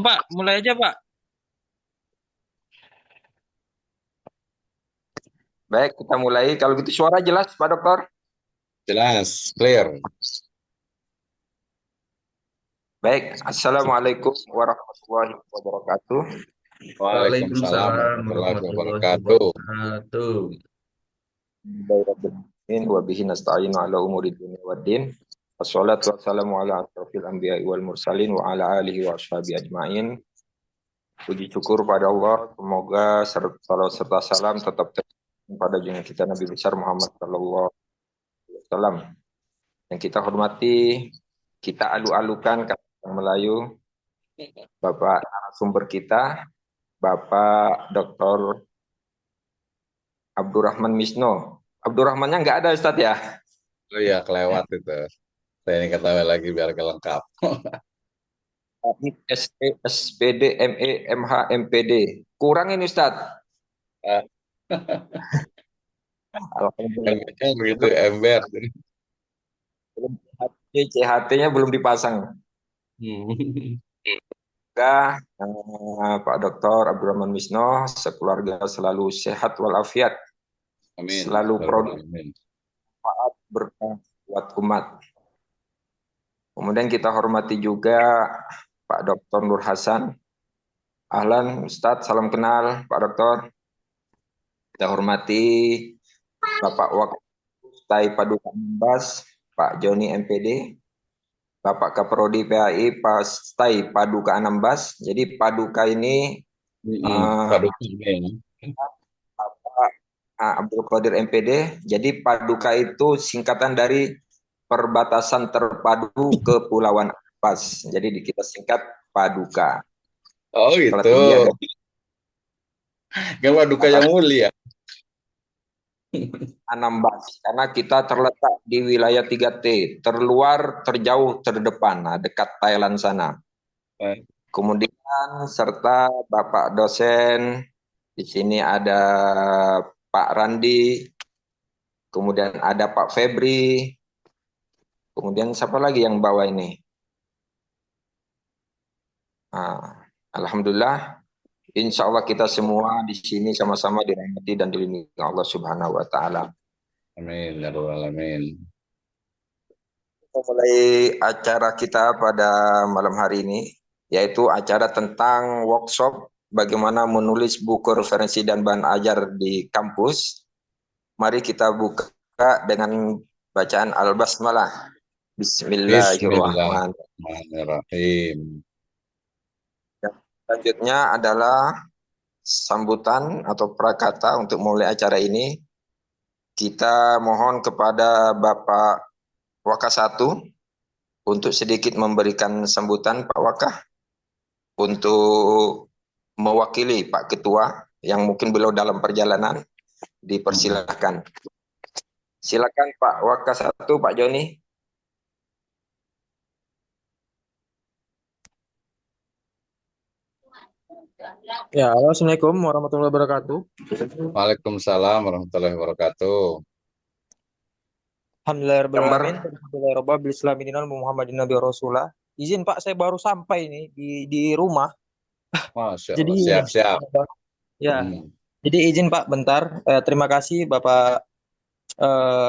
Pak, mulai aja Pak. Baik, kita mulai. Kalau gitu suara jelas, Pak Dokter. Jelas, clear. Baik, Assalamualaikum warahmatullahi wabarakatuh. Waalaikumsalam Waalaikumsalam warahmatullahi warahmatullahi wabarakatuh. wabarakatuh. Bismillahirrahmanirrahim. Wa bihi nasta'inu ala umuri dunia waddin. Wassalatu wassalamu ala asrafil anbiya'i wal mursalin wa ala alihi wa ashabi ajma'in. Puji syukur pada Allah, semoga serta salam tetap tercurah pada junjungan kita Nabi besar Muhammad sallallahu alaihi wasallam. Yang kita hormati, kita alu-alukan kata orang Melayu, Bapak narasumber kita, Bapak Dr. Abdurrahman Misno. Abdurrahmannya nggak ada Ustadz ya? Oh iya, kelewat itu. Saya ini ketahui lagi biar lengkap. SE, SPD, ME, MH, MPD. Kurang ini Ustadz. Ah, Alhamdulillah. Ember begitu, ember. CHT-nya belum dipasang. Hmm. Semoga Pak Dr. Abdurrahman Misno sekeluarga selalu sehat walafiat, Amin. selalu produktif, Amin. berkah buat umat. Kemudian kita hormati juga Pak Dr. Nur Hasan. Ahlan Ustadz, salam kenal Pak Dr. Kita hormati Bapak Waktai Paduka Ambas, Pak Joni MPD, Bapak Kaprodi PAI, Pak Stai Paduka Anambas. Jadi Paduka ini Waduh, ini. Bapak Abdul Qadir MPD. Jadi Paduka itu singkatan dari Perbatasan Terpadu Kepulauan Ambas. Jadi kita singkat Paduka. Oh Kalau gitu. tinggi ada Gak duka yang atas mulia. Anambas. Karena kita terletak di wilayah 3T. Terluar, terjauh, terdepan. Nah, dekat Thailand sana. Kemudian serta Bapak dosen, di sini ada Pak Randi, kemudian ada Pak Febri, kemudian siapa lagi yang bawa ini? Nah, Alhamdulillah, insya Allah kita semua di sini sama-sama dirahmati dan dilindungi Allah Subhanahu Wa Taala. Amin, ya Rabbal alamin. Kita mulai acara kita pada malam hari ini, yaitu acara tentang workshop bagaimana menulis buku referensi dan bahan ajar di kampus. Mari kita buka dengan bacaan Al-Basmalah. Bismillahirrahmanirrahim. Bismillahirrahmanirrahim. Selanjutnya adalah sambutan atau prakata untuk mulai acara ini. Kita mohon kepada Bapak Wakah 1 untuk sedikit memberikan sambutan Pak Wakah untuk mewakili Pak Ketua yang mungkin beliau dalam perjalanan. Dipersilahkan. Silakan Pak Wakah 1, Pak Joni. Ya, halo, Assalamualaikum warahmatullahi wabarakatuh. Waalaikumsalam warahmatullahi wabarakatuh. Gambar Alhamdulillahirrahmanirrahim. Alhamdulillahirrahmanirrahim. Bismillahirrahmanirrahim. Muhammadin Nabi Rasulullah. Izin Pak, saya baru sampai nih di rumah. Masya Jadi Allah, siap-siap. ya, Hmm. jadi izin Pak bentar. Terima kasih Bapak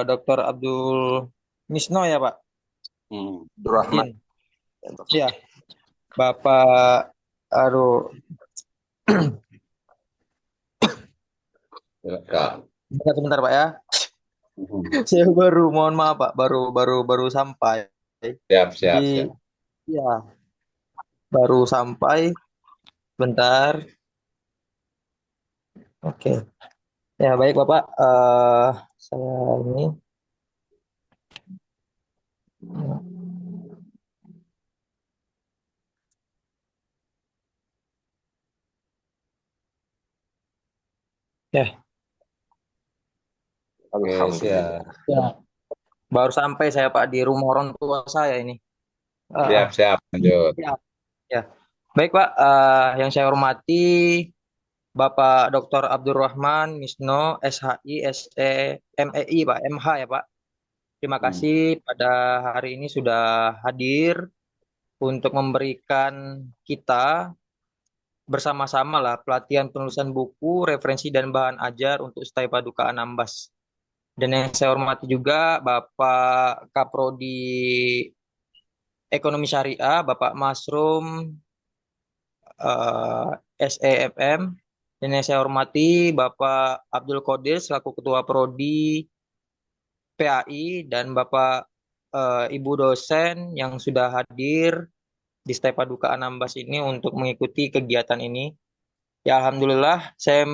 Dr. Abdul Misno ya Pak. Abdurrahman. Izin. Ya, Bapak, aduh, Silakan. sebentar Pak ya. Saya mohon maaf Pak, baru sampai. Siap, siap, Jadi siap. ya, baru sampai. Bentar. Oke. Ya, baik Bapak. Saya ini. Ya, Oke, Alhamdulillah. siap. ya. Baru sampai saya Pak di rumah orang tua saya ini. Eh, Siap, siap. Lanjut. ya, ya. Baik Pak, yang saya hormati Bapak Dr. Abdurrahman Misno, SHI, SE, MEI Pak, MH ya Pak. Terima Hmm. kasih pada hari ini sudah hadir untuk memberikan kita bersama-sama lah pelatihan penulisan buku, referensi dan bahan ajar untuk Stay Paduka Anambas. Dan yang saya hormati juga Bapak Kaprodi Ekonomi Syariah, Bapak Masrum SEFM, dan yang saya hormati Bapak Abdul Qadir selaku Ketua Prodi PAI dan Bapak Ibu dosen yang sudah hadir di Stay Paduka Anambas ini untuk mengikuti kegiatan ini. Ya Alhamdulillah saya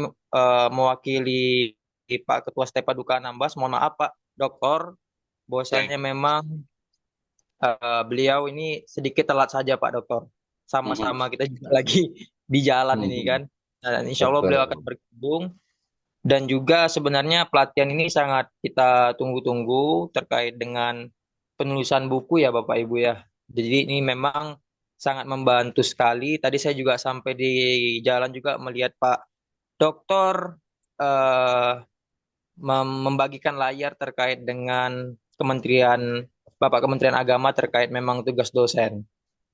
mewakili Pak Ketua Stay Paduka Anambas. Mohon maaf Pak Doktor, bahwasanya memang beliau ini sedikit telat saja Pak Dokter. Sama-sama kita juga lagi di jalan ini kan. Dan insya Allah beliau akan Betul. bergabung. Dan juga sebenarnya pelatihan ini sangat kita tunggu-tunggu terkait dengan penulisan buku ya Bapak Ibu ya. Jadi ini memang sangat membantu sekali. Tadi saya juga sampai di jalan juga melihat Pak Dokter eh, membagikan layar terkait dengan Bapak Kementerian Agama terkait memang tugas dosen.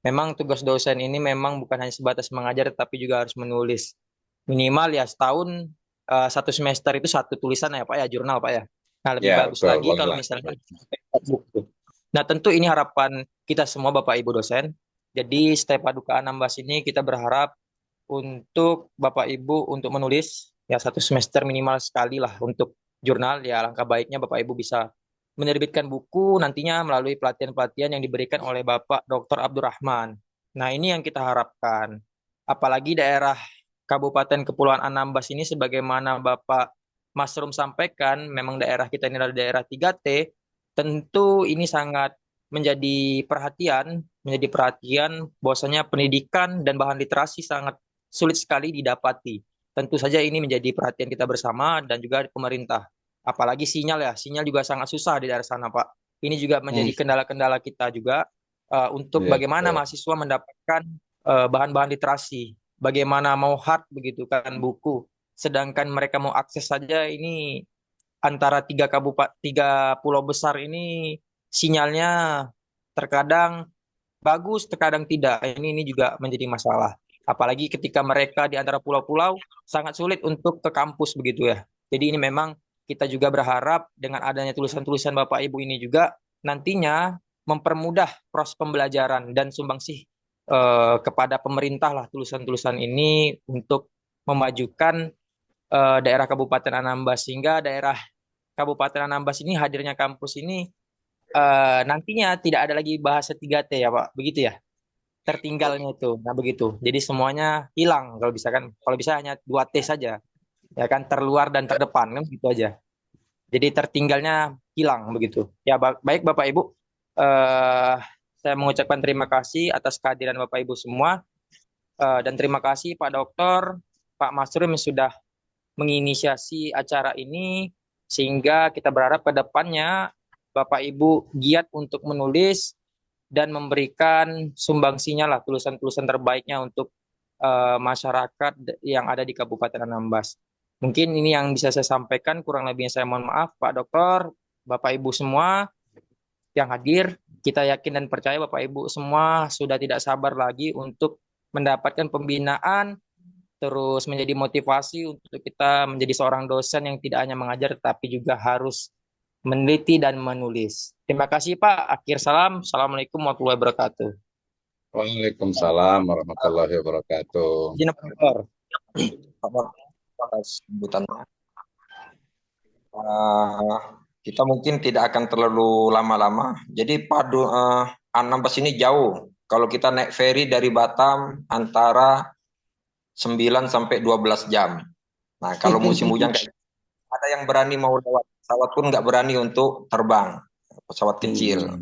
Memang tugas dosen ini memang bukan hanya sebatas mengajar, tapi juga harus menulis. Minimal ya setahun satu semester itu satu tulisan ya Pak ya, jurnal Pak ya. Nah lebih Ya, bagus betul. lagi Boleh kalau lah. misalnya buku. Nah tentu ini harapan kita semua Bapak Ibu dosen. Jadi Stay Paduka Anambas ini kita berharap untuk Bapak Ibu untuk menulis ya satu semester minimal sekali lah untuk jurnal. Ya alangkah baiknya Bapak Ibu bisa menerbitkan buku nantinya melalui pelatihan-pelatihan yang diberikan oleh Bapak Dr. Abdurrahman. Nah, ini yang kita harapkan. Apalagi daerah Kabupaten Kepulauan Anambas ini sebagaimana Bapak Masrum sampaikan, memang daerah kita ini adalah daerah 3T, tentu ini sangat menjadi perhatian bahwasanya pendidikan dan bahan literasi sangat sulit sekali didapati. Tentu saja ini menjadi perhatian kita bersama dan juga pemerintah. Apalagi sinyal ya, sinyal juga sangat susah di daerah sana, Pak. Ini juga menjadi kendala-kendala kita juga untuk Iya, bagaimana betul. mahasiswa mendapatkan bahan-bahan literasi, bagaimana mau hard begitu kan buku. Sedangkan mereka mau akses saja ini antara tiga pulau besar ini sinyalnya terkadang bagus, terkadang tidak. Ini juga menjadi masalah. Apalagi ketika mereka di antara pulau-pulau sangat sulit untuk ke kampus begitu ya. Jadi ini memang kita juga berharap dengan adanya tulisan-tulisan Bapak Ibu ini juga nantinya mempermudah proses pembelajaran dan sumbangsih kepada pemerintah lah tulisan-tulisan ini untuk memajukan daerah Kabupaten Anambas sehingga daerah Kabupaten Anambas ini hadirnya kampus ini nantinya tidak ada lagi bahasa 3T ya Pak, begitu ya? Tertinggalnya itu. Nah, begitu. Jadi semuanya hilang kalau bisa kan. Kalau bisa hanya 2T saja. Ya kan terluar dan terdepan kan gitu aja. Jadi tertinggalnya hilang begitu. Ya baik Bapak Ibu. eh saya mengucapkan terima kasih atas kehadiran Bapak Ibu semua. Dan terima kasih Pak Dokter, Pak Masrum yang sudah menginisiasi acara ini sehingga kita berharap ke depannya Bapak Ibu giat untuk menulis dan memberikan sumbangsinya lah tulisan-tulisan terbaiknya untuk masyarakat yang ada di Kabupaten Anambas. Mungkin ini yang bisa saya sampaikan, kurang lebihnya saya mohon maaf Pak Dokter, Bapak Ibu semua yang hadir. Kita yakin dan percaya Bapak Ibu semua sudah tidak sabar lagi untuk mendapatkan pembinaan terus menjadi motivasi untuk kita menjadi seorang dosen yang tidak hanya mengajar tapi juga harus meneliti dan menulis. Terima kasih Pak. Akhir salam. Assalamualaikum warahmatullahi wabarakatuh. Waalaikumsalam warahmatullahi wabarakatuh. Izin Pak Dokter. Atas sambutan. Eh, kita mungkin tidak akan terlalu lama-lama. Jadi Anambas ini jauh. Kalau kita naik ferry dari Batam antara 9 sampai 12 jam. Nah, kalau musim hujan kayak ada yang berani mau lewat pesawat pun nggak berani untuk terbang pesawat kecil.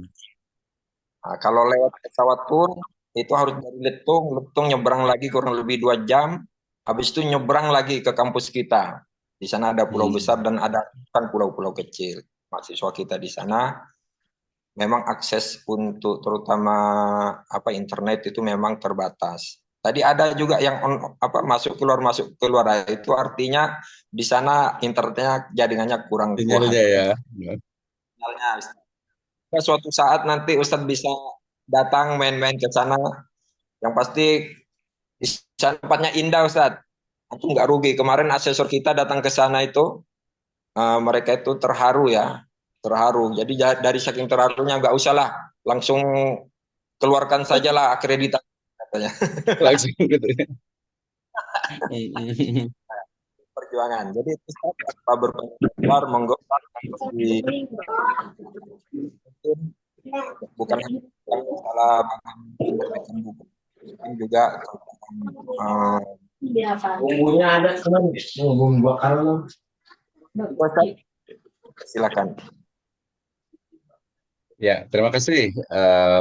Nah, kalau lewat pesawat pun itu harus dari Letung, Letung nyebrang lagi kurang lebih 2 jam. Habis itu nyebrang lagi ke kampus kita. Di sana ada pulau besar dan ada kan pulau-pulau kecil. Mahasiswa kita di sana memang akses untuk terutama internet itu memang terbatas. Tadi ada juga yang masuk keluar. Nah, itu artinya di sana internetnya jaringannya kurang kuat. Sinyalnya ya. Sinyalnya. Suatu saat nanti Ustadz bisa datang main-main ke sana. Yang pasti sana tempatnya indah Ustadz. Aku nggak rugi. Kemarin asesor kita datang ke sana itu, mereka itu terharu ya, terharu. Jadi dari saking terharunya nggak usah lah, langsung keluarkan sajalah akreditasi katanya. Langsung gitu ya. Perjuangan. Jadi itu tanpa berpengaruh monggo di bukan hanya masalah menerbitkan buku, mungkin juga uh, Bumbunya ada kemarin. Bumbu bakar loh. silakan. Ya, terima kasih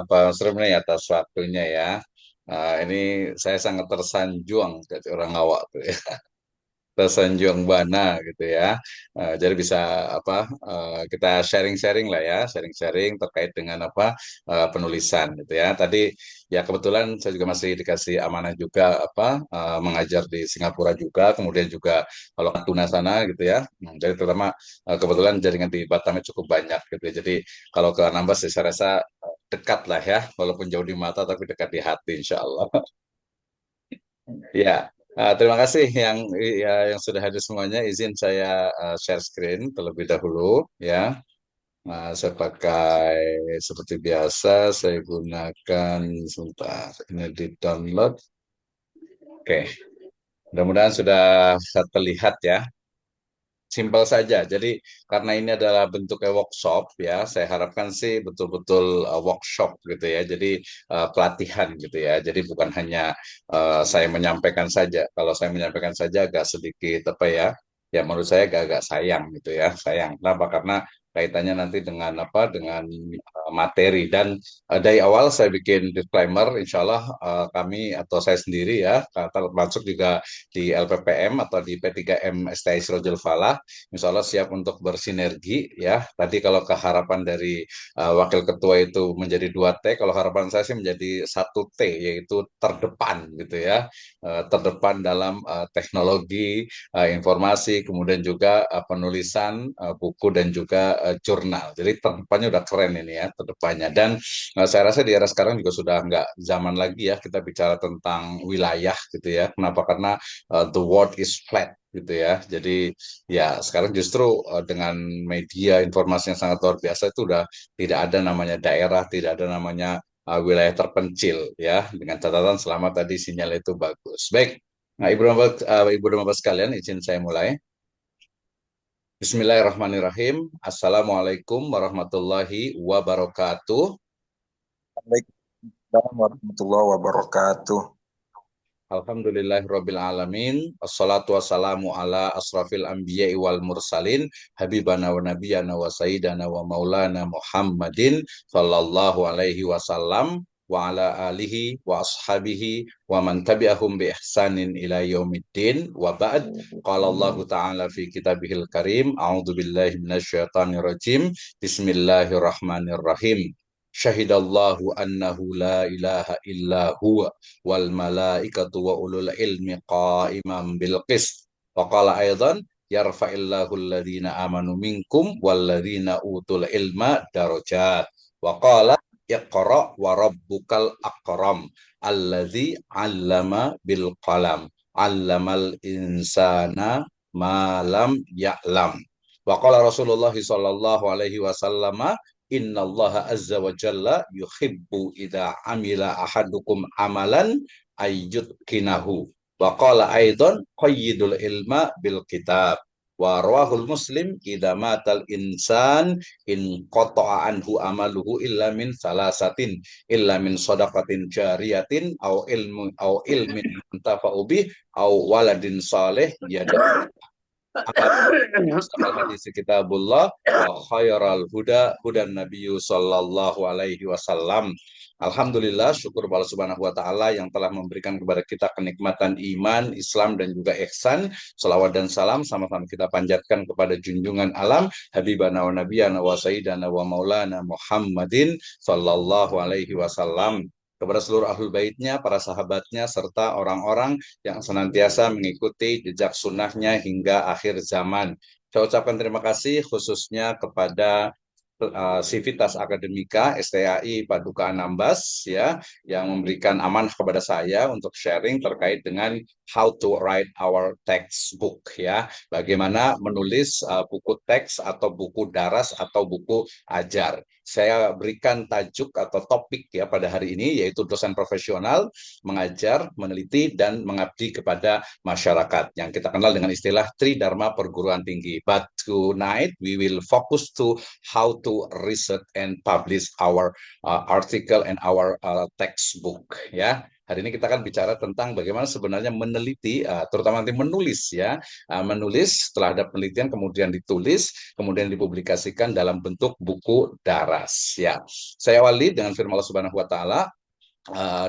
Pak Sremni atas waktunya ya. Ini saya sangat tersanjung dari orang awak tuh ya. Tersanjung Bana gitu ya. Jadi bisa apa kita sharing-sharing lah ya, sharing-sharing terkait dengan apa penulisan gitu ya. Tadi ya kebetulan saya juga masih dikasih amanah juga apa mengajar di Singapura juga, kemudian juga kalau Natuna sana gitu ya. Jadi terutama kebetulan jaringan di Batamnya cukup banyak gitu ya. Jadi kalau ke Anambas saya rasa dekat lah ya, walaupun jauh di mata tapi dekat di hati insya Allah. Ya, terima kasih yang sudah hadir semuanya. Izin saya share screen terlebih dahulu ya. Saya pakai seperti biasa. Saya gunakan sebentar. Ini di download. Oke, mudah-mudahan sudah terlihat ya. Simpel saja. Jadi karena ini adalah bentuknya workshop ya, saya harapkan sih betul-betul workshop gitu ya. Jadi pelatihan gitu ya. Jadi bukan hanya saya menyampaikan saja. Kalau saya menyampaikan saja agak sedikit apa ya? Ya menurut saya agak-agak sayang gitu ya. Sayang. Kenapa? Karena kaitannya nanti dengan apa? Dengan materi dan dari awal saya bikin disclaimer. Insya Allah kami atau saya sendiri ya, termasuk juga di LPPM atau di P3M STI Sirojul Falah, insya Allah siap untuk bersinergi ya. Tadi kalau keharapan dari wakil ketua itu menjadi 2T, kalau harapan saya sih menjadi 1T, yaitu terdepan gitu ya. Terdepan dalam teknologi, informasi, kemudian juga penulisan buku dan juga jurnal. Jadi terdepannya udah keren ini ya, terdepannya. Dan saya rasa di era sekarang juga sudah nggak zaman lagi ya kita bicara tentang wilayah gitu ya. Kenapa? Karena the world is flat gitu ya. Jadi ya sekarang justru dengan media informasi yang sangat luar biasa itu udah tidak ada namanya daerah, tidak ada namanya wilayah terpencil ya. Dengan catatan selama tadi sinyal itu bagus. Baik. Nah, Ibu dan Bapak sekalian, izin saya mulai. Bismillahirrahmanirrahim. Assalamualaikum warahmatullahi wabarakatuh. Waalaikumsalam warahmatullahi wabarakatuh. Alhamdulillahirabbil alamin. Assalatu wassalamu ala asrafil anbiya'i wal mursalin habibana wa nabiyana wa sayyidana wa maulana Muhammadin sallallahu alaihi wasallam wa ala alihi wa ashabihi wa man tabi'ahum bi ihsanin ila yaumiddin wa ba'd. Qala Allah ta'ala fi kitabihil karim, a'udzu billahi minasyaitonir rajim. Bismillahirrahmanirrahim. Syahidallahu annahu la ilaha illa huwa wal malaikatu wa ulul ilmi qaimam bil qist. Wa qala aidan yarfa'illahu alladhina amanu minkum walladhina utul ilma darajat. Wa qala iqra wa rabbukal akram alladhi 'allama bil qalam 'allamal insana ma lam ya'lam. Wa qala Rasulullah sallallahu alaihi wasallam, Inna Allah azza wa jalla yuhibbu idha amila ahadukum amalan ayyudkinahu. Wa qala aidan qayyidul ilma bil kitab. Wa rawahul muslim idha matal insan in qata'a anhu amaluhu illa min salasatin illa min sadaqatin jariyatin au ilmin tafa'u bih au waladin saleh yada hadis kitabullah wa khairal huda hudan nabiyyu sallallahu alaihi wasallam. Alhamdulillah, syukur kepada Subhanahu wa taala yang telah memberikan kepada kita kenikmatan iman, Islam dan juga ihsan. Salawat dan salam sama-sama kita panjatkan kepada junjungan alam habibana wa nabiyana wa sayyidana wa maulana Muhammadin sallallahu alaihi wasallam, kepada seluruh ahlul baitnya, para sahabatnya, serta orang-orang yang senantiasa mengikuti jejak sunnahnya hingga akhir zaman. Saya ucapkan terima kasih khususnya kepada Civitas Akademika STAI Paduka Anambas ya, yang memberikan amanah kepada saya untuk sharing terkait dengan how to write our textbook ya, bagaimana menulis buku teks atau buku daras atau buku ajar. Saya berikan tajuk atau topik ya pada hari ini, yaitu dosen profesional mengajar, meneliti, dan mengabdi kepada masyarakat yang kita kenal dengan istilah Tridharma Perguruan Tinggi. But tonight we will focus to how to research and publish our article and our textbook ya. Hari ini kita akan bicara tentang bagaimana sebenarnya meneliti, terutama nanti menulis ya, menulis setelah ada penelitian kemudian ditulis, kemudian dipublikasikan dalam bentuk buku daras ya. Saya awali dengan firman Allah Subhanahu Wa Taala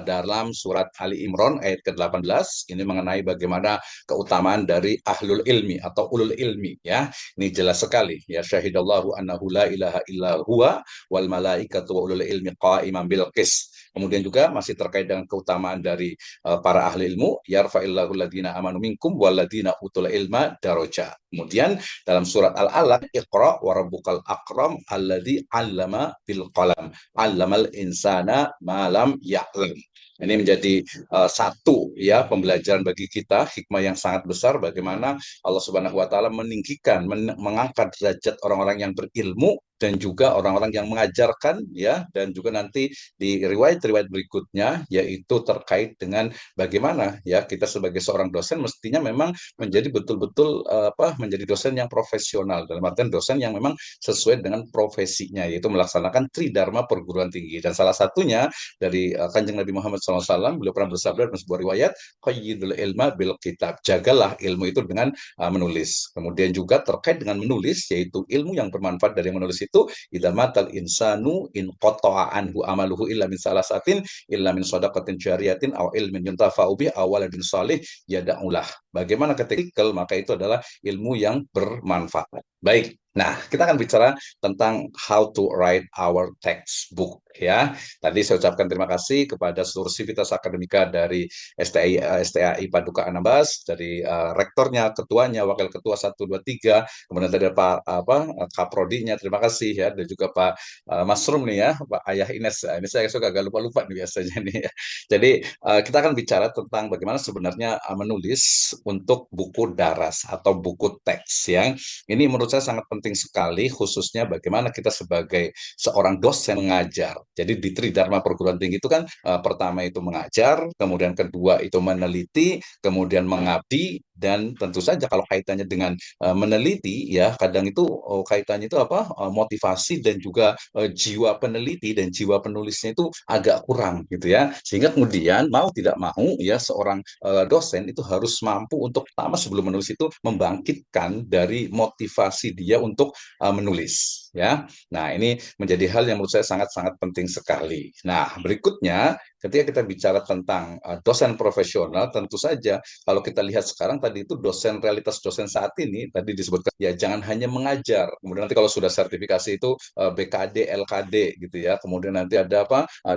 dalam surat Ali Imran ayat ke-18 ini mengenai bagaimana keutamaan dari ahlul ilmi atau ulul ilmi ya. Ini jelas sekali ya, syahidallahu annahu la ilaha illa huwa wal malaikatu wa ulul ilmi qa'iman bil qis. Kemudian juga masih terkait dengan keutamaan dari para ahli ilmu, yarfa'illahu alladziina amanu minkum walladziina utul ilma daraja. Kemudian dalam surat Al-Alaq, Iqra wa rabbukal akram alladzi 'allama bil qalam, 'allamal insana ma lam ya'lam. Ini menjadi satu ya pembelajaran bagi kita, hikmah yang sangat besar bagaimana Allah Subhanahu wa taala meninggikan, mengangkat derajat orang-orang yang berilmu dan juga orang-orang yang mengajarkan ya, dan juga nanti di riwayat-riwayat berikutnya yaitu terkait dengan bagaimana ya kita sebagai seorang dosen mestinya memang menjadi betul-betul menjadi dosen yang profesional, dalam artian dosen yang memang sesuai dengan profesinya, yaitu melaksanakan Tridharma Perguruan Tinggi. Dan salah satunya dari Kanjeng Nabi Muhammad SAW, beliau pernah bersabda dalam sebuah riwayat, qayyidul ilma bil kitab, jagalah ilmu itu dengan menulis. Kemudian juga terkait dengan menulis, yaitu ilmu yang bermanfaat dari menulis itu, idza matal insanu in qata'a anhu amaluhu illa min salasatin illa min shadaqatin jariyatin aw ilmin yuntafa'u bi aw waladin shalih yad'ulah. Bagaimana ketika maka itu adalah ilmu yang bermanfaat. Baik. Nah, kita akan bicara tentang how to write our textbook ya. Tadi saya ucapkan terima kasih kepada seluruh Civitas Akademika dari STAI Paduka Anambas, dari rektornya, ketuanya, wakil ketua 1 2 3, kemudian tadi Pak Kaprodinya, terima kasih ya, dan juga Pak Masrum nih ya, Pak Ayah Ines. Ini saya suka agak lupa-lupa nih biasanya nih ya. Jadi kita akan bicara tentang bagaimana sebenarnya menulis untuk buku daras atau buku teks ya. Ini menurut saya sangat penting sekali, khususnya bagaimana kita sebagai seorang dosen mengajar. Jadi di Tridharma Perguruan Tinggi itu kan pertama itu mengajar, kemudian kedua itu meneliti, kemudian mengabdi, dan tentu saja kalau kaitannya dengan meneliti ya kadang itu kaitannya itu motivasi dan juga jiwa peneliti dan jiwa penulisnya itu agak kurang gitu ya, sehingga kemudian mau tidak mau ya seorang dosen itu harus mampu untuk pertama sebelum menulis itu membangkitkan dari motivasi dia untuk menulis ya. Nah, ini menjadi hal yang menurut saya sangat-sangat penting sekali. Nah, berikutnya ketika kita bicara tentang dosen profesional, tentu saja kalau kita lihat sekarang tadi itu dosen, realitas dosen saat ini tadi disebutkan ya jangan hanya mengajar. Kemudian nanti kalau sudah sertifikasi itu BKD, LKD gitu ya. Kemudian nanti ada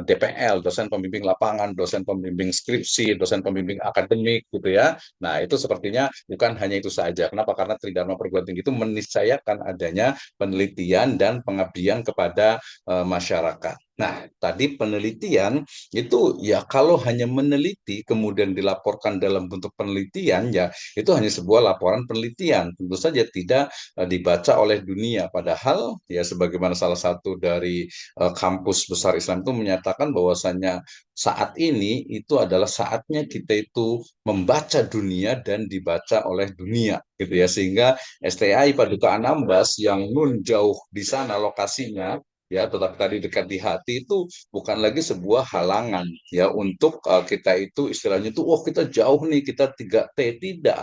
DPL, dosen pembimbing lapangan, dosen pembimbing skripsi, dosen pembimbing akademik gitu ya. Nah, itu sepertinya bukan hanya itu saja. Kenapa? Karena Tridharma Perguruan Tinggi itu meniscayakan adanya penelitian dan pengabdian kepada masyarakat. Nah, tadi penelitian itu ya kalau hanya meneliti kemudian dilaporkan dalam bentuk penelitian ya itu hanya sebuah laporan penelitian, tentu saja tidak dibaca oleh dunia. Padahal ya sebagaimana salah satu dari kampus besar Islam itu menyatakan bahwasannya saat ini itu adalah saatnya kita itu membaca dunia dan dibaca oleh dunia gitu ya, sehingga STAI Paduka Anambas yang nun jauh di sana lokasinya ya tetapi tadi dekat di hati itu bukan lagi sebuah halangan ya untuk kita itu istilahnya itu kita jauh nih, kita 3T, tidak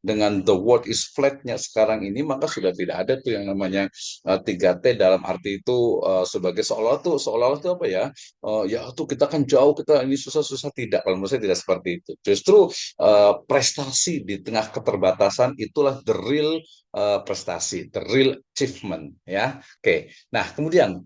dengan the world is flatnya sekarang ini, maka sudah tidak ada tuh yang namanya 3T dalam arti itu sebagai seolah-olah tuh apa ya, ya tuh kita kan jauh, kita ini susah-susah, tidak. Kalau menurut saya tidak seperti itu, justru prestasi di tengah keterbatasan itulah the real prestasi, the real achievement ya. Oke. Nah, kemudian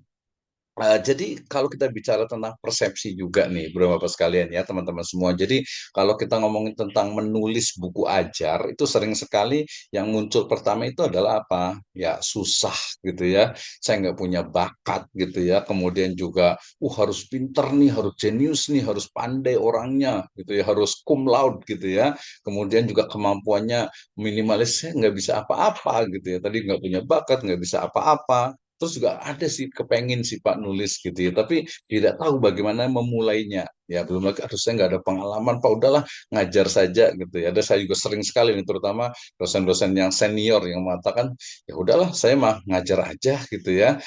Jadi kalau kita bicara tentang persepsi juga nih, Bro Bapak sekalian ya, teman-teman semua. Jadi kalau kita ngomongin tentang menulis buku ajar, itu sering sekali yang muncul pertama itu adalah apa? Ya susah gitu ya. Saya nggak punya bakat gitu ya. Kemudian juga, harus pinter nih, harus jenius nih, harus pandai orangnya gitu ya, harus cum laude gitu ya. Kemudian juga kemampuannya minimalis, saya nggak bisa apa-apa gitu ya. Tadi nggak punya bakat, nggak bisa apa-apa. Terus juga ada sih kepengen sih Pak nulis gitu ya, tapi tidak tahu bagaimana memulainya. Ya belum lagi, aduh saya nggak ada pengalaman Pak, udahlah ngajar saja gitu ya. Ada saya juga sering sekali nih, terutama dosen-dosen yang senior yang mengatakan, ya udahlah saya mah ngajar aja gitu ya.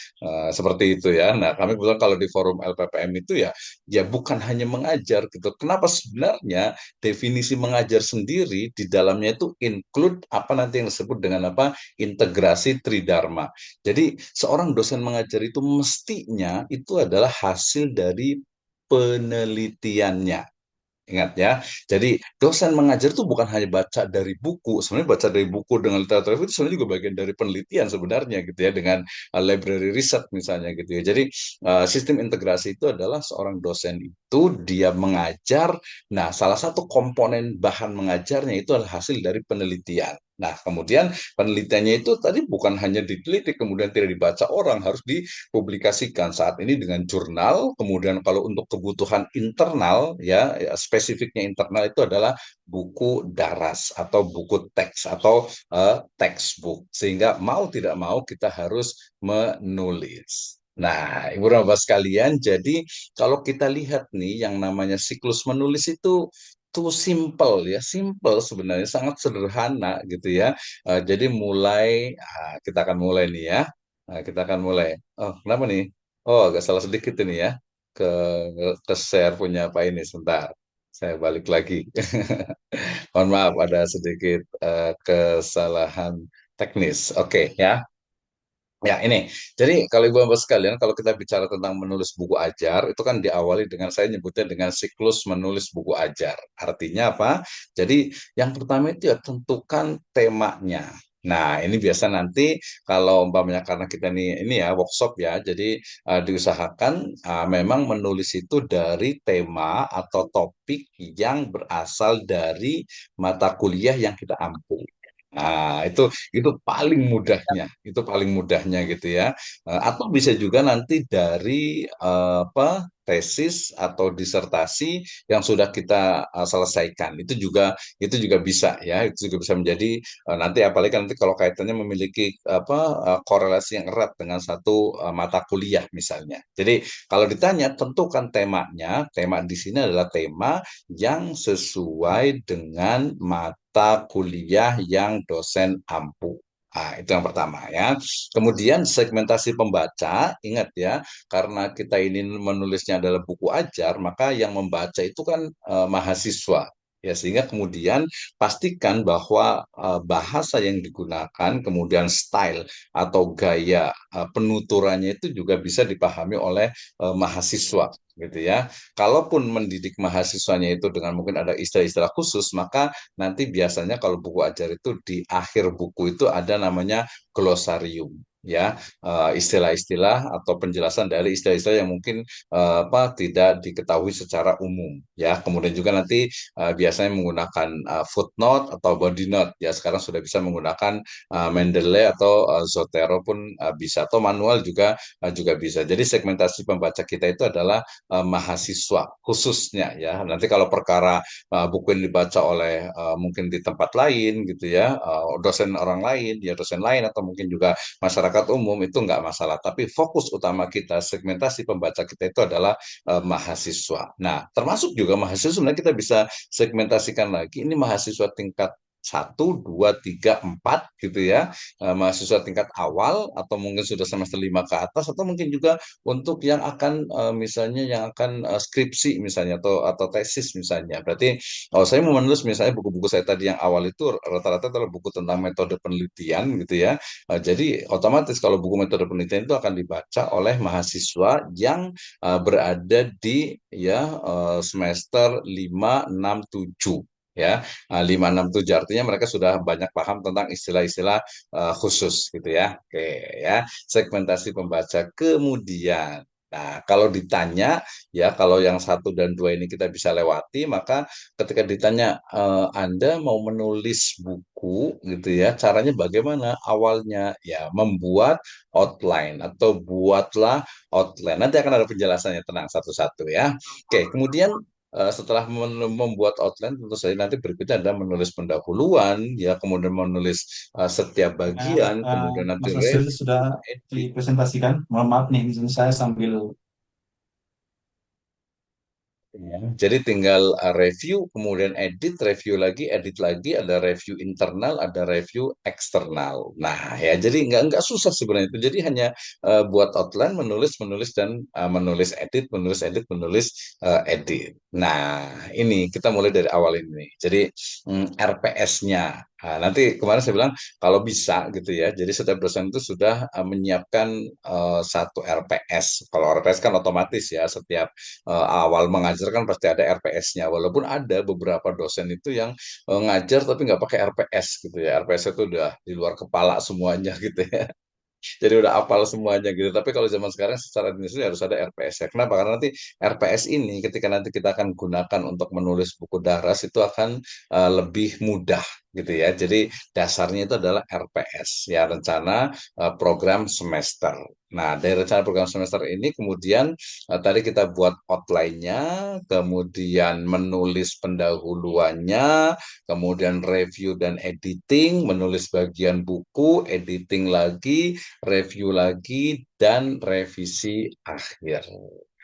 Seperti itu ya. Nah kami bilang kalau di forum LPPM itu ya bukan hanya mengajar gitu. Kenapa sebenarnya definisi mengajar sendiri di dalamnya itu include apa nanti yang disebut dengan apa integrasi tridharma. Jadi seorang dosen mengajar itu mestinya itu adalah hasil dari penelitiannya. Ingat ya, jadi dosen mengajar itu bukan hanya baca dari buku. Sebenarnya baca dari buku dengan literatur itu sebenarnya juga bagian dari penelitian sebenarnya gitu ya, dengan library research misalnya gitu ya. Jadi sistem integrasi itu adalah seorang dosen itu dia mengajar. Nah, salah satu komponen bahan mengajarnya itu adalah hasil dari penelitian. Nah, kemudian penelitiannya itu tadi bukan hanya diteliti, kemudian tidak dibaca orang, harus dipublikasikan. Saat ini dengan jurnal, kemudian kalau untuk kebutuhan internal, spesifiknya internal itu adalah buku daras atau buku teks atau textbook. Sehingga mau tidak mau kita harus menulis. Nah, Ibu dan Bapak sekalian, jadi kalau kita lihat nih yang namanya siklus menulis itu tuh simple ya, simple sebenarnya sangat sederhana gitu ya. Jadi kita akan mulai nih ya. Kita akan mulai. Oh, kenapa nih? Oh, agak salah sedikit ini ya. Ke ke share punya apa ini sebentar. Saya balik lagi. Mohon maaf ada sedikit kesalahan teknis. Oke ya. Ya, ini. Jadi, kalau Ibu Bapak sekalian, kalau kita bicara tentang menulis buku ajar, itu kan diawali dengan saya nyebutnya dengan siklus menulis buku ajar. Artinya apa? Jadi, yang pertama itu ya tentukan temanya. Nah, ini biasa nanti kalau umpamanya karena kita ini ya workshop ya, jadi diusahakan memang menulis itu dari tema atau topik yang berasal dari mata kuliah yang kita ampu. Nah, itu paling mudahnya gitu ya. Atau bisa juga nanti dari apa tesis atau disertasi yang sudah kita selesaikan. Itu juga bisa ya. Itu juga bisa menjadi nanti apalagi nanti kalau kaitannya memiliki apa korelasi yang erat dengan satu mata kuliah misalnya. Jadi kalau ditanya tentukan temanya, tema di sini adalah tema yang sesuai dengan mata kuliah yang dosen ampu. Nah, itu yang pertama ya. Kemudian segmentasi pembaca, ingat ya, karena kita ini menulisnya adalah buku ajar, maka yang membaca itu kan mahasiswa. Ya, sehingga kemudian pastikan bahwa bahasa yang digunakan, kemudian style atau gaya penuturannya itu juga bisa dipahami oleh mahasiswa gitu ya. Kalaupun mendidik mahasiswanya itu dengan mungkin ada istilah-istilah khusus, maka nanti biasanya kalau buku ajar itu di akhir buku itu ada namanya glosarium ya, istilah-istilah atau penjelasan dari istilah-istilah yang mungkin apa tidak diketahui secara umum ya. Kemudian juga nanti biasanya menggunakan footnote atau body note ya. Sekarang sudah bisa menggunakan Mendeley atau Zotero pun bisa, atau manual juga bisa. Jadi segmentasi pembaca kita itu adalah mahasiswa khususnya ya. Nanti kalau perkara buku yang dibaca oleh mungkin di tempat lain gitu ya, dosen orang lain, ya dosen lain atau mungkin juga masyarakat umum itu nggak masalah. Tapi fokus utama kita segmentasi pembaca kita itu adalah mahasiswa. Nah, termasuk juga mahasiswa sebenarnya kita bisa segmentasikan lagi. Ini mahasiswa tingkat 1, 2, 3, 4 gitu ya, mahasiswa tingkat awal atau mungkin sudah semester 5 ke atas, atau mungkin juga untuk yang akan misalnya yang akan skripsi misalnya atau tesis misalnya. Berarti kalau saya mau menulis misalnya buku-buku saya tadi yang awal itu rata-rata adalah buku tentang metode penelitian gitu ya. Jadi otomatis kalau buku metode penelitian itu akan dibaca oleh mahasiswa yang berada di semester 5, 6, 7 ya. 5, 6, 7 artinya mereka sudah banyak paham tentang istilah-istilah khusus gitu ya. Oke ya, segmentasi pembaca. Kemudian Nah, kalau ditanya, ya kalau yang satu dan dua ini kita bisa lewati, maka ketika ditanya Anda mau menulis buku gitu ya, caranya bagaimana? Awalnya ya membuat outline atau buatlah outline. Nanti akan ada penjelasannya, tenang satu-satu ya. Oke, kemudian setelah membuat outline, tentu saja nanti berikutnya ada menulis pendahuluan, ya kemudian menulis setiap bagian, kemudian nanti Mas Nasir sudah edit. dipresentasikan. Mohon maaf nih, izin saya sambil Ya, jadi tinggal review, kemudian review lagi, edit lagi, ada review internal, ada review eksternal. Nah, ya jadi nggak susah sebenarnya itu. Jadi hanya buat outline, menulis, menulis dan menulis edit, menulis edit, menulis edit. Nah, ini kita mulai dari awal ini. Jadi RPS-nya. Nah, nanti kemarin saya bilang kalau bisa gitu ya. Jadi setiap dosen itu sudah menyiapkan satu RPS. Kalau RPS kan otomatis ya, setiap awal mengajar kan pasti ada RPS-nya. Walaupun ada beberapa dosen itu yang ngajar tapi nggak pakai RPS gitu ya. RPS itu udah di luar kepala semuanya gitu ya. Jadi udah hafal semuanya gitu. Tapi kalau zaman sekarang secara Indonesia harus ada RPS ya. Kenapa? Karena nanti RPS ini ketika nanti kita akan gunakan untuk menulis buku daras itu akan lebih mudah gitu ya. Jadi dasarnya itu adalah RPS ya, rencana program semester. Nah, dari rencana program semester ini kemudian tadi kita buat outline-nya, kemudian menulis pendahuluannya, kemudian review dan editing, menulis bagian buku, editing lagi, review lagi, dan revisi akhir.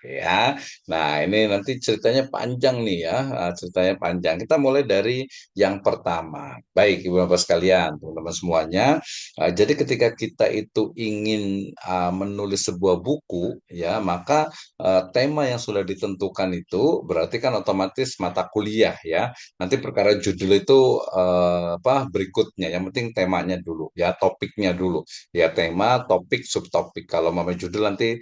Ya, nah ini nanti ceritanya panjang nih ya, ceritanya panjang. Kita mulai dari yang pertama. Baik, Ibu Bapak sekalian, teman-teman semuanya. Jadi ketika kita itu ingin menulis sebuah buku, ya maka tema yang sudah ditentukan itu berarti kan otomatis mata kuliah ya. Nanti perkara judul itu apa berikutnya. Yang penting temanya dulu, ya topiknya dulu. Ya tema, topik, subtopik. Kalau mau judul nanti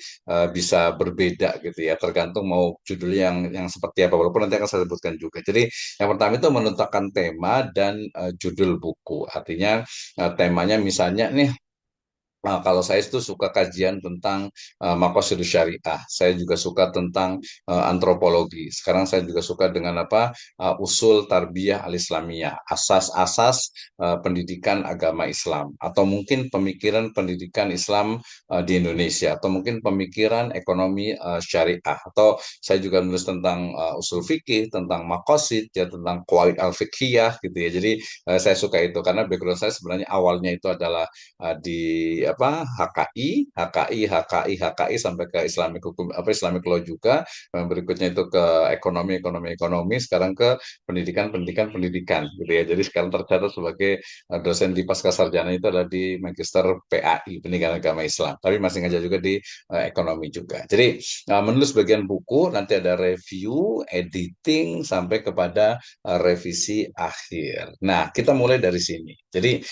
bisa berbeda gitu ya, tergantung mau judulnya yang seperti apa. Walaupun nanti akan saya sebutkan juga. Jadi yang pertama itu menentukan tema dan judul buku. Artinya temanya misalnya nih. Nah, kalau saya itu suka kajian tentang Maqasidus Syariah. Saya juga suka tentang antropologi. Sekarang saya juga suka dengan apa? Usul Tarbiyah Al-Islamiyah, asas-asas pendidikan agama Islam, atau mungkin pemikiran pendidikan Islam di Indonesia, atau mungkin pemikiran ekonomi syariah. Atau saya juga menulis tentang usul fikih, tentang maqasid, ya tentang qawaid al-fiqhiyah gitu ya. Jadi saya suka itu karena background saya sebenarnya awalnya itu adalah di apa HKI sampai ke Islamic hukum apa Islamic law juga. Berikutnya itu ke ekonomi sekarang ke pendidikan gitu ya. Jadi sekarang tercatat sebagai dosen di Pascasarjana itu adalah di Magister PAI Pendidikan Agama Islam, tapi masih ngajar juga di ekonomi juga. Jadi menulis bagian buku, nanti ada review, editing sampai kepada revisi akhir. Nah, kita mulai dari sini. Jadi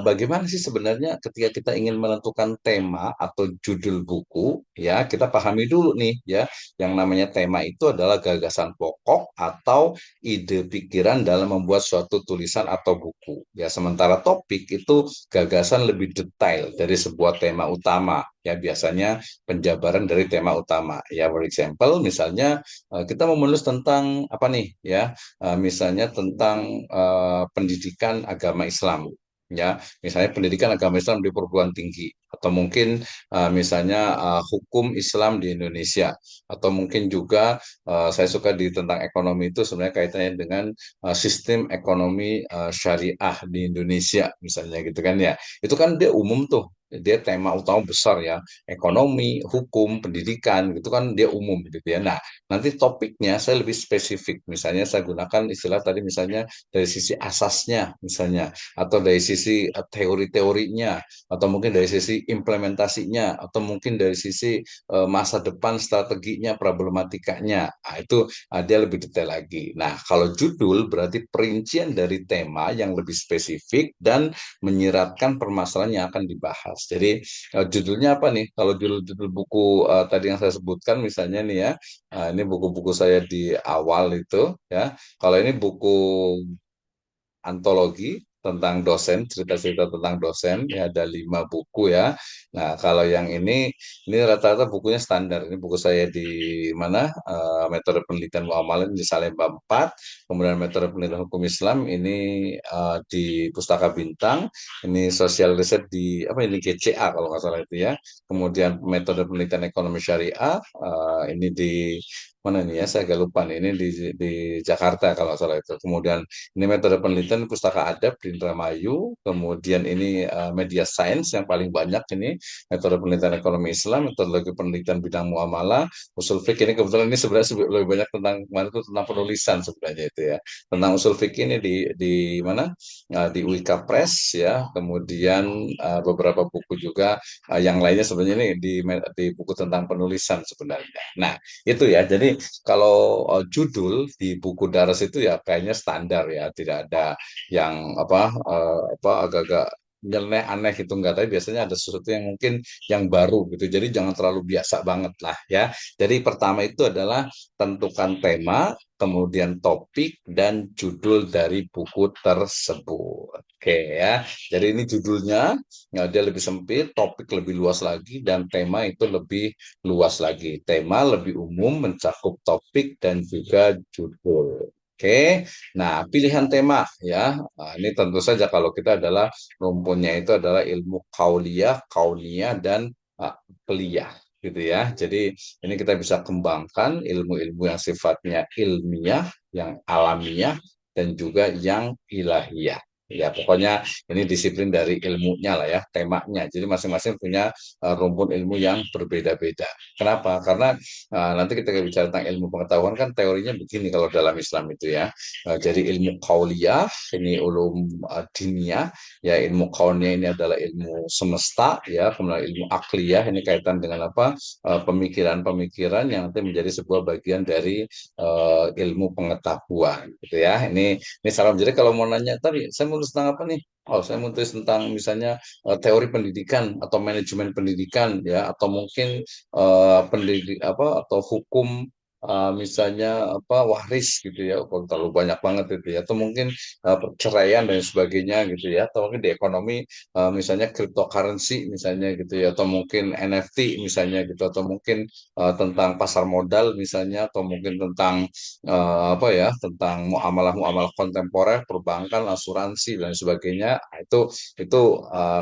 bagaimana sih sebenarnya ketika kita ingin menentukan tema atau judul buku, ya kita pahami dulu nih ya, yang namanya tema itu adalah gagasan pokok atau ide pikiran dalam membuat suatu tulisan atau buku. Ya, sementara topik itu gagasan lebih detail dari sebuah tema utama. Ya, biasanya penjabaran dari tema utama. Ya, for example, misalnya kita mau menulis tentang apa nih ya, misalnya tentang pendidikan agama Islam ya, misalnya pendidikan agama Islam di perguruan tinggi, atau mungkin misalnya hukum Islam di Indonesia, atau mungkin juga saya suka di tentang ekonomi itu sebenarnya kaitannya dengan sistem ekonomi syariah di Indonesia misalnya gitu kan ya. Itu kan dia umum tuh, dia tema utama besar ya, ekonomi, hukum, pendidikan gitu kan dia umum gitu ya. Nah, nanti topiknya saya lebih spesifik, misalnya saya gunakan istilah tadi misalnya dari sisi asasnya misalnya, atau dari sisi teori-teorinya, atau mungkin dari sisi implementasinya, atau mungkin dari sisi masa depan strateginya, problematikanya. Nah, itu dia lebih detail lagi. Nah, kalau judul berarti perincian dari tema yang lebih spesifik dan menyiratkan permasalahan yang akan dibahas. Jadi judulnya apa nih? Kalau judul-judul buku tadi yang saya sebutkan misalnya nih ya, ini buku-buku saya di awal itu ya. Kalau ini buku antologi, tentang dosen, cerita-cerita tentang dosen, ya ada 5 buku ya. Nah, kalau yang ini rata-rata bukunya standar. Ini buku saya di mana? Metode penelitian muamalah di Salemba 4, kemudian metode penelitian hukum Islam ini di Pustaka Bintang, ini sosial riset di apa ini GCA kalau nggak salah itu ya. Kemudian metode penelitian ekonomi syariah ini di mana nih ya saya agak lupa nih ini di Jakarta kalau nggak salah itu. Kemudian ini metode penelitian Pustaka Adab di Indramayu, kemudian ini media science yang paling banyak ini metode penelitian ekonomi Islam, metodologi penelitian bidang muamalah, usul fikih ini kebetulan ini sebenarnya lebih banyak tentang kemarin itu tentang penulisan sebenarnya itu ya. Tentang usul fikih ini di mana? Di Wika Press ya. Kemudian beberapa buku juga yang lainnya sebenarnya ini di buku tentang penulisan sebenarnya. Nah, itu ya. Jadi kalau judul di buku Daras itu ya kayaknya standar ya, tidak ada yang apa agak-agak nyeleneh aneh gitu enggak, tapi biasanya ada sesuatu yang mungkin yang baru gitu. Jadi jangan terlalu biasa banget lah ya. Jadi pertama itu adalah tentukan tema, kemudian topik dan judul dari buku tersebut. Oke ya. Jadi ini judulnya ya, dia lebih sempit, topik lebih luas lagi dan tema itu lebih luas lagi. Tema lebih umum mencakup topik dan juga judul. Oke, nah pilihan tema ya, nah, ini tentu saja kalau kita adalah rumpunnya itu adalah ilmu kauliyah, kauniyah, dan keliyah gitu ya. Jadi ini kita bisa kembangkan ilmu-ilmu yang sifatnya ilmiah, yang alamiah, dan juga yang ilahiyah. Ya, pokoknya ini disiplin dari ilmunya lah ya, temanya. Jadi masing-masing punya rumpun ilmu yang berbeda-beda. Kenapa? Karena nanti kita bicara tentang ilmu pengetahuan kan teorinya begini kalau dalam Islam itu ya. Jadi ilmu kauliyah, ini ulum diniyah, ya ilmu kauniyah ini adalah ilmu semesta, ya kemudian ilmu akliyah ini kaitan dengan apa? Pemikiran-pemikiran yang nanti menjadi sebuah bagian dari ilmu pengetahuan, gitu ya. Ini salam. Jadi kalau mau nanya tadi, saya mau tulis tentang apa nih? Oh, saya mau tulis tentang misalnya teori pendidikan atau manajemen pendidikan ya, atau mungkin pendidik apa atau hukum misalnya apa waris gitu ya. Kalau terlalu banyak banget itu ya. Atau mungkin perceraian dan sebagainya gitu ya. Atau mungkin di ekonomi misalnya cryptocurrency misalnya gitu ya. Atau mungkin NFT misalnya gitu. Atau mungkin tentang pasar modal misalnya. Atau mungkin tentang apa ya tentang muamalah-muamalah kontemporer, perbankan, asuransi dan sebagainya. Nah, itu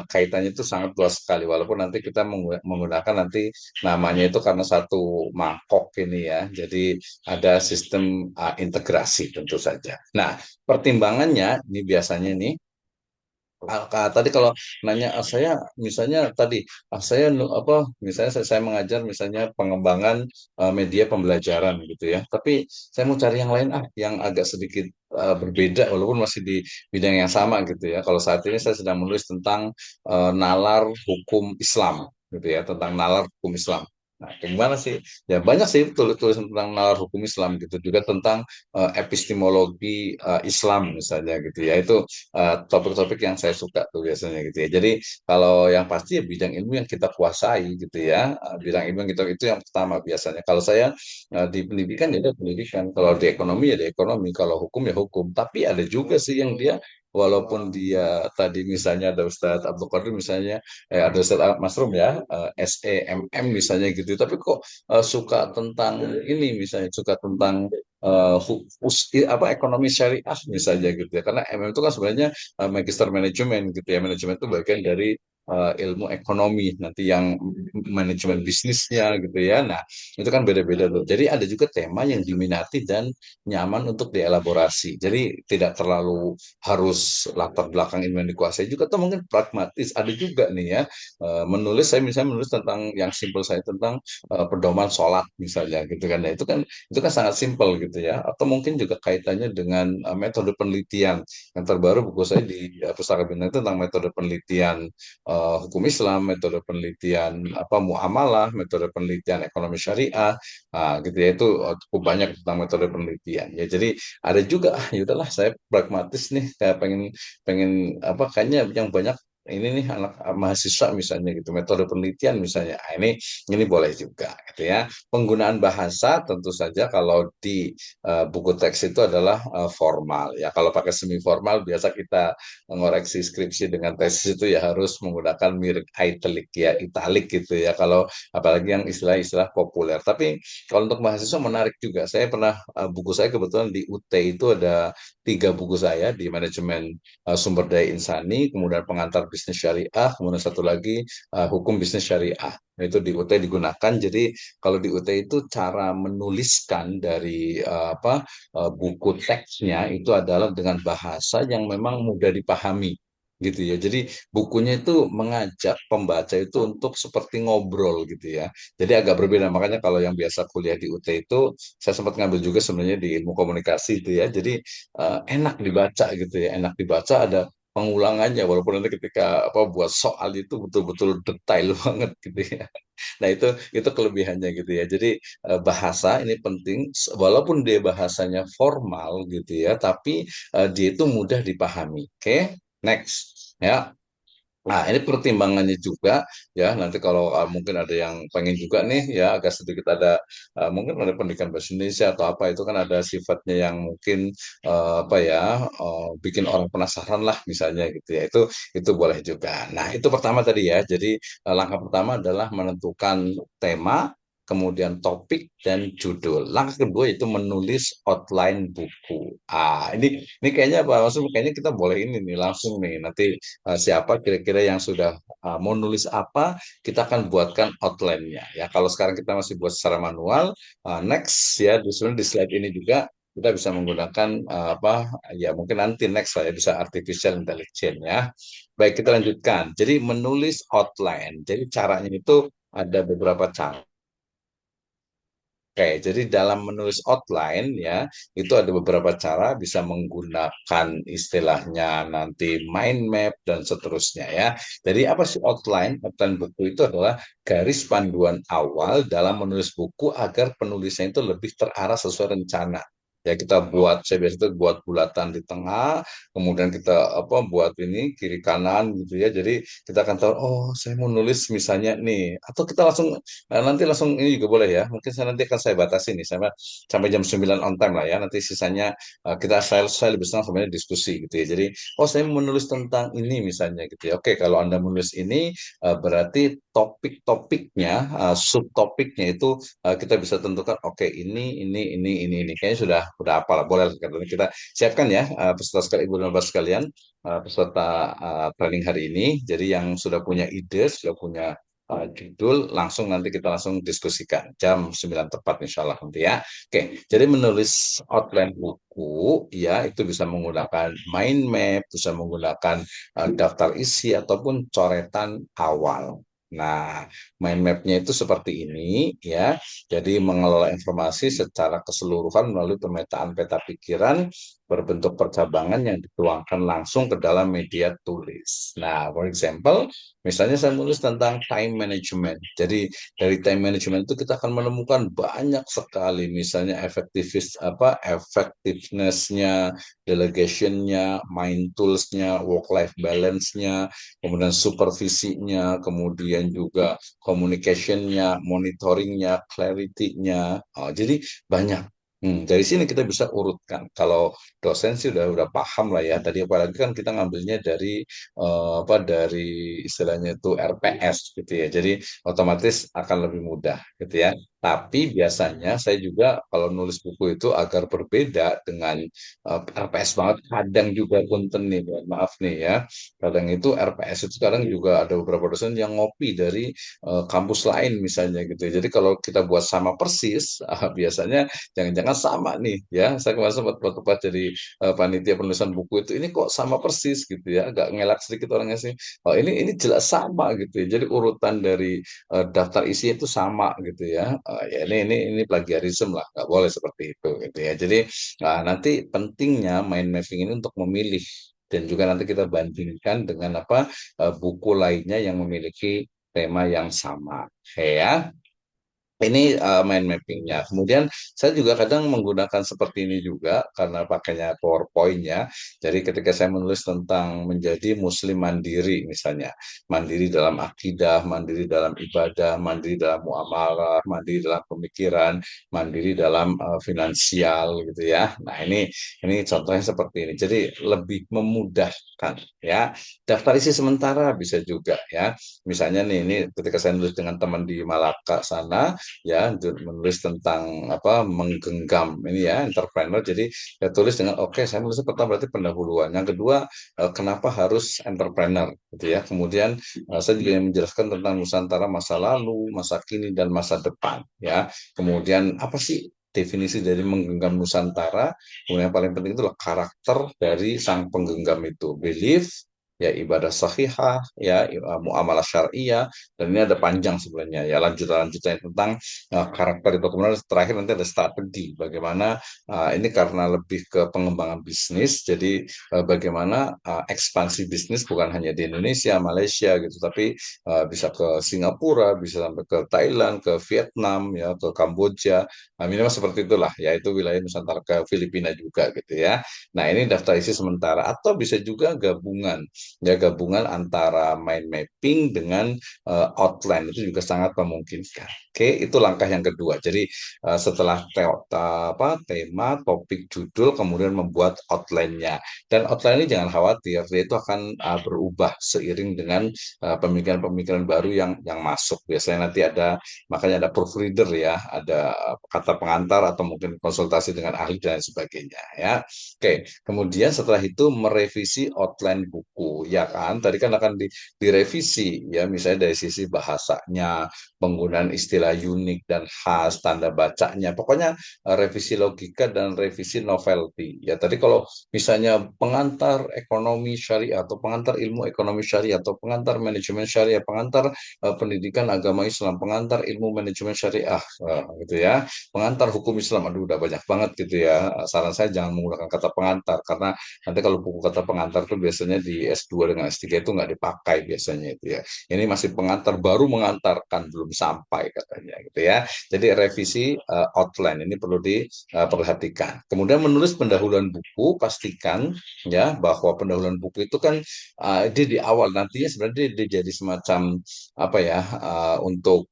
kaitannya itu sangat luas sekali. Walaupun nanti kita menggunakan nanti namanya itu karena satu mangkok ini ya. Jadi ada sistem integrasi tentu saja. Nah, pertimbangannya ini biasanya nih tadi kalau nanya saya misalnya tadi saya apa misalnya saya mengajar misalnya pengembangan media pembelajaran gitu ya tapi saya mau cari yang lain yang agak sedikit berbeda walaupun masih di bidang yang sama gitu ya kalau saat ini saya sedang menulis tentang nalar hukum Islam gitu ya tentang nalar hukum Islam. Nah, gimana sih? Ya banyak sih tulis-tulis tentang nalar hukum Islam gitu juga tentang epistemologi Islam misalnya gitu ya. Itu topik-topik yang saya suka tuh biasanya gitu ya. Jadi kalau yang pasti ya bidang ilmu yang kita kuasai gitu ya. Bidang ilmu yang kita itu yang pertama biasanya. Kalau saya di pendidikan ya ada pendidikan. Kalau di ekonomi ya di ekonomi. Kalau hukum ya hukum. Tapi ada juga sih yang dia walaupun dia tadi misalnya ada Ustadz Abdul Qadir misalnya ada Ustadz Masrum ya SEMM misalnya gitu tapi kok suka tentang ini misalnya suka tentang apa ekonomi syariah misalnya gitu ya karena MM itu kan sebenarnya magister manajemen gitu ya manajemen itu bagian dari ilmu ekonomi nanti yang manajemen bisnisnya gitu ya nah itu kan beda-beda tuh jadi ada juga tema yang diminati dan nyaman untuk dielaborasi jadi tidak terlalu harus latar belakang ilmu yang dikuasai juga atau mungkin pragmatis ada juga nih ya menulis saya misalnya menulis tentang yang simpel saya tentang pedoman sholat misalnya gitu kan nah, itu kan sangat simpel gitu ya atau mungkin juga kaitannya dengan metode penelitian yang terbaru buku saya di Pustaka Bintang itu tentang metode penelitian hukum Islam metode penelitian apa muamalah metode penelitian ekonomi syariah gitu ya itu cukup banyak tentang metode penelitian ya jadi ada juga ya udahlah saya pragmatis nih kayak pengen pengen apa kayaknya yang banyak ini nih anak mahasiswa misalnya gitu, metode penelitian misalnya. Ah, ini boleh juga gitu ya. Penggunaan bahasa tentu saja kalau di buku teks itu adalah formal ya. Kalau pakai semi formal biasa kita mengoreksi skripsi dengan tesis itu ya harus menggunakan mirip italic ya, italic gitu ya. Kalau apalagi yang istilah-istilah populer. Tapi kalau untuk mahasiswa menarik juga. Saya pernah buku saya kebetulan di UT itu ada 3 buku saya di manajemen sumber daya insani, kemudian pengantar bisnis syariah, kemudian satu lagi hukum bisnis syariah. Nah, itu di UT digunakan. Jadi kalau di UT itu cara menuliskan dari buku teksnya itu adalah dengan bahasa yang memang mudah dipahami gitu ya. Jadi bukunya itu mengajak pembaca itu untuk seperti ngobrol gitu ya. Jadi agak berbeda. Makanya kalau yang biasa kuliah di UT itu saya sempat ngambil juga sebenarnya di ilmu komunikasi itu ya. Jadi enak dibaca gitu ya. Enak dibaca, ada pengulangannya walaupun nanti ketika buat soal itu betul-betul detail banget gitu ya. Nah, itu kelebihannya gitu ya. Jadi bahasa ini penting walaupun dia bahasanya formal gitu ya, tapi dia itu mudah dipahami. Oke, next. Ya, nah, ini pertimbangannya juga ya. Nanti kalau mungkin ada yang pengen juga nih ya agak sedikit ada mungkin ada pendidikan bahasa Indonesia atau apa itu kan ada sifatnya yang mungkin bikin orang penasaran lah misalnya gitu ya. Itu boleh juga. Nah, itu pertama tadi ya. Jadi langkah pertama adalah menentukan tema, kemudian topik dan judul. Langkah kedua itu menulis outline buku. Ini kayaknya Pak Masud, kayaknya kita boleh ini nih langsung nih nanti siapa kira-kira yang sudah mau nulis apa, kita akan buatkan outline-nya. Ya, kalau sekarang kita masih buat secara manual, next ya, di slide ini juga kita bisa menggunakan ya mungkin nanti next lah ya bisa artificial intelligence ya. Baik, kita lanjutkan. Jadi menulis outline. Jadi caranya itu ada beberapa cara. Oke, jadi dalam menulis outline ya, itu ada beberapa cara bisa menggunakan istilahnya nanti mind map dan seterusnya ya. Jadi apa sih outline? Outline buku itu adalah garis panduan awal dalam menulis buku agar penulisnya itu lebih terarah sesuai rencana. Ya kita buat, saya biasa itu buat bulatan di tengah, kemudian kita buat ini kiri kanan gitu ya. Jadi kita akan tahu, oh saya mau nulis misalnya nih, atau kita langsung nanti langsung ini juga boleh ya. Mungkin nanti akan saya batasi nih sampai jam 9 on time lah ya. Nanti sisanya saya lebih senang sebenarnya diskusi gitu ya. Jadi, oh saya menulis tentang ini misalnya gitu ya. Oke, kalau Anda menulis ini berarti topik-topiknya, subtopiknya itu kita bisa tentukan oke ini. Kayaknya sudah apa lah. Boleh kita siapkan ya peserta sekalian Ibu dan Bapak sekalian peserta training hari ini. Jadi yang sudah punya ide, sudah punya judul langsung nanti kita langsung diskusikan jam 9 tepat insya Allah nanti ya. Oke, jadi menulis outline buku ya itu bisa menggunakan mind map, bisa menggunakan daftar isi ataupun coretan awal. Nah, mind map-nya itu seperti ini ya. Jadi mengelola informasi secara keseluruhan melalui pemetaan peta pikiran berbentuk percabangan yang dituangkan langsung ke dalam media tulis. Nah, for example, misalnya saya menulis tentang time management. Jadi dari time management itu kita akan menemukan banyak sekali misalnya effectiveness-nya, delegation-nya, mind tools-nya, work-life balance-nya, kemudian supervisinya, kemudian juga communication-nya, monitoring-nya, clarity-nya. Jadi banyak. Dari sini kita bisa urutkan. Kalau dosen sih udah paham lah ya. Tadi apalagi kan kita ngambilnya dari istilahnya itu RPS gitu ya. Jadi otomatis akan lebih mudah gitu ya. Tapi biasanya saya juga kalau nulis buku itu agar berbeda dengan RPS banget. Kadang juga punten nih, mohon maaf nih ya. Kadang itu RPS itu kadang juga ada beberapa dosen yang ngopi dari kampus lain misalnya gitu ya. Jadi kalau kita buat sama persis, biasanya jangan-jangan sama nih ya. Saya kemarin sempat waktu jadi panitia penulisan buku itu ini kok sama persis gitu ya, agak ngelak sedikit orangnya sih. Oh ini jelas sama gitu ya. Jadi urutan dari daftar isi itu sama gitu ya. Ya ini plagiarisme lah, nggak boleh seperti itu gitu ya. Jadi nanti pentingnya mind mapping ini untuk memilih dan juga nanti kita bandingkan dengan buku lainnya yang memiliki tema yang sama. Ya. Ini mind mappingnya. Kemudian saya juga kadang menggunakan seperti ini juga karena pakainya PowerPoint-nya. Jadi ketika saya menulis tentang menjadi Muslim mandiri misalnya, mandiri dalam akidah, mandiri dalam ibadah, mandiri dalam muamalah, mandiri dalam pemikiran, mandiri dalam finansial gitu ya. Nah ini contohnya seperti ini. Jadi lebih memudahkan ya. Daftar isi sementara bisa juga ya. Misalnya nih ini ketika saya nulis dengan teman di Malaka sana ya menulis tentang apa menggenggam ini ya entrepreneur jadi ya tulis dengan oke saya menulis pertama berarti pendahuluan yang kedua kenapa harus entrepreneur gitu ya kemudian saya juga menjelaskan tentang Nusantara masa lalu masa kini dan masa depan ya kemudian apa sih definisi dari menggenggam Nusantara kemudian yang paling penting itulah karakter dari sang penggenggam itu belief ya ibadah sahihah ya muamalah syariah dan ini ada panjang sebenarnya ya lanjutan-lanjutannya tentang karakter itu kemudian terakhir nanti ada strategi bagaimana ini karena lebih ke pengembangan bisnis jadi bagaimana ekspansi bisnis bukan hanya di Indonesia Malaysia gitu tapi bisa ke Singapura bisa sampai ke Thailand ke Vietnam ya ke Kamboja minimal seperti itulah yaitu wilayah Nusantara ke Filipina juga gitu ya nah ini daftar isi sementara atau bisa juga gabungan ya gabungan antara mind mapping dengan outline itu juga sangat memungkinkan. Oke, itu langkah yang kedua. Jadi setelah tema, topik, judul, kemudian membuat outline-nya. Dan outline ini jangan khawatir, dia itu akan berubah seiring dengan pemikiran-pemikiran baru yang masuk. Biasanya nanti ada, makanya ada proofreader ya, ada kata pengantar atau mungkin konsultasi dengan ahli dan sebagainya ya. Oke, kemudian setelah itu merevisi outline buku, ya kan? Tadi kan akan direvisi, ya misalnya dari sisi bahasanya, penggunaan istilah unik dan khas, tanda bacanya, pokoknya revisi logika dan revisi novelty. Ya tadi kalau misalnya pengantar ekonomi syariah atau pengantar ilmu ekonomi syariah atau pengantar manajemen syariah, pengantar pendidikan agama Islam, pengantar ilmu manajemen syariah, gitu ya pengantar hukum Islam, aduh udah banyak banget gitu ya. Saran saya jangan menggunakan kata pengantar karena nanti kalau buku kata pengantar itu biasanya di S2 dengan S3 itu nggak dipakai biasanya itu ya. Ini masih pengantar baru mengantarkan belum sampai katanya gitu ya. Jadi revisi outline ini perlu diperhatikan. Kemudian menulis pendahuluan buku pastikan ya bahwa pendahuluan buku itu kan dia di awal nantinya sebenarnya dia jadi semacam apa ya untuk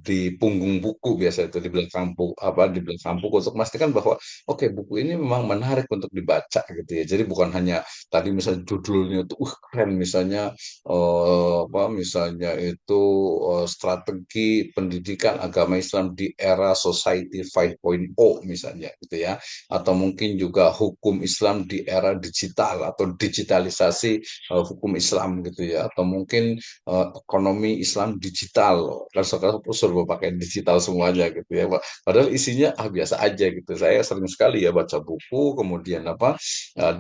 di punggung buku biasa itu di belakang buku apa di belakang buku untuk memastikan bahwa oke buku ini memang menarik untuk dibaca gitu ya jadi bukan hanya tadi misalnya judulnya itu keren misalnya apa misalnya itu strategi pendidikan agama Islam di era Society 5.0 misalnya gitu ya atau mungkin juga hukum Islam di era digital atau digitalisasi hukum Islam gitu ya atau mungkin ekonomi Islam digital kan sekarang serba pakai digital semuanya gitu ya padahal isinya biasa aja gitu saya sering sekali ya baca buku kemudian apa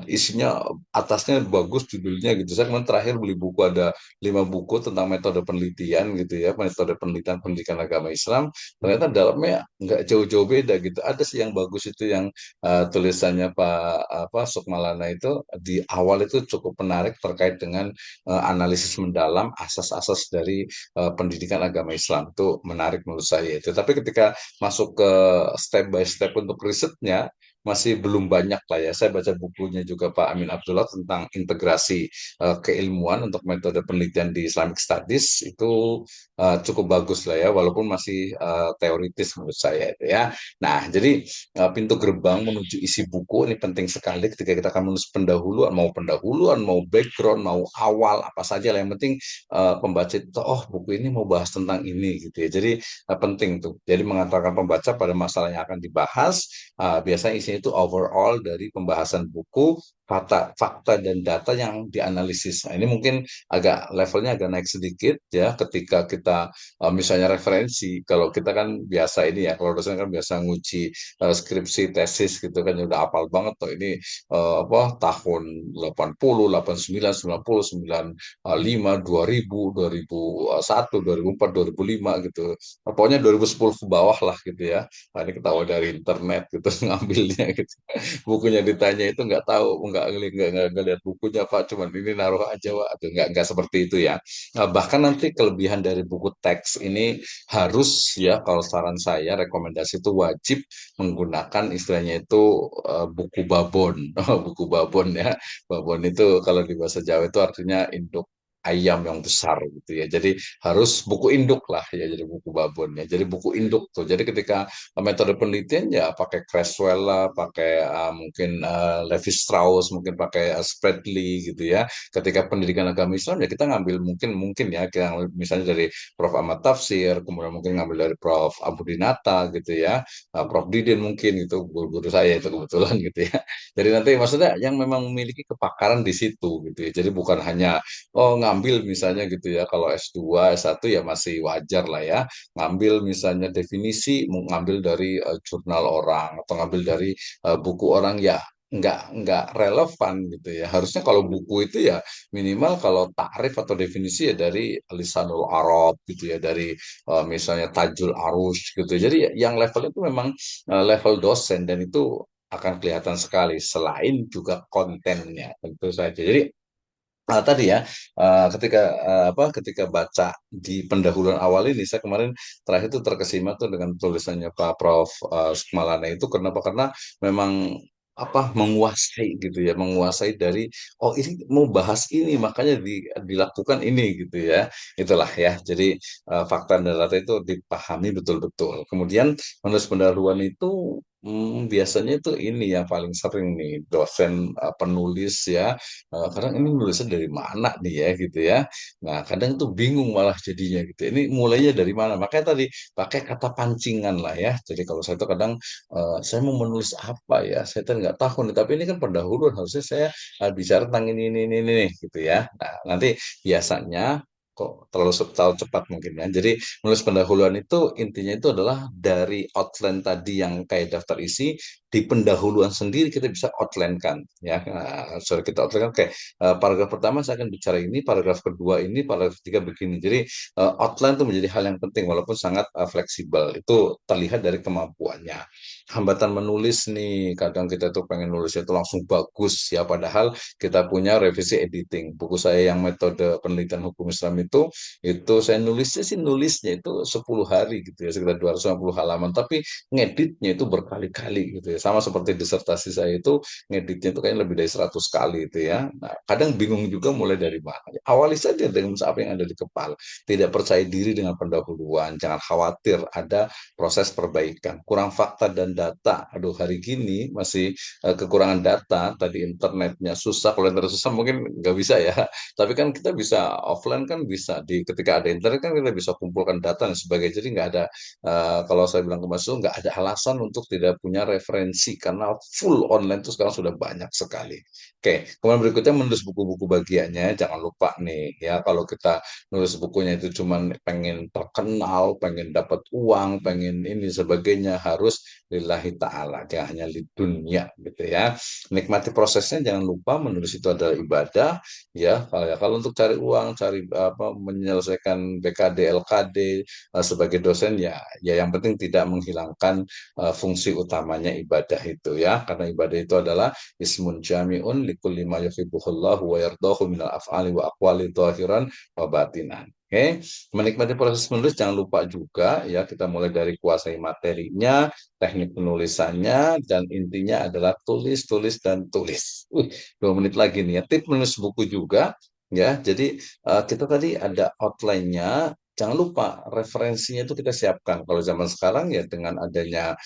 isinya atasnya bagus judulnya gitu saya kemarin terakhir beli buku ada 5 buku tentang metode penelitian gitu ya metode penelitian pendidikan agama Islam ternyata dalamnya nggak jauh-jauh beda gitu ada sih yang bagus itu yang tulisannya Pak apa Sukmalana itu di awal itu cukup menarik terkait dengan analisis mendalam asas-asas dari pendidikan agama Islam itu menarik menurut saya itu. Tapi ketika masuk ke step by step untuk risetnya masih belum banyak lah ya. Saya baca bukunya juga Pak Amin Abdullah tentang integrasi keilmuan untuk metode penelitian di Islamic Studies itu cukup bagus lah ya, walaupun masih teoritis menurut saya itu ya. Nah, jadi pintu gerbang menuju isi buku ini penting sekali ketika kita akan menulis pendahuluan, mau background, mau awal apa saja lah yang penting pembaca itu oh buku ini mau bahas tentang ini gitu ya. Jadi penting tuh. Jadi mengantarkan pembaca pada masalah yang akan dibahas. Biasanya isinya itu overall dari pembahasan buku, fakta dan data yang dianalisis. Nah, ini mungkin agak levelnya agak naik sedikit ya ketika kita misalnya referensi. Kalau kita kan biasa ini ya, kalau dosen kan biasa nguji skripsi, tesis gitu kan ya udah hafal banget tuh ini apa tahun 80, 89, 90, 95, 2000, 2001, 2004, 2005 gitu. Pokoknya 2010 ke bawah lah gitu ya. Nah, ini ketawa dari internet gitu ngambilnya gitu. Bukunya ditanya itu nggak tahu nggak lihat bukunya Pak, cuman ini naruh aja Pak. Aduh, nggak seperti itu ya. Nah, bahkan nanti kelebihan dari buku teks ini harus ya, kalau saran saya rekomendasi itu wajib menggunakan istilahnya itu buku babon. Buku babon ya. Babon itu kalau di bahasa Jawa itu artinya induk ayam yang besar gitu ya. Jadi harus buku induk lah ya, jadi buku babon ya. Jadi buku induk tuh. Jadi ketika metode penelitian ya pakai Creswell lah, pakai mungkin Levi Strauss, mungkin pakai Spreadley gitu ya. Ketika pendidikan agama Islam ya kita ngambil mungkin mungkin ya, kita misalnya dari Prof. Ahmad Tafsir, kemudian mungkin ngambil dari Prof. Abu Dinata gitu ya, Prof. Didin mungkin itu guru-guru saya itu kebetulan gitu ya. Jadi nanti maksudnya yang memang memiliki kepakaran di situ gitu ya. Jadi bukan hanya ngambil misalnya gitu ya, kalau S2, S1 ya masih wajar lah ya, ngambil misalnya definisi, ngambil dari jurnal orang atau ngambil dari buku orang ya nggak relevan gitu ya. Harusnya kalau buku itu ya minimal kalau takrif atau definisi ya dari Lisanul Arab gitu ya, dari misalnya Tajul Arus gitu. Jadi yang level itu memang level dosen, dan itu akan kelihatan sekali selain juga kontennya tentu saja. Jadi tadi ya, ketika baca di pendahuluan awal ini, saya kemarin terakhir itu terkesima tuh dengan tulisannya Pak Prof. Sukmalana itu. Kenapa? Karena memang menguasai gitu ya, menguasai dari ini mau bahas ini makanya dilakukan ini gitu ya. Itulah ya. Jadi fakta dan data itu dipahami betul-betul. Kemudian menulis pendahuluan itu biasanya itu ini yang paling sering nih dosen penulis ya. Kadang ini nulisnya dari mana nih ya gitu ya. Nah, kadang itu bingung malah jadinya gitu. Ini mulainya dari mana? Makanya tadi pakai kata pancingan lah ya. Jadi kalau saya itu kadang saya mau menulis apa ya? Saya tuh nggak tahu nih. Tapi ini kan pendahuluan, harusnya saya bicara tentang ini gitu ya. Nah, nanti biasanya kok terlalu cepat mungkin ya. Jadi menulis pendahuluan itu intinya itu adalah dari outline tadi yang kayak daftar isi, di pendahuluan sendiri kita bisa outline-kan ya. Nah, sorry, kita outline kan kayak paragraf pertama saya akan bicara ini, paragraf kedua ini, paragraf ketiga begini. Jadi outline itu menjadi hal yang penting walaupun sangat fleksibel. Itu terlihat dari kemampuannya. Hambatan menulis nih, kadang kita tuh pengen nulisnya itu langsung bagus ya, padahal kita punya revisi editing. Buku saya yang metode penelitian hukum Islam itu saya nulisnya itu 10 hari gitu ya, sekitar 250 halaman, tapi ngeditnya itu berkali-kali gitu ya. Sama seperti disertasi saya itu ngeditnya itu kayaknya lebih dari 100 kali itu ya. Nah, kadang bingung juga mulai dari mana. Awali saja dengan apa yang ada di kepala. Tidak percaya diri dengan pendahuluan, jangan khawatir ada proses perbaikan. Kurang fakta dan data. Aduh, hari gini masih kekurangan data, tadi internetnya susah. Kalau internet susah mungkin nggak bisa ya. Tapi kan kita bisa offline, kan bisa ketika ada internet kan kita bisa kumpulkan data dan sebagainya. Jadi nggak ada, kalau saya bilang ke Mas Sul, nggak ada alasan untuk tidak punya referensi karena full online itu sekarang sudah banyak sekali. Oke, kemudian berikutnya menulis buku-buku bagiannya. Jangan lupa nih ya, kalau kita nulis bukunya itu cuman pengen terkenal, pengen dapat uang, pengen ini sebagainya, harus lillahi ta'ala, ya, hanya di dunia gitu ya. Nikmati prosesnya, jangan lupa menulis itu adalah ibadah ya. Kalau untuk cari uang, cari menyelesaikan BKD, LKD sebagai dosen ya yang penting tidak menghilangkan fungsi utamanya ibadah itu ya, karena ibadah itu adalah ismun jami'un likulli ma yuhibbuhullahu wa yardahu minal af'ali wa aqwali dhahiran wa batinan. Oke, menikmati proses menulis jangan lupa juga ya, kita mulai dari kuasai materinya, teknik penulisannya, dan intinya adalah tulis, tulis, dan tulis. 2 menit lagi nih ya, tip menulis buku juga ya. Jadi kita tadi ada outline-nya, jangan lupa referensinya itu kita siapkan. Kalau zaman sekarang ya dengan adanya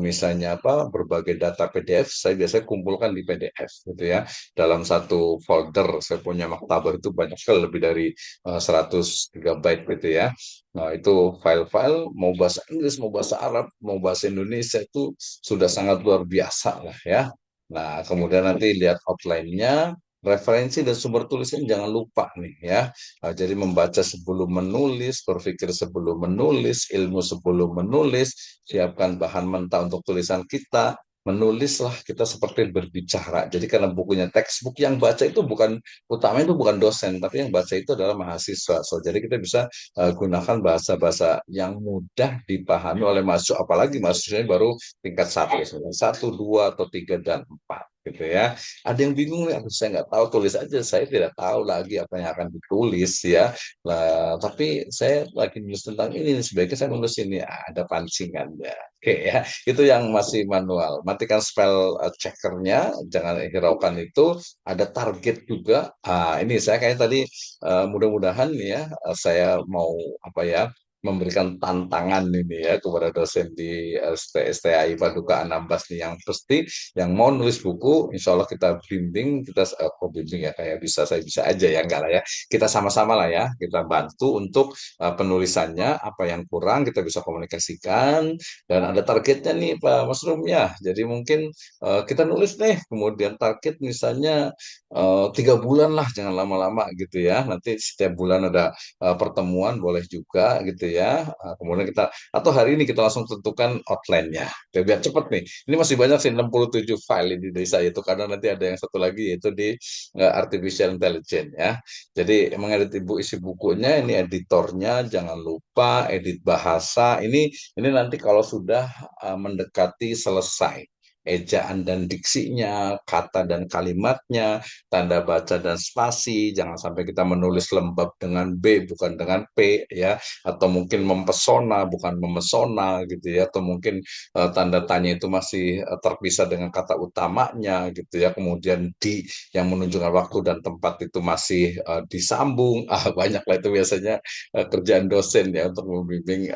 misalnya berbagai data PDF, saya biasanya kumpulkan di PDF gitu ya. Dalam satu folder saya punya maktabah itu banyak sekali, lebih dari 100 GB gitu ya. Nah, itu file-file mau bahasa Inggris, mau bahasa Arab, mau bahasa Indonesia itu sudah sangat luar biasa lah ya. Nah, kemudian nanti lihat outline-nya, referensi dan sumber tulisnya jangan lupa nih ya. Jadi membaca sebelum menulis, berpikir sebelum menulis, ilmu sebelum menulis, siapkan bahan mentah untuk tulisan kita. Menulislah kita seperti berbicara. Jadi karena bukunya textbook, yang baca itu bukan utamanya, itu bukan dosen, tapi yang baca itu adalah mahasiswa. So, jadi kita bisa gunakan bahasa-bahasa yang mudah dipahami oleh mahasiswa, apalagi mahasiswanya baru tingkat 1, 1, 2, atau 3, dan 4. gitu ya. Ada yang bingung nih, "Aduh, saya nggak tahu, tulis aja, saya tidak tahu lagi apa yang akan ditulis ya. Lah, tapi saya lagi nulis tentang ini, sebaiknya saya nulis ini. Ada pancingannya. Oke ya, itu yang masih manual. Matikan spell checkernya, jangan hiraukan itu. Ada target juga. Ini saya kayak tadi mudah-mudahan nih ya, saya mau apa ya, memberikan tantangan ini ya kepada dosen di STI Paduka Anambas nih yang pasti yang mau nulis buku, insya Allah kita bimbing, kita kok bimbing ya kayak bisa saya bisa aja ya enggak lah ya, kita sama-sama lah ya, kita bantu untuk penulisannya, apa yang kurang kita bisa komunikasikan dan ada targetnya nih Pak Mas Rum ya, jadi mungkin kita nulis nih, kemudian target misalnya 3 bulan lah, jangan lama-lama gitu ya, nanti setiap bulan ada pertemuan boleh juga gitu ya. Kemudian kita atau hari ini kita langsung tentukan outline-nya. Biar cepet nih. Ini masih banyak sih 67 file ini dari saya itu karena nanti ada yang satu lagi yaitu di artificial intelligence ya. Jadi mengedit ibu isi bukunya ini editornya jangan lupa edit bahasa. Ini nanti kalau sudah mendekati selesai ejaan dan diksinya, kata dan kalimatnya, tanda baca dan spasi, jangan sampai kita menulis lembab dengan B bukan dengan P ya, atau mungkin mempesona bukan memesona gitu ya, atau mungkin tanda tanya itu masih terpisah dengan kata utamanya gitu ya, kemudian di yang menunjukkan waktu dan tempat itu masih disambung, banyak lah itu biasanya kerjaan dosen ya untuk membimbing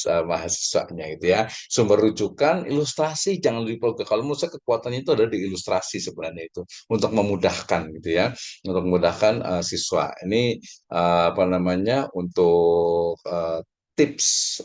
mahasiswanya gitu ya. Sumber rujukan, ilustrasi jangan lupa, kalau menurut saya kekuatannya itu ada di ilustrasi sebenarnya itu untuk memudahkan gitu ya, untuk memudahkan siswa. Ini apa namanya untuk tips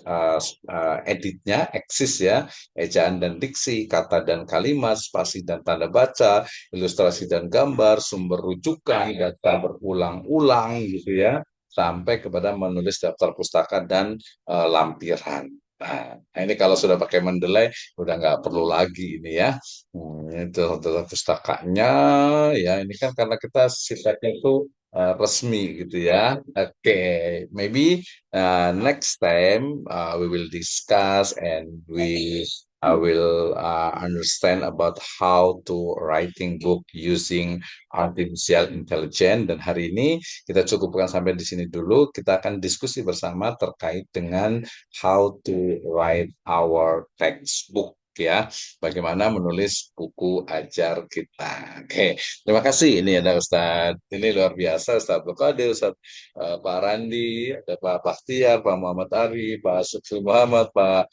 editnya, eksis ya, ejaan dan diksi, kata dan kalimat, spasi dan tanda baca, ilustrasi dan gambar, sumber rujukan, data berulang-ulang gitu ya, sampai kepada menulis daftar pustaka dan lampiran. Nah, ini kalau sudah pakai Mendeley udah nggak perlu lagi ini ya. Itu untuk pustakanya ya, ini kan karena kita sifatnya itu resmi gitu ya. Oke, maybe next time we will discuss and we I will understand about how to writing book using artificial intelligence. Dan hari ini kita cukupkan sampai di sini dulu. Kita akan diskusi bersama terkait dengan how to write our textbook ya, bagaimana menulis buku ajar kita. Oke, terima kasih. Ini ada Ustadz, ini luar biasa, Ustadz Qadir, Ustadz Pak Randi, ada Pak Bakhtiar, Pak Muhammad Ari, Pak Sukri Muhammad, Pak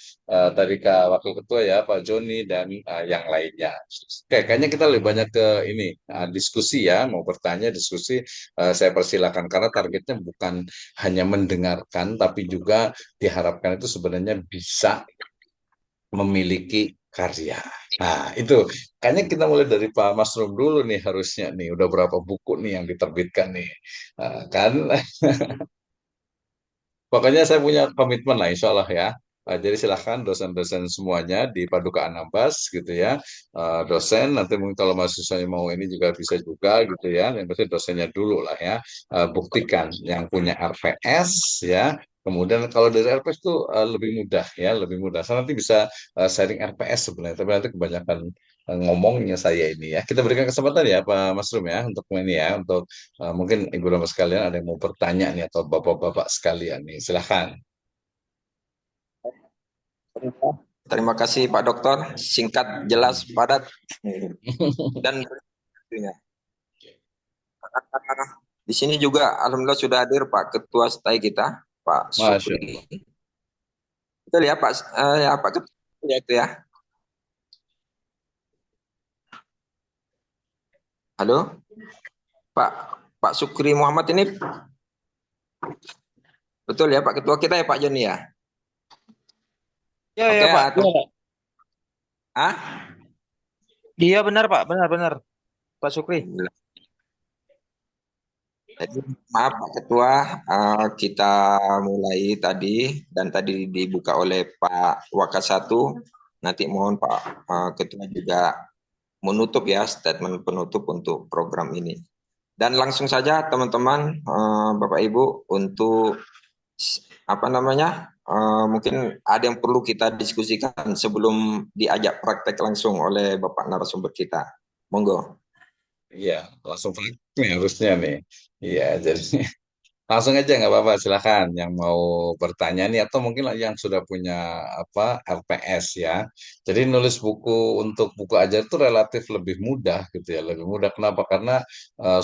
tadi Kak Wakil Ketua ya, Pak Joni, dan yang lainnya. Oke, kayaknya kita lebih banyak ke ini, diskusi ya, mau bertanya, diskusi, saya persilakan, karena targetnya bukan hanya mendengarkan, tapi juga diharapkan itu sebenarnya bisa memiliki karya. Nah, itu kayaknya kita mulai dari Pak Masrum dulu nih harusnya nih. Udah berapa buku nih yang diterbitkan nih. Kan pokoknya saya punya komitmen lah insya Allah ya. Jadi silahkan dosen-dosen semuanya di Paduka Anambas gitu ya. Dosen nanti mungkin kalau mahasiswanya mau ini juga bisa juga gitu ya. Yang penting dosennya dulu lah ya. Buktikan yang punya RPS ya. Kemudian kalau dari RPS itu lebih mudah ya, lebih mudah. Saya nanti bisa sharing RPS sebenarnya, tapi nanti kebanyakan ngomongnya saya ini ya. Kita berikan kesempatan ya Pak Masrum ya untuk ini ya, untuk mungkin Ibu Bapak sekalian ada yang mau bertanya nih atau Bapak-bapak sekalian nih. Silahkan. Terima kasih Pak Dokter, singkat, jelas, padat, dan tentunya. Di sini juga alhamdulillah sudah hadir Pak Ketua STAI kita, Pak Masya Allah. Supri. Betul ya Pak, ya Pak Ketua itu ya. Halo, Pak Sukri Muhammad ini betul ya Pak Ketua kita ya Pak Joni ya. Ya, Oke, ya Pak. atau- Iya, ah, iya benar Pak, benar Pak Sukri. Jadi, maaf Pak Ketua, kita mulai tadi dan tadi dibuka oleh Pak Wakasatu. Nanti mohon Pak Ketua juga menutup ya, statement penutup untuk program ini. Dan langsung saja teman-teman, Bapak Ibu, untuk apa namanya, mungkin ada yang perlu kita diskusikan sebelum diajak praktek langsung oleh Bapak narasumber kita. Monggo. Iya, langsung praktek nih harusnya nih. Iya, jadi langsung aja nggak apa-apa, silakan yang mau bertanya nih atau mungkin yang sudah punya apa LPS ya. Jadi nulis buku untuk buku ajar itu relatif lebih mudah gitu ya, lebih mudah. Kenapa? Karena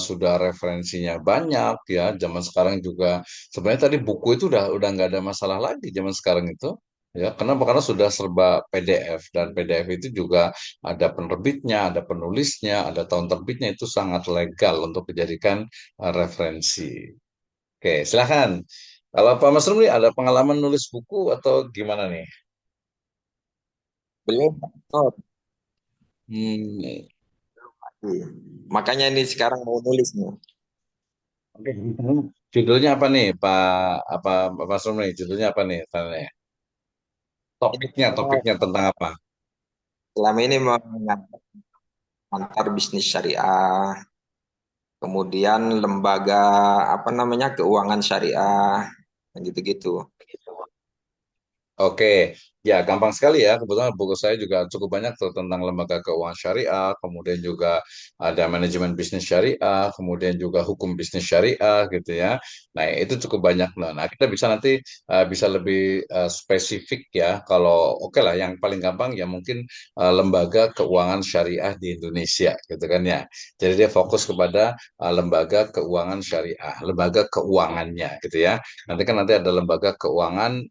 sudah referensinya banyak ya. Zaman sekarang juga sebenarnya tadi buku itu udah nggak ada masalah lagi zaman sekarang itu. Ya, kenapa? Karena sudah serba PDF dan PDF itu juga ada penerbitnya, ada penulisnya, ada tahun terbitnya itu sangat legal untuk dijadikan referensi. Oke, silahkan. Kalau Pak Mas Rumli ada pengalaman nulis buku atau gimana nih? Belum. Oh, Hmm, iya. Makanya ini sekarang mau nulis nih. oke. Judulnya apa nih, Pak Mas Rumli? Judulnya apa nih? Tanya. Ini Topiknya tentang apa? selama ini mengantar bisnis syariah, kemudian lembaga apa namanya keuangan syariah, gitu-gitu. Oke, ya gampang sekali ya. Kebetulan buku saya juga cukup banyak tuh tentang lembaga keuangan syariah, kemudian juga ada manajemen bisnis syariah, kemudian juga hukum bisnis syariah gitu ya. Nah, itu cukup banyak. Nah, kita bisa nanti bisa lebih spesifik ya. Kalau oke lah, yang paling gampang ya mungkin lembaga keuangan syariah di Indonesia gitu kan ya. Jadi dia fokus kepada lembaga keuangan syariah, lembaga keuangannya gitu ya. Nanti ada lembaga keuangan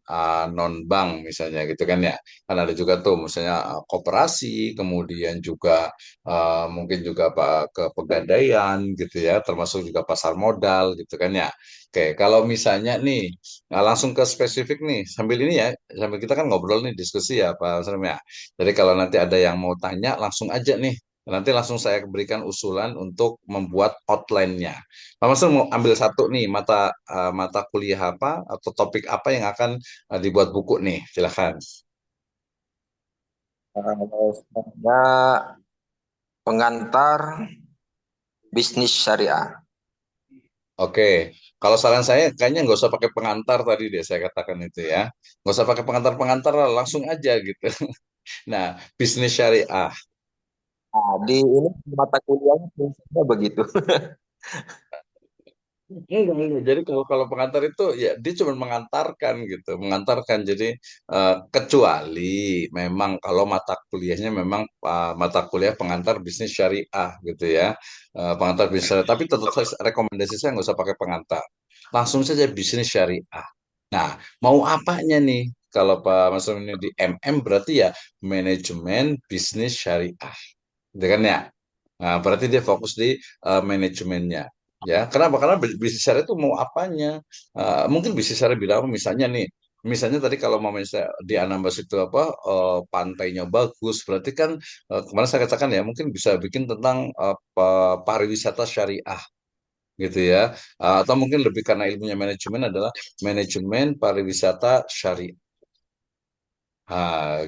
non bank misalnya gitu kan ya. Kan ada juga tuh misalnya koperasi, kemudian juga mungkin juga ke pegadaian gitu ya, termasuk juga pasar modal gitu kan ya. Oke, kalau misalnya nih langsung ke spesifik nih sambil ini ya, sambil kita kan ngobrol nih diskusi ya Pak Salim ya. Jadi kalau nanti ada yang mau tanya langsung aja nih. Nanti langsung saya berikan usulan untuk membuat outline-nya. Pak Mansur mau ambil satu nih mata kuliah apa atau topik apa yang akan dibuat buku nih, silahkan. Saya pengantar bisnis syariah. Oke, kalau saran saya kayaknya nggak usah pakai pengantar tadi deh saya katakan itu ya, nggak usah pakai pengantar-pengantar lah, langsung aja gitu. Nah, bisnis syariah. Nah, di ini mata kuliahnya prinsipnya begitu. Enggak. Jadi kalau pengantar itu ya dia cuma mengantarkan gitu, mengantarkan. Jadi kecuali memang kalau mata kuliahnya memang mata kuliah pengantar bisnis syariah gitu ya, pengantar bisnis syariah. Tapi tetap rekomendasi saya nggak usah pakai pengantar, langsung saja bisnis syariah. Nah, mau apanya nih? Kalau Pak Mas Rum ini di MM berarti ya manajemen bisnis syariah, gitu kan ya? Nah, berarti dia fokus di manajemennya. Ya, kenapa? Karena bisnis syariah itu mau apanya? Mungkin bisnis syariah bilang apa? Misalnya tadi kalau mau misalnya di Anambas itu apa pantainya bagus, berarti kan kemarin saya katakan ya mungkin bisa bikin tentang pariwisata syariah gitu ya. Atau mungkin lebih karena ilmunya manajemen adalah manajemen pariwisata syariah.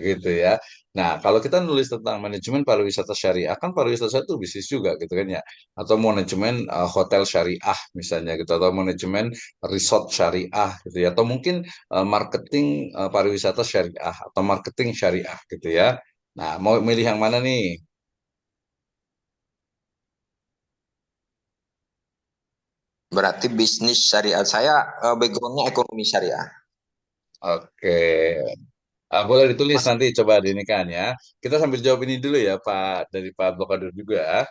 Gitu ya. Nah, kalau kita nulis tentang manajemen pariwisata syariah, kan pariwisata syariah itu bisnis juga gitu kan ya. Atau manajemen hotel syariah misalnya gitu, atau manajemen resort syariah gitu ya. Atau mungkin marketing pariwisata syariah atau marketing syariah gitu ya. Nah, mau milih yang mana nih? Berarti bisnis syariah. Saya backgroundnya ekonomi syariah. Oke. Boleh ditulis Mas, nanti coba di ini kan ya. Kita sambil jawab ini dulu ya Pak dari Pak Blokadur juga.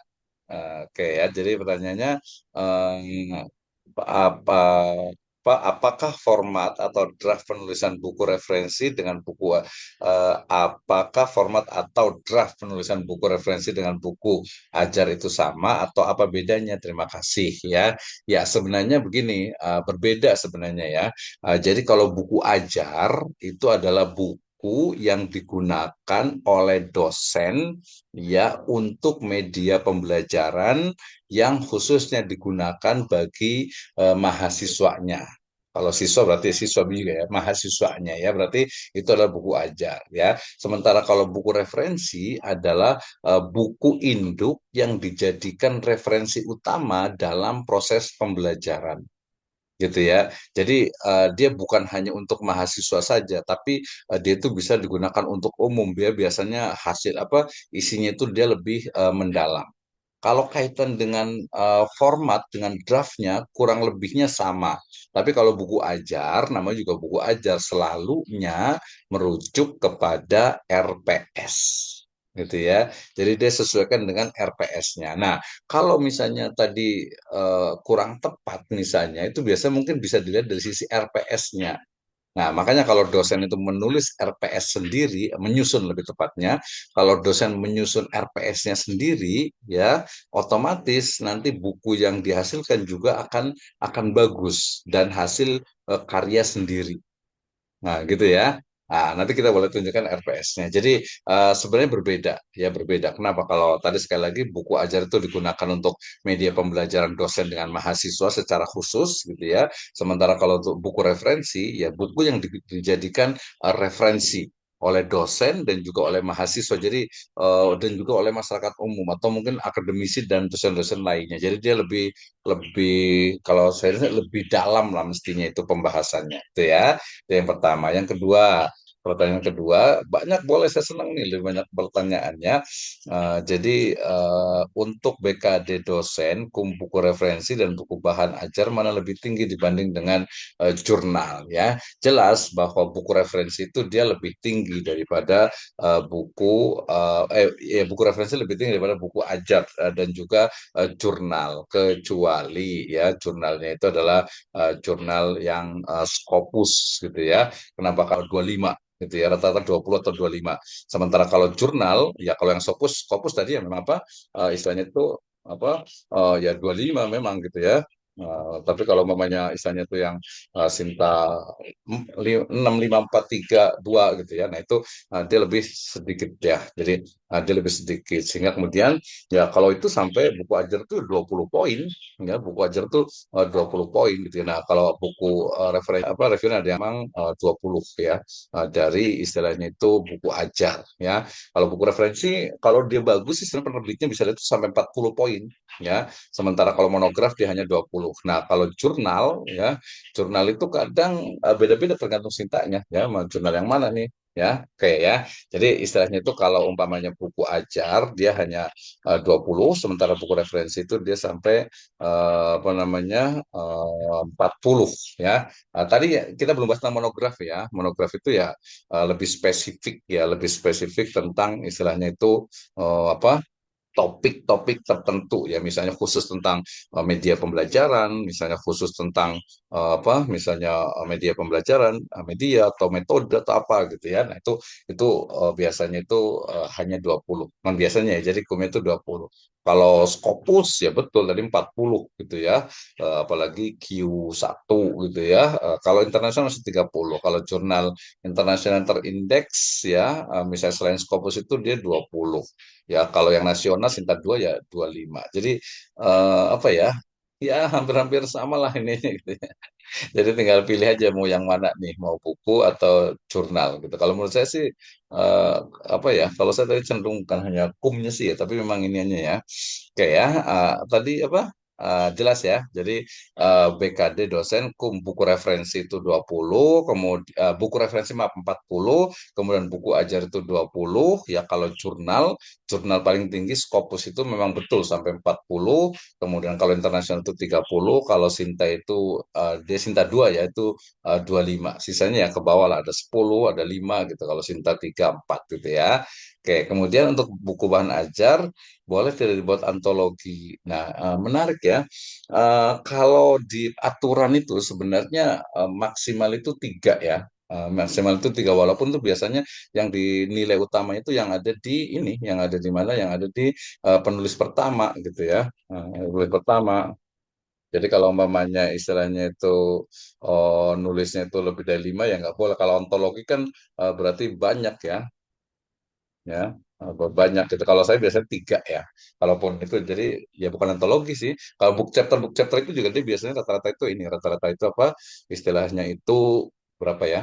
Oke ya, jadi pertanyaannya apa apakah format atau draft penulisan buku referensi dengan buku apakah format atau draft penulisan buku referensi dengan buku ajar itu sama atau apa bedanya? Terima kasih ya. Ya sebenarnya begini, berbeda sebenarnya ya. Jadi kalau buku ajar itu adalah buku yang digunakan oleh dosen ya untuk media pembelajaran yang khususnya digunakan bagi mahasiswanya. Kalau siswa berarti siswa juga ya, mahasiswanya ya berarti itu adalah buku ajar ya. Sementara kalau buku referensi adalah buku induk yang dijadikan referensi utama dalam proses pembelajaran gitu ya. Jadi dia bukan hanya untuk mahasiswa saja, tapi dia itu bisa digunakan untuk umum. Dia biasanya hasil apa isinya itu dia lebih mendalam. Kalau kaitan dengan format, dengan draftnya, kurang lebihnya sama. Tapi kalau buku ajar, namanya juga buku ajar, selalunya merujuk kepada RPS. Gitu ya. Jadi dia sesuaikan dengan RPS-nya. Nah, kalau misalnya tadi kurang tepat misalnya, itu biasanya mungkin bisa dilihat dari sisi RPS-nya. Nah, makanya kalau dosen itu menulis RPS sendiri, menyusun lebih tepatnya, kalau dosen menyusun RPS-nya sendiri, ya otomatis nanti buku yang dihasilkan juga akan bagus dan hasil karya sendiri. Nah, gitu ya. Nah, nanti kita boleh tunjukkan RPS-nya. Jadi sebenarnya berbeda, ya berbeda. Kenapa? Kalau tadi sekali lagi buku ajar itu digunakan untuk media pembelajaran dosen dengan mahasiswa secara khusus, gitu ya. Sementara kalau untuk buku referensi, ya buku yang dijadikan referensi oleh dosen dan juga oleh mahasiswa. Jadi dan juga oleh masyarakat umum atau mungkin akademisi dan dosen-dosen lainnya. Jadi dia lebih lebih kalau saya lihat lebih dalam lah mestinya itu pembahasannya, itu ya. Itu yang pertama. Yang kedua, pertanyaan kedua, banyak boleh saya senang nih, lebih banyak pertanyaannya. Jadi untuk BKD dosen, buku referensi dan buku bahan ajar mana lebih tinggi dibanding dengan jurnal ya. Jelas bahwa buku referensi itu dia lebih tinggi daripada buku referensi lebih tinggi daripada buku ajar dan juga jurnal, kecuali ya jurnalnya itu adalah jurnal yang Scopus gitu ya. Kenapa kalau 25 gitu ya, rata-rata 20 atau 25. Sementara kalau jurnal ya kalau yang Scopus tadi ya memang apa istilahnya itu apa ya 25 memang gitu ya. Tapi kalau mamanya istilahnya itu yang Sinta 65432 gitu ya. Nah, itu dia lebih sedikit ya. Jadi dia lebih sedikit sehingga kemudian ya kalau itu sampai buku ajar tuh 20 poin ya, buku ajar tuh 20 poin gitu ya. Nah, kalau buku referensi apa reviewnya ada yang memang 20 ya dari istilahnya itu buku ajar ya. Kalau buku referensi kalau dia bagus sih sebenarnya penerbitnya bisa itu sampai 40 poin ya. Sementara kalau monograf dia hanya 20. Nah, kalau jurnal ya, jurnal itu kadang beda-beda tergantung sintanya ya, mau jurnal yang mana nih ya, kayak ya. Jadi istilahnya itu kalau umpamanya buku ajar dia hanya 20, sementara buku referensi itu dia sampai apa namanya 40 ya. Tadi ya, kita belum bahas tentang monograf ya. Monograf itu ya lebih spesifik tentang istilahnya itu apa topik-topik tertentu ya misalnya khusus tentang media pembelajaran misalnya khusus tentang misalnya media pembelajaran media atau metode atau apa gitu ya nah itu biasanya itu hanya 20 non biasanya ya jadi hukumnya itu 20 kalau Scopus ya betul tadi 40 gitu ya apalagi Q1 gitu ya kalau internasional masih 30 kalau jurnal internasional terindeks ya misalnya selain Scopus itu dia 20 ya kalau yang nasional Sinta 2 ya 25. Jadi apa ya? Ya hampir-hampir sama lah ini gitu ya. Jadi tinggal pilih aja mau yang mana nih, mau buku atau jurnal gitu. Kalau menurut saya sih eh, apa ya? Kalau saya tadi cenderung bukan hanya kumnya sih ya, tapi memang iniannya ya. Oke ya, tadi apa? Jelas ya. Jadi BKD dosen buku referensi itu 20, kemudian buku referensi maaf 40, kemudian buku ajar itu 20. Ya kalau jurnal paling tinggi Scopus itu memang betul sampai 40, kemudian kalau internasional itu 30, kalau Sinta itu dia Sinta 2 ya itu 25. Sisanya ya ke bawah lah ada 10, ada 5 gitu kalau Sinta 3 4 gitu ya. Oke, kemudian untuk buku bahan ajar boleh tidak dibuat antologi. Nah, menarik ya. Kalau di aturan itu sebenarnya maksimal itu 3 ya. Maksimal itu 3 walaupun itu biasanya yang dinilai utama itu yang ada di ini, yang ada di mana, yang ada di penulis pertama gitu ya. Penulis pertama. Jadi kalau umpamanya istilahnya itu nulisnya itu lebih dari 5 ya nggak boleh. Kalau ontologi kan berarti banyak ya banyak gitu. Kalau saya biasanya 3 ya. Kalaupun itu jadi ya bukan antologi sih. Kalau book chapter itu juga dia biasanya rata-rata itu ini rata-rata itu apa istilahnya itu berapa ya?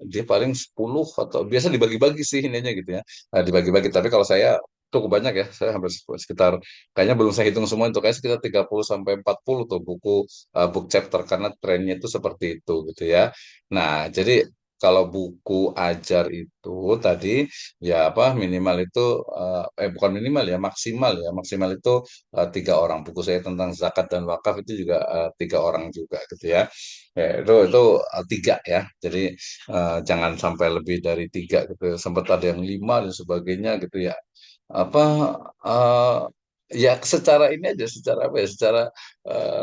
Dia paling 10 atau biasa dibagi-bagi sih ininya gitu ya. Dibagi-bagi. Tapi kalau saya cukup banyak ya. Saya hampir sekitar kayaknya belum saya hitung semua itu kayak sekitar 30 sampai 40 tuh buku book chapter karena trennya itu seperti itu gitu ya. Nah, jadi kalau buku ajar itu tadi ya apa minimal itu bukan minimal ya maksimal itu 3 orang. Buku saya tentang zakat dan wakaf itu juga 3 orang juga gitu ya. Itu tiga ya. Jadi jangan sampai lebih dari tiga gitu. Sempat ada yang 5 dan sebagainya gitu ya. Apa eh, ya secara ini aja, secara apa ya, secara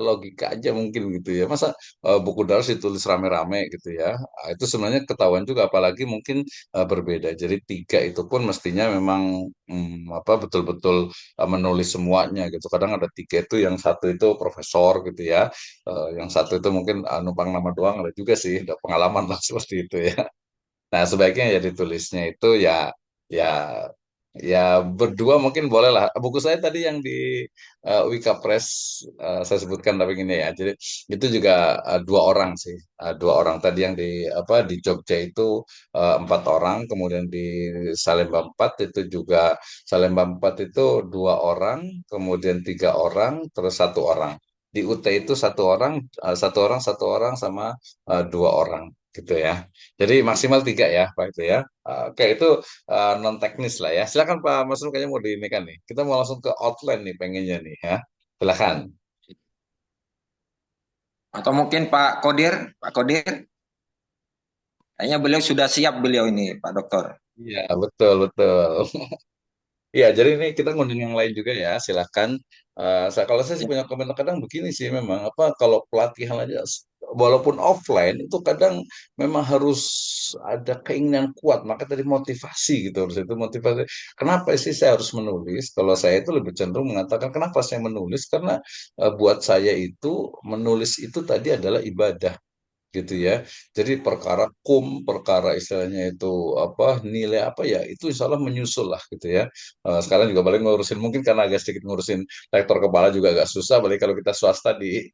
logika aja mungkin gitu ya. Masa buku daras ditulis rame-rame gitu ya. Itu sebenarnya ketahuan juga, apalagi mungkin berbeda. Jadi tiga itu pun mestinya memang apa betul-betul menulis semuanya gitu. Kadang ada tiga itu, yang satu itu profesor gitu ya, yang satu itu mungkin numpang nama doang, ada juga sih, ada pengalaman lah seperti itu ya. Nah, sebaiknya ya ditulisnya itu ya ya berdua mungkin boleh lah. Buku saya tadi yang di Wika Press saya sebutkan tapi gini ya. Jadi itu juga 2 orang sih. 2 orang tadi yang di apa di Jogja itu 4 orang, kemudian di Salemba 4 itu juga Salemba 4 itu 2 orang, kemudian 3 orang, terus 1 orang. Di UT itu 1 orang, 1 orang, 1 orang sama 2 orang gitu ya. Jadi maksimal 3 ya, Pak itu ya. Oke, itu non teknis lah ya. Silakan Pak Masrul, kayaknya mau diinikan nih. Kita mau langsung ke outline nih pengennya nih ya. Silakan. Atau mungkin Pak Kodir, kayaknya beliau sudah siap beliau ini, Pak Dokter. Iya, betul, betul. Iya, jadi ini kita ngundang yang lain juga ya, silakan. Kalau saya sih punya komentar kadang begini sih, memang apa kalau pelatihan aja, walaupun offline itu kadang memang harus ada keinginan kuat, maka tadi motivasi gitu, harus itu motivasi. Kenapa sih saya harus menulis? Kalau saya itu lebih cenderung mengatakan kenapa saya menulis, karena buat saya itu menulis itu tadi adalah ibadah gitu ya. Jadi perkara istilahnya itu apa nilai apa ya itu insya Allah menyusul lah gitu ya. Sekarang juga paling ngurusin mungkin karena agak sedikit ngurusin rektor kepala juga agak susah. Balik kalau kita swasta di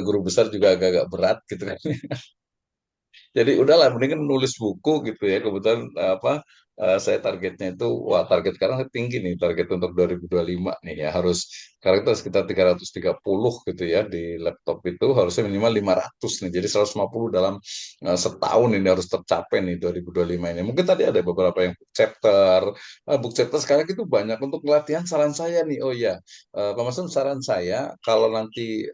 guru besar juga agak-agak berat gitu kan. Jadi udahlah, mendingan nulis buku gitu ya. Kebetulan apa saya targetnya itu, wah target sekarang tinggi nih, target untuk 2025 nih ya, harus sekarang itu sekitar 330 gitu ya di laptop itu, harusnya minimal 500 nih. Jadi 150 dalam setahun ini harus tercapai nih 2025 ini. Mungkin tadi ada beberapa yang book chapter. Book chapter sekarang itu banyak untuk latihan. Saran saya nih, oh ya, Pak Masud, saran saya kalau nanti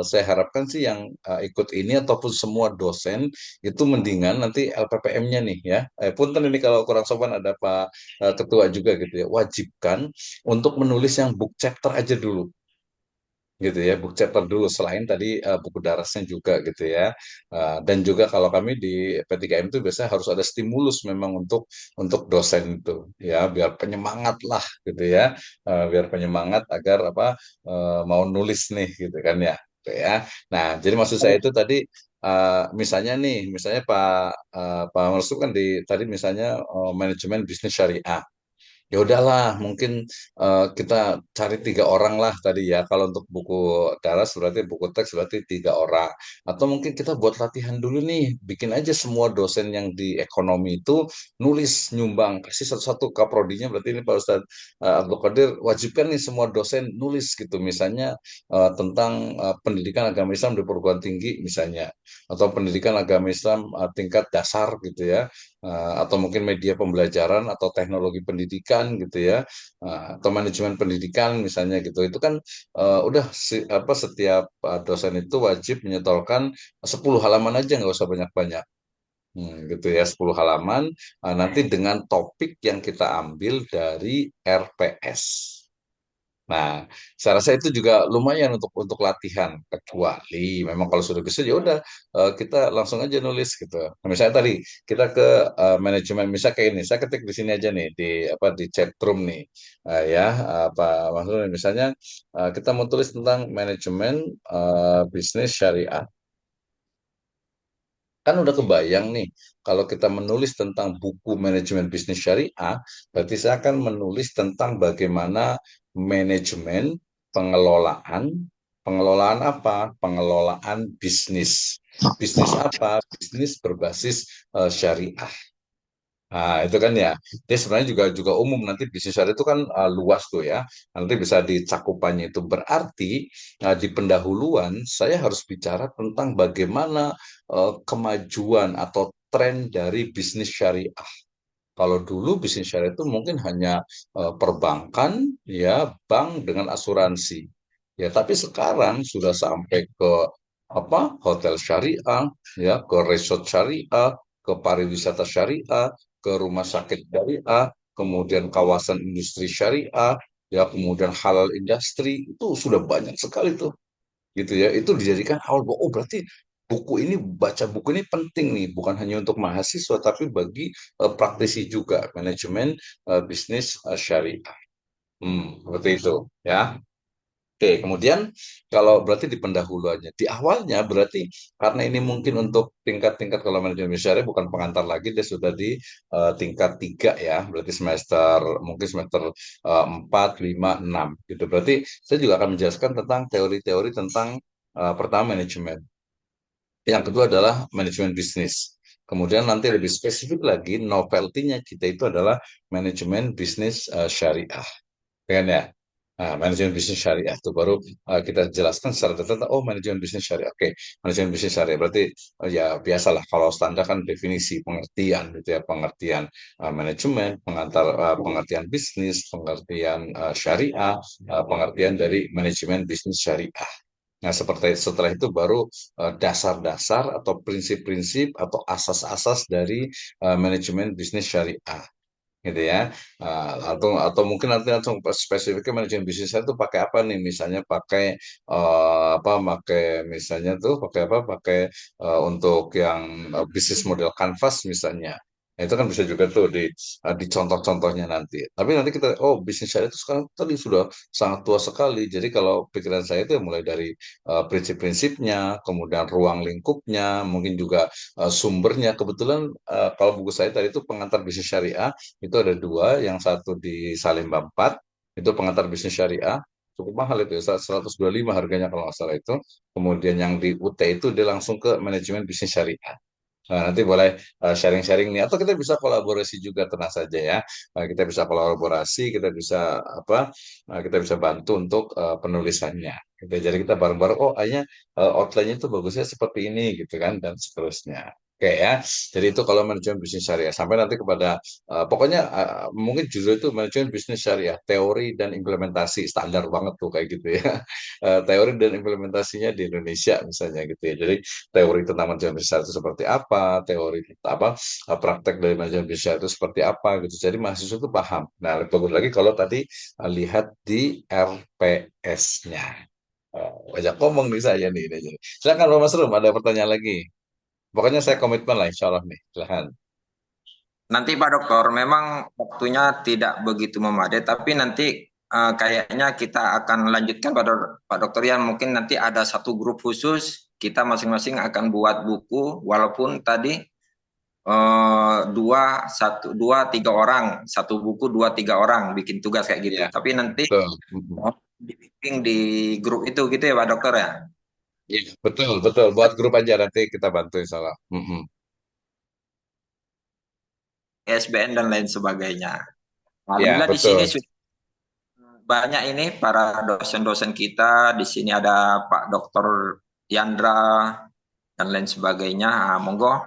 saya harapkan sih yang ikut ini ataupun semua dosen itu mendingan nanti LPPM-nya nih ya. Punten ini kalau kurang sopan ada Pak Ketua juga gitu ya. Wajibkan untuk menulis yang book chapter aja dulu gitu ya, book chapter dulu selain tadi buku darasnya juga gitu ya. Dan juga kalau kami di P3M itu biasanya harus ada stimulus memang untuk dosen itu ya, biar penyemangat lah gitu ya. Biar penyemangat agar apa mau nulis nih gitu kan ya. Gitu ya. Nah, jadi maksud saya itu tadi misalnya nih, misalnya Pak Marsuk kan di tadi misalnya manajemen bisnis syariah. Ya udahlah, mungkin kita cari 3 orang lah tadi ya. Kalau untuk buku daras berarti buku teks berarti 3 orang. Atau mungkin kita buat latihan dulu nih, bikin aja semua dosen yang di ekonomi itu nulis nyumbang, kasih satu-satu kaprodinya. Berarti ini Pak Ustadz Abdul Qadir wajibkan nih semua dosen nulis gitu. Misalnya tentang pendidikan agama Islam di perguruan tinggi misalnya, atau pendidikan agama Islam tingkat dasar gitu ya, atau mungkin media pembelajaran atau teknologi pendidikan gitu ya, atau manajemen pendidikan misalnya gitu. Itu kan udah apa setiap dosen itu wajib menyetorkan 10 halaman aja, nggak usah banyak-banyak. Gitu ya, 10 halaman nanti dengan topik yang kita ambil dari RPS. Nah, saya rasa itu juga lumayan untuk latihan. Kecuali memang kalau sudah bisa ya udah kita langsung aja nulis gitu. Nah, misalnya tadi kita ke manajemen, misalnya kayak ini, saya ketik di sini aja nih di apa di chat room nih. Ya, apa maksudnya misalnya kita mau tulis tentang manajemen bisnis syariah. Kan udah kebayang nih, kalau kita menulis tentang buku manajemen bisnis syariah, berarti saya akan menulis tentang bagaimana manajemen pengelolaan, pengelolaan apa? Pengelolaan bisnis. Bisnis apa? Bisnis berbasis syariah. Nah, itu kan ya. Dia sebenarnya juga umum, nanti bisnis syariah itu kan luas tuh ya. Nanti bisa dicakupannya itu berarti di pendahuluan saya harus bicara tentang bagaimana kemajuan atau tren dari bisnis syariah. Kalau dulu bisnis syariah itu mungkin hanya perbankan, ya, bank dengan asuransi. Ya, tapi sekarang sudah sampai ke apa? Hotel syariah, ya, ke resort syariah, ke pariwisata syariah, ke rumah sakit syariah, kemudian kawasan industri syariah, ya, kemudian halal industri itu sudah banyak sekali tuh, gitu ya. Itu dijadikan awal bahwa oh berarti baca buku ini penting nih, bukan hanya untuk mahasiswa tapi bagi praktisi juga manajemen bisnis syariah. Seperti itu ya. Oke, kemudian kalau berarti di pendahuluannya, di awalnya berarti karena ini mungkin untuk tingkat-tingkat, kalau manajemen syariah bukan pengantar lagi, dia sudah di tingkat 3 ya, berarti semester mungkin semester 4, 5, 6 gitu. Berarti saya juga akan menjelaskan tentang teori-teori tentang pertama manajemen, yang kedua adalah manajemen bisnis. Kemudian nanti lebih spesifik lagi, novelty-nya kita itu adalah manajemen bisnis syariah, kan ya? Nah, manajemen bisnis syariah itu baru kita jelaskan secara detail. Oh, manajemen bisnis syariah. Oke, manajemen bisnis syariah berarti ya biasalah kalau standar kan definisi pengertian gitu ya, pengertian manajemen, pengertian bisnis, pengertian syariah, pengertian dari manajemen bisnis syariah. Nah, seperti setelah itu baru dasar-dasar atau prinsip-prinsip atau asas-asas dari manajemen bisnis syariah, gitu ya. Atau mungkin nanti langsung spesifiknya manajemen bisnis saya tuh pakai apa nih, misalnya pakai pakai misalnya tuh pakai apa, pakai untuk yang bisnis model canvas misalnya. Nah, itu kan bisa juga tuh di contoh-contohnya nanti. Tapi nanti kita, oh bisnis saya itu sekarang tadi sudah sangat tua sekali. Jadi kalau pikiran saya itu ya mulai dari prinsip-prinsipnya, kemudian ruang lingkupnya, mungkin juga sumbernya. Kebetulan kalau buku saya tadi itu pengantar bisnis syariah, itu ada dua, yang satu di Salemba 4, itu pengantar bisnis syariah, cukup mahal itu ya, 125 harganya kalau nggak salah itu. Kemudian yang di UT itu dia langsung ke manajemen bisnis syariah. Nah, nanti boleh sharing-sharing nih, atau kita bisa kolaborasi juga, tenang saja ya. Kita bisa kolaborasi, kita bisa apa? Kita bisa bantu untuk penulisannya. Gitu. Jadi kita bareng-bareng, oh akhirnya outline-nya itu bagusnya seperti ini gitu kan, dan seterusnya. Oke ya, jadi itu kalau manajemen bisnis syariah. Sampai nanti kepada, pokoknya mungkin judul itu manajemen bisnis syariah, teori dan implementasi, standar banget tuh kayak gitu ya. Teori dan implementasinya di Indonesia misalnya gitu ya. Jadi teori tentang manajemen bisnis syariah itu seperti apa, teori apa, praktek dari manajemen bisnis syariah itu seperti apa gitu. Jadi mahasiswa itu paham. Nah, lebih bagus lagi kalau tadi lihat di RPS-nya. Banyak ngomong nih saya nih. Silakan Pak Mas Rum, ada pertanyaan lagi. Pokoknya saya komitmen lah insya Allah nih. Silakan. Nanti Pak Dokter, memang waktunya tidak begitu memadai, tapi nanti kayaknya kita akan lanjutkan Pak Dokter ya. Mungkin nanti ada satu grup khusus, kita masing-masing akan buat buku, walaupun tadi dua tiga orang, satu buku dua tiga orang bikin tugas kayak gitu. Ya, Tapi nanti betul. dibimbing di grup itu gitu ya Pak Dokter ya. Iya, betul, betul. Buat grup aja nanti kita bantu insya Allah. ISBN dan lain sebagainya. Ya, Alhamdulillah di sini betul. sudah banyak ini para dosen-dosen kita. Di sini ada Pak Dokter Yandra dan lain sebagainya. Monggo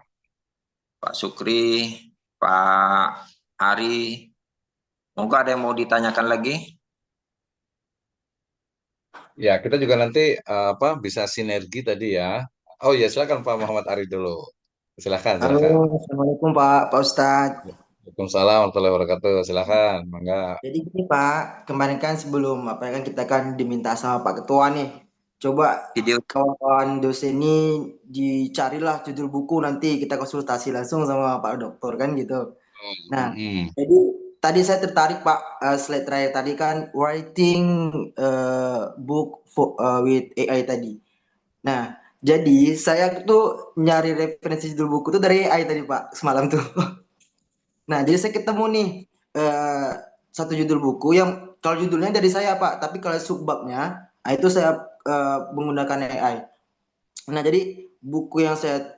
Pak Sukri, Pak Ari. Monggo ada yang mau ditanyakan lagi? Ya, kita juga nanti bisa sinergi tadi ya. Oh ya, silakan Pak Muhammad Ari dulu. Silakan, Halo, silakan. Assalamualaikum Pak Ustadz. Waalaikumsalam warahmatullahi wabarakatuh. Silakan, Mangga. Jadi gini Pak, kemarin kan sebelum apa ya kan kita kan diminta sama Pak Ketua nih, coba Video kawan dosen ini dicarilah judul buku nanti kita konsultasi langsung sama Pak Dokter kan gitu. Nah, jadi tadi saya tertarik Pak, slide terakhir tadi kan writing with AI tadi. Nah, jadi saya tuh nyari referensi judul buku tuh dari AI tadi Pak semalam tuh. Nah, jadi saya ketemu nih eh, satu judul buku yang kalau judulnya dari saya Pak, tapi kalau subbabnya, nah itu saya menggunakan AI. Nah, jadi buku yang saya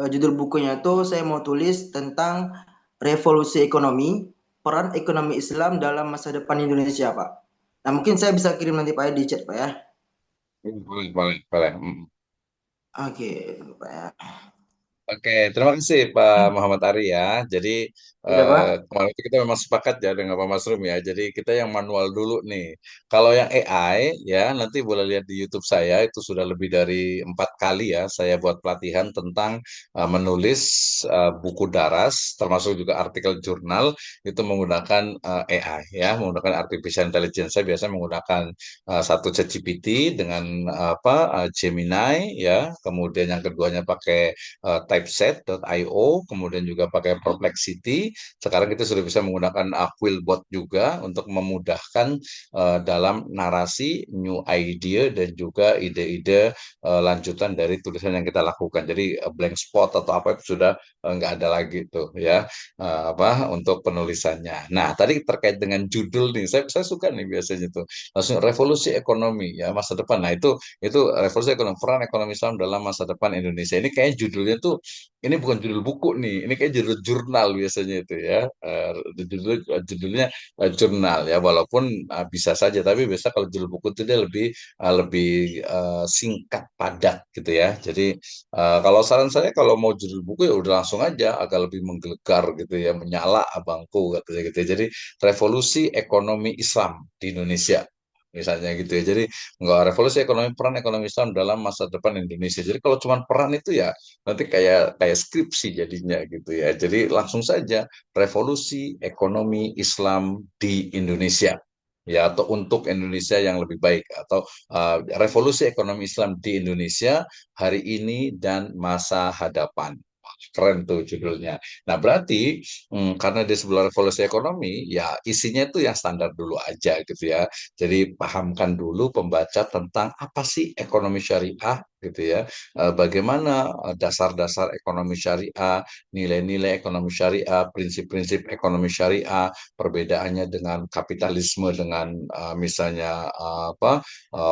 judul bukunya itu saya mau tulis tentang revolusi ekonomi, peran ekonomi Islam dalam masa depan Indonesia Pak. Nah, mungkin saya bisa kirim nanti Pak ya di chat Pak ya. Boleh, boleh, boleh. Oke, Pak ya. Oke, terima kasih Pak Muhammad Ari ya. Jadi Iya Pak. kemarin itu kita memang sepakat ya dengan Pak Masrum ya. Jadi kita yang manual dulu nih. Kalau yang AI ya nanti boleh lihat di YouTube saya itu sudah lebih dari 4 kali ya saya buat pelatihan tentang menulis buku daras termasuk juga artikel jurnal itu menggunakan AI ya, menggunakan artificial intelligence. Saya biasanya menggunakan satu ChatGPT dengan Gemini ya. Kemudian yang keduanya pakai typeset.io, kemudian juga pakai Perplexity. Sekarang kita sudah bisa menggunakan Quillbot juga untuk memudahkan dalam narasi, new idea, dan juga ide-ide lanjutan dari tulisan yang kita lakukan. Jadi blank spot atau apa itu sudah nggak ada lagi tuh ya untuk penulisannya. Nah, tadi terkait dengan judul nih, saya suka nih biasanya tuh langsung revolusi ekonomi ya masa depan. Nah, itu revolusi ekonomi, peran ekonomi Islam dalam masa depan Indonesia. Ini kayak judulnya tuh, ini bukan judul buku nih, ini kayak judul jurnal biasanya itu ya. Judulnya jurnal ya, walaupun bisa saja, tapi biasa kalau judul buku itu dia lebih singkat, padat gitu ya. Jadi kalau saran saya kalau mau judul buku ya udah langsung aja, agak lebih menggelegar gitu ya, menyala abangku katanya gitu ya. Jadi revolusi ekonomi Islam di Indonesia misalnya gitu ya. Jadi nggak revolusi ekonomi, peran ekonomi Islam dalam masa depan Indonesia. Jadi kalau cuma peran itu ya nanti kayak kayak skripsi jadinya gitu ya. Jadi langsung saja revolusi ekonomi Islam di Indonesia ya, atau untuk Indonesia yang lebih baik, atau revolusi ekonomi Islam di Indonesia hari ini dan masa hadapan. Keren tuh judulnya. Nah, berarti karena dia sebelah revolusi ekonomi, ya isinya itu yang standar dulu aja gitu ya. Jadi pahamkan dulu pembaca tentang apa sih ekonomi syariah gitu ya. Bagaimana dasar-dasar ekonomi syariah, nilai-nilai ekonomi syariah, prinsip-prinsip ekonomi syariah, perbedaannya dengan kapitalisme, dengan misalnya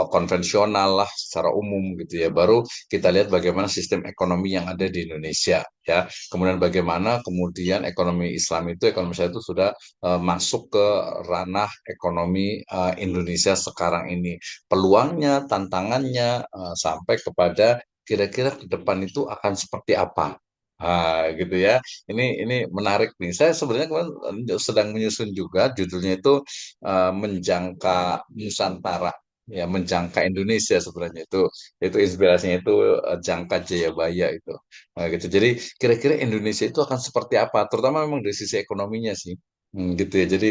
konvensional lah secara umum gitu ya. Baru kita lihat bagaimana sistem ekonomi yang ada di Indonesia ya. Kemudian bagaimana kemudian ekonomi Islam itu, ekonomi syariah itu sudah masuk ke ranah ekonomi Indonesia sekarang ini. Peluangnya, tantangannya sampai kepada kira-kira ke depan itu akan seperti apa. Gitu ya. Ini menarik nih. Saya sebenarnya kemarin sedang menyusun juga judulnya itu menjangka Nusantara, ya menjangka Indonesia sebenarnya itu inspirasinya itu jangka Jayabaya itu. Nah, gitu. Jadi kira-kira Indonesia itu akan seperti apa, terutama memang dari sisi ekonominya sih. Gitu ya. Jadi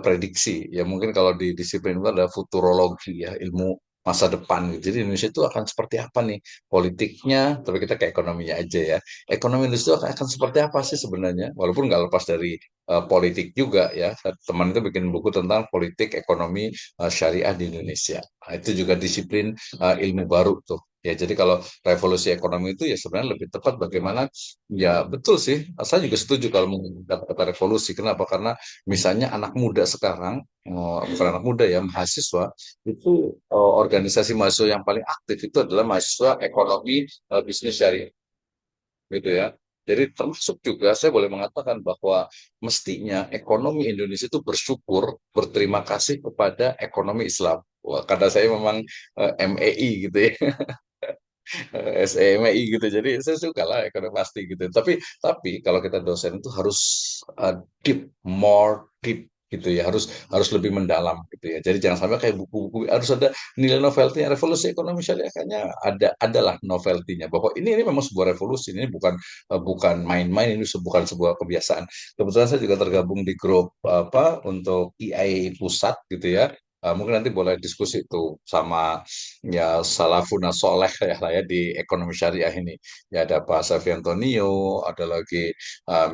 prediksi ya, mungkin kalau di disiplin itu ada futurologi ya, ilmu masa depan gitu. Jadi Indonesia itu akan seperti apa nih politiknya, tapi kita ke ekonominya aja ya. Ekonomi Indonesia itu akan seperti apa sih sebenarnya? Walaupun nggak lepas dari politik juga ya. Teman itu bikin buku tentang politik ekonomi syariah di Indonesia. Nah, itu juga disiplin ilmu baru tuh. Ya, jadi kalau revolusi ekonomi itu ya sebenarnya lebih tepat bagaimana, ya betul sih, saya juga setuju kalau menggunakan kata revolusi. Kenapa? Karena misalnya anak muda sekarang, bukan anak muda ya, mahasiswa, itu organisasi mahasiswa yang paling aktif itu adalah mahasiswa ekonomi bisnis syariah gitu ya. Jadi termasuk juga saya boleh mengatakan bahwa mestinya ekonomi Indonesia itu bersyukur, berterima kasih kepada ekonomi Islam. Wah, karena saya memang MEI gitu ya, SEMI gitu. Jadi saya suka lah ekonomi pasti gitu. Tapi kalau kita dosen itu harus deep, more deep gitu ya, harus harus lebih mendalam gitu ya. Jadi jangan sampai kayak buku-buku, harus ada nilai novelty-nya. Revolusi ekonomi syariah kayaknya adalah novelty-nya bahwa ini memang sebuah revolusi, ini bukan main-main, ini bukan sebuah kebiasaan. Kebetulan saya juga tergabung di grup apa untuk EIA pusat gitu ya. Mungkin nanti boleh diskusi tuh sama ya Salafuna Soleh ya lah ya di ekonomi syariah ini. Ya ada Pak Safi Antonio, ada lagi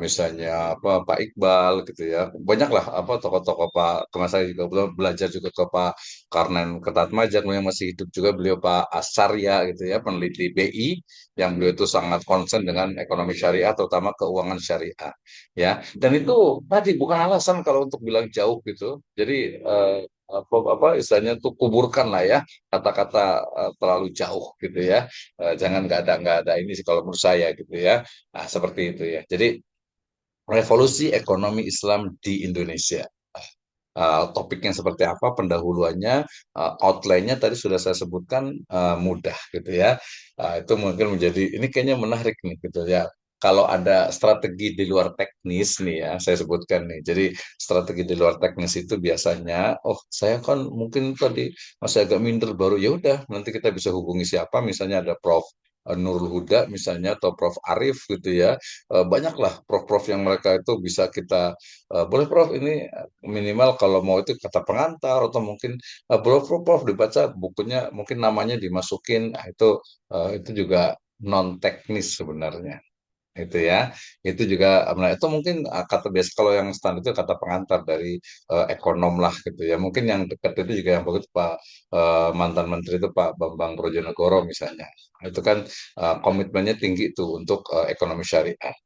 misalnya apa Pak Iqbal gitu ya. Banyak lah apa tokoh-tokoh Pak. Kemarin saya juga belajar juga ke Pak Karnen Ketatmajan yang masih hidup juga, beliau Pak Asarya gitu ya, peneliti BI yang beliau itu sangat concern dengan ekonomi syariah terutama keuangan syariah ya. Dan itu tadi bukan alasan kalau untuk bilang jauh gitu. Jadi apa istilahnya tuh kuburkan lah ya kata-kata terlalu jauh gitu ya. Jangan nggak ada ini sih kalau menurut saya gitu ya. Nah, seperti itu ya. Jadi revolusi ekonomi Islam di Indonesia. Topiknya seperti apa, pendahuluannya, outline-nya tadi sudah saya sebutkan mudah gitu ya. Itu mungkin menjadi ini kayaknya menarik nih gitu ya. kalau ada strategi di luar teknis nih ya, saya sebutkan nih. Jadi strategi di luar teknis itu biasanya, oh saya kan mungkin tadi masih agak minder baru, ya udah nanti kita bisa hubungi siapa, misalnya ada Prof. Nurul Huda misalnya atau Prof. Arif gitu ya. Banyaklah prof-prof yang mereka itu bisa kita boleh Prof ini minimal kalau mau itu kata pengantar atau mungkin boleh Prof dibaca bukunya mungkin namanya dimasukin. Nah, itu juga non teknis sebenarnya itu ya itu juga menarik itu mungkin kata biasa kalau yang standar itu kata pengantar dari ekonom lah gitu ya mungkin yang dekat itu juga yang bagus Pak mantan menteri itu Pak Bambang Brojonegoro misalnya itu kan komitmennya tinggi tuh untuk ekonomi syariah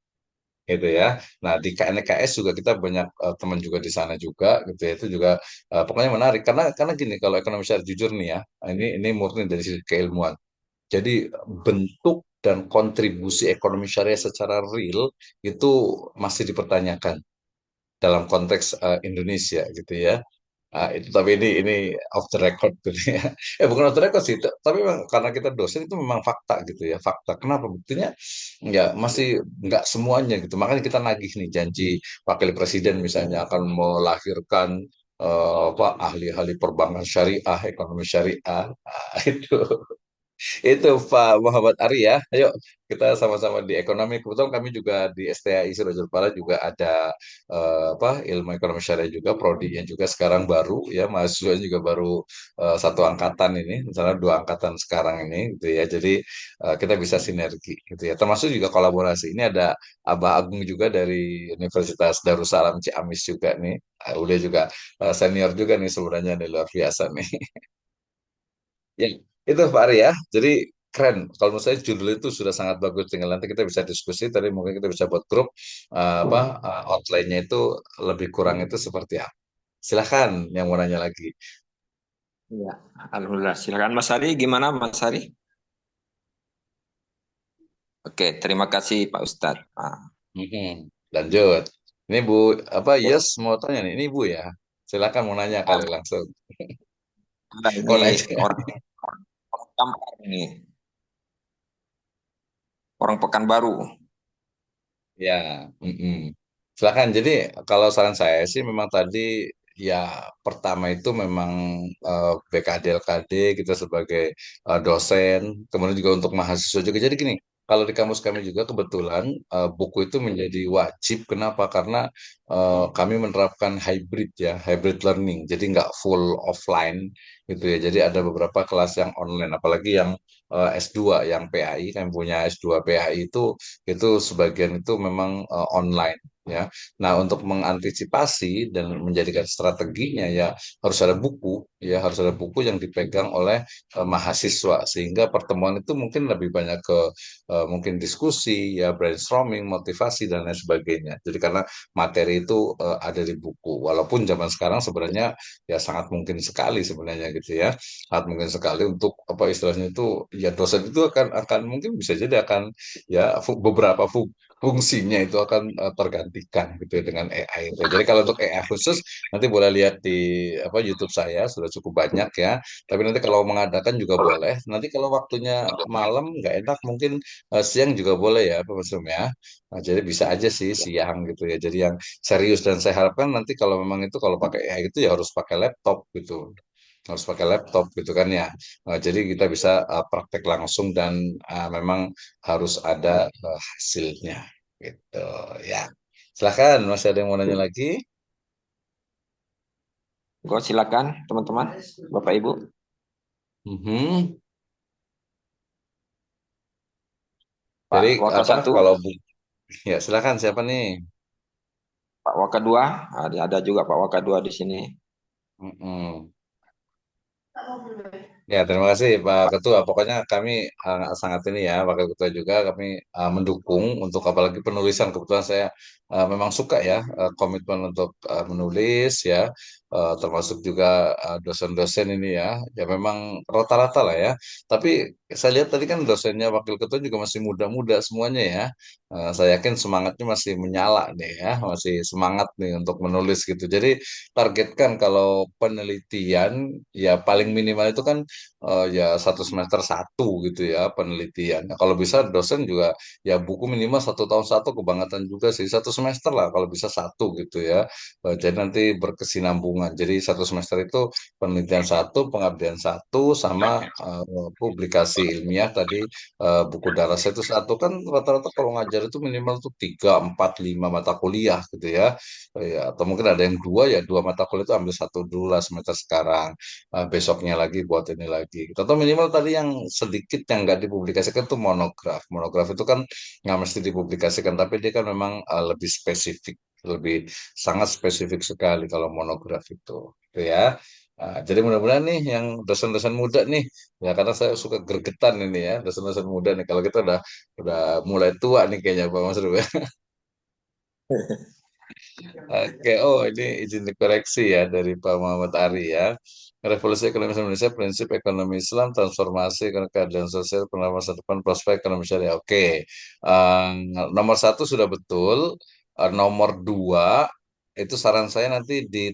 itu ya nah di KNKS juga kita banyak teman juga di sana juga gitu ya itu juga pokoknya menarik karena gini kalau ekonomi syariah jujur nih ya ini murni dari sisi keilmuan jadi bentuk dan kontribusi ekonomi syariah secara real itu masih dipertanyakan dalam konteks Indonesia gitu ya. Itu tapi ini off the record gitu ya. Bukan off the record sih, tapi memang karena kita dosen itu memang fakta gitu ya, fakta. Kenapa buktinya? Ya masih nggak semuanya gitu. Makanya kita nagih nih janji wakil presiden misalnya akan melahirkan apa ahli-ahli perbankan syariah, ekonomi syariah. Itu. Itu Pak Muhammad Arya. Ayo kita sama-sama di ekonomi. Kebetulan kami juga di STAI Sirojul Pala juga ada apa ilmu ekonomi syariah juga prodinya juga sekarang baru ya mahasiswanya juga baru satu angkatan ini, misalnya dua angkatan sekarang ini gitu ya. Jadi kita bisa sinergi gitu ya. Termasuk juga kolaborasi. Ini ada Abah Agung juga dari Universitas Darussalam Ciamis juga nih. Udah juga senior juga nih sebenarnya nih luar biasa nih. Ya, itu Pak Ari ya. Jadi keren. Kalau menurut saya judul itu sudah sangat bagus. Tinggal nanti kita bisa diskusi. Tadi mungkin kita bisa buat grup apa outline-nya itu lebih kurang itu seperti apa. Silahkan yang mau nanya lagi. Ya, alhamdulillah. Silakan Mas Ari, gimana Mas Ari? Oke, terima kasih Pak Ustadz. Mhm. Lanjut. Ini Bu apa Yes mau tanya nih. Ini Bu ya. Silakan mau nanya kali langsung. Ini Oh nanya. orang Kampar ini, orang Pekanbaru. Ya, mm-mm. Silakan. Jadi kalau saran saya sih memang tadi ya pertama itu memang BKD LKD kita sebagai dosen, kemudian juga untuk mahasiswa juga. Jadi gini, kalau di kampus kami juga kebetulan buku itu menjadi wajib. Kenapa? Karena kami menerapkan hybrid ya, hybrid learning. Jadi nggak full offline gitu ya. Jadi ada beberapa kelas yang online, apalagi yang S2, yang PAI, kami punya S2 PAI itu sebagian itu memang online ya. Nah, untuk mengantisipasi dan menjadikan strateginya ya harus ada buku ya, harus ada buku yang dipegang oleh mahasiswa sehingga pertemuan itu mungkin lebih banyak ke mungkin diskusi ya, brainstorming, motivasi dan lain sebagainya. Jadi karena materi itu ada di buku. Walaupun zaman sekarang sebenarnya ya sangat mungkin sekali sebenarnya gitu ya. Sangat mungkin sekali untuk apa istilahnya itu ya dosen itu akan mungkin bisa jadi akan ya beberapa fungsinya itu akan tergantikan gitu ya dengan AI itu. Jadi kalau untuk AI khusus nanti boleh lihat di apa YouTube saya sudah cukup banyak ya. Tapi nanti kalau mengadakan juga boleh. Nanti kalau waktunya malam nggak enak mungkin siang juga boleh ya Pak Masrum ya. Nah, jadi bisa aja sih siang gitu ya. Jadi yang serius dan saya harapkan nanti kalau memang itu kalau pakai AI itu ya harus pakai laptop gitu harus pakai laptop gitu kan ya. Jadi kita bisa praktek langsung dan memang harus ada hasilnya gitu ya. Silahkan, masih ada yang mau nanya lagi? Gue silakan teman-teman, Bapak Ibu. Mhm. Pak Jadi Waka apa satu, kalau ya silakan siapa nih? Pak Waka dua, ada juga Pak Waka dua di sini. Mhm. Ya, terima kasih Pak Ketua. Pokoknya kami sangat ini ya, Wakil Ketua juga kami mendukung untuk apalagi penulisan. Kebetulan saya memang suka ya komitmen untuk menulis ya, termasuk juga dosen-dosen ini ya. Ya memang rata-rata lah ya. Tapi saya lihat tadi kan dosennya Wakil Ketua juga masih muda-muda semuanya ya. Saya yakin semangatnya masih menyala nih ya, masih semangat nih untuk menulis gitu. Jadi targetkan kalau penelitian ya paling minimal itu kan ya satu semester satu gitu ya penelitian. Nah, kalau bisa dosen juga ya buku minimal 1 tahun satu kebangetan juga sih, 1 semester lah kalau bisa satu gitu ya. Jadi nanti berkesinambungan. Jadi 1 semester itu penelitian satu, pengabdian satu, sama publikasi ilmiah tadi, buku darasnya itu satu. Kan rata-rata kalau ngajar itu minimal tuh 3, 4, 5 mata kuliah gitu ya. Ya, atau mungkin ada yang dua, ya 2 mata kuliah itu ambil satu dulu lah semester sekarang. Besoknya lagi buat ini lagi. Atau minimal tadi yang sedikit yang nggak dipublikasikan tuh monograf. Monograf itu kan nggak mesti dipublikasikan, tapi dia kan memang lebih spesifik, lebih sangat spesifik sekali kalau monograf itu, gitu ya. Jadi mudah-mudahan nih yang dosen-dosen muda nih, ya karena saya suka gregetan ini ya, dosen-dosen muda nih. Kalau kita udah mulai tua nih kayaknya Pak Mas Ruf ya. Oke, oh ini izin dikoreksi ya dari Pak Muhammad Ari ya. Revolusi Ekonomi Indonesia, prinsip ekonomi Islam, transformasi keadilan sosial, penerapan masa depan, prospek ekonomi syariah. Oke, Eh, nomor satu sudah betul. Nomor dua itu saran saya nanti di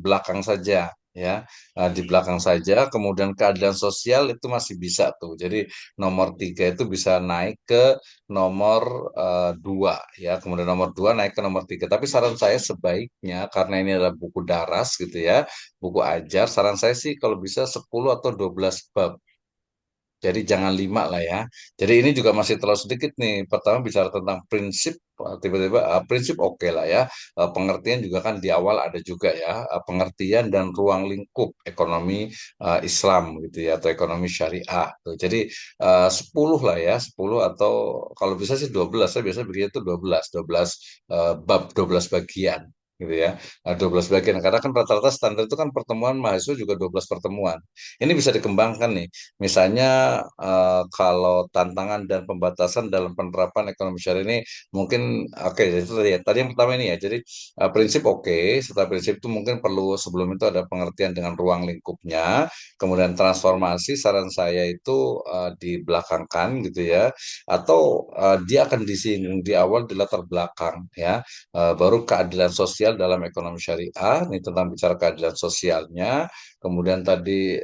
belakang saja ya. Di belakang saja. Kemudian keadilan sosial itu masih bisa tuh. Jadi nomor tiga itu bisa naik ke nomor dua ya, kemudian nomor dua naik ke nomor tiga. Tapi saran saya sebaiknya karena ini adalah buku daras gitu ya, buku ajar, saran saya sih kalau bisa 10 atau 12 bab. Jadi jangan 5 lah ya. Jadi ini juga masih terlalu sedikit nih. Pertama bicara tentang prinsip, tiba-tiba prinsip oke lah ya. Pengertian juga kan di awal ada juga ya. Pengertian dan ruang lingkup ekonomi Islam gitu ya, atau ekonomi syariah. Tuh. Jadi 10 lah ya, 10 atau kalau bisa sih 12. Saya biasa bikin itu 12, 12 bab, 12 bagian gitu ya. 12 bagian. Karena kan rata-rata standar itu kan pertemuan mahasiswa juga 12 pertemuan. Ini bisa dikembangkan nih. Misalnya kalau tantangan dan pembatasan dalam penerapan ekonomi syariah ini mungkin oke, itu tadi ya. Tadi yang pertama ini ya. Jadi prinsip oke, setelah prinsip itu mungkin perlu sebelum itu ada pengertian dengan ruang lingkupnya, kemudian transformasi saran saya itu dibelakangkan gitu ya, atau dia akan disinggung di awal di latar belakang ya. Baru keadilan sosial dalam ekonomi syariah, ini tentang bicara keadilan sosialnya, kemudian tadi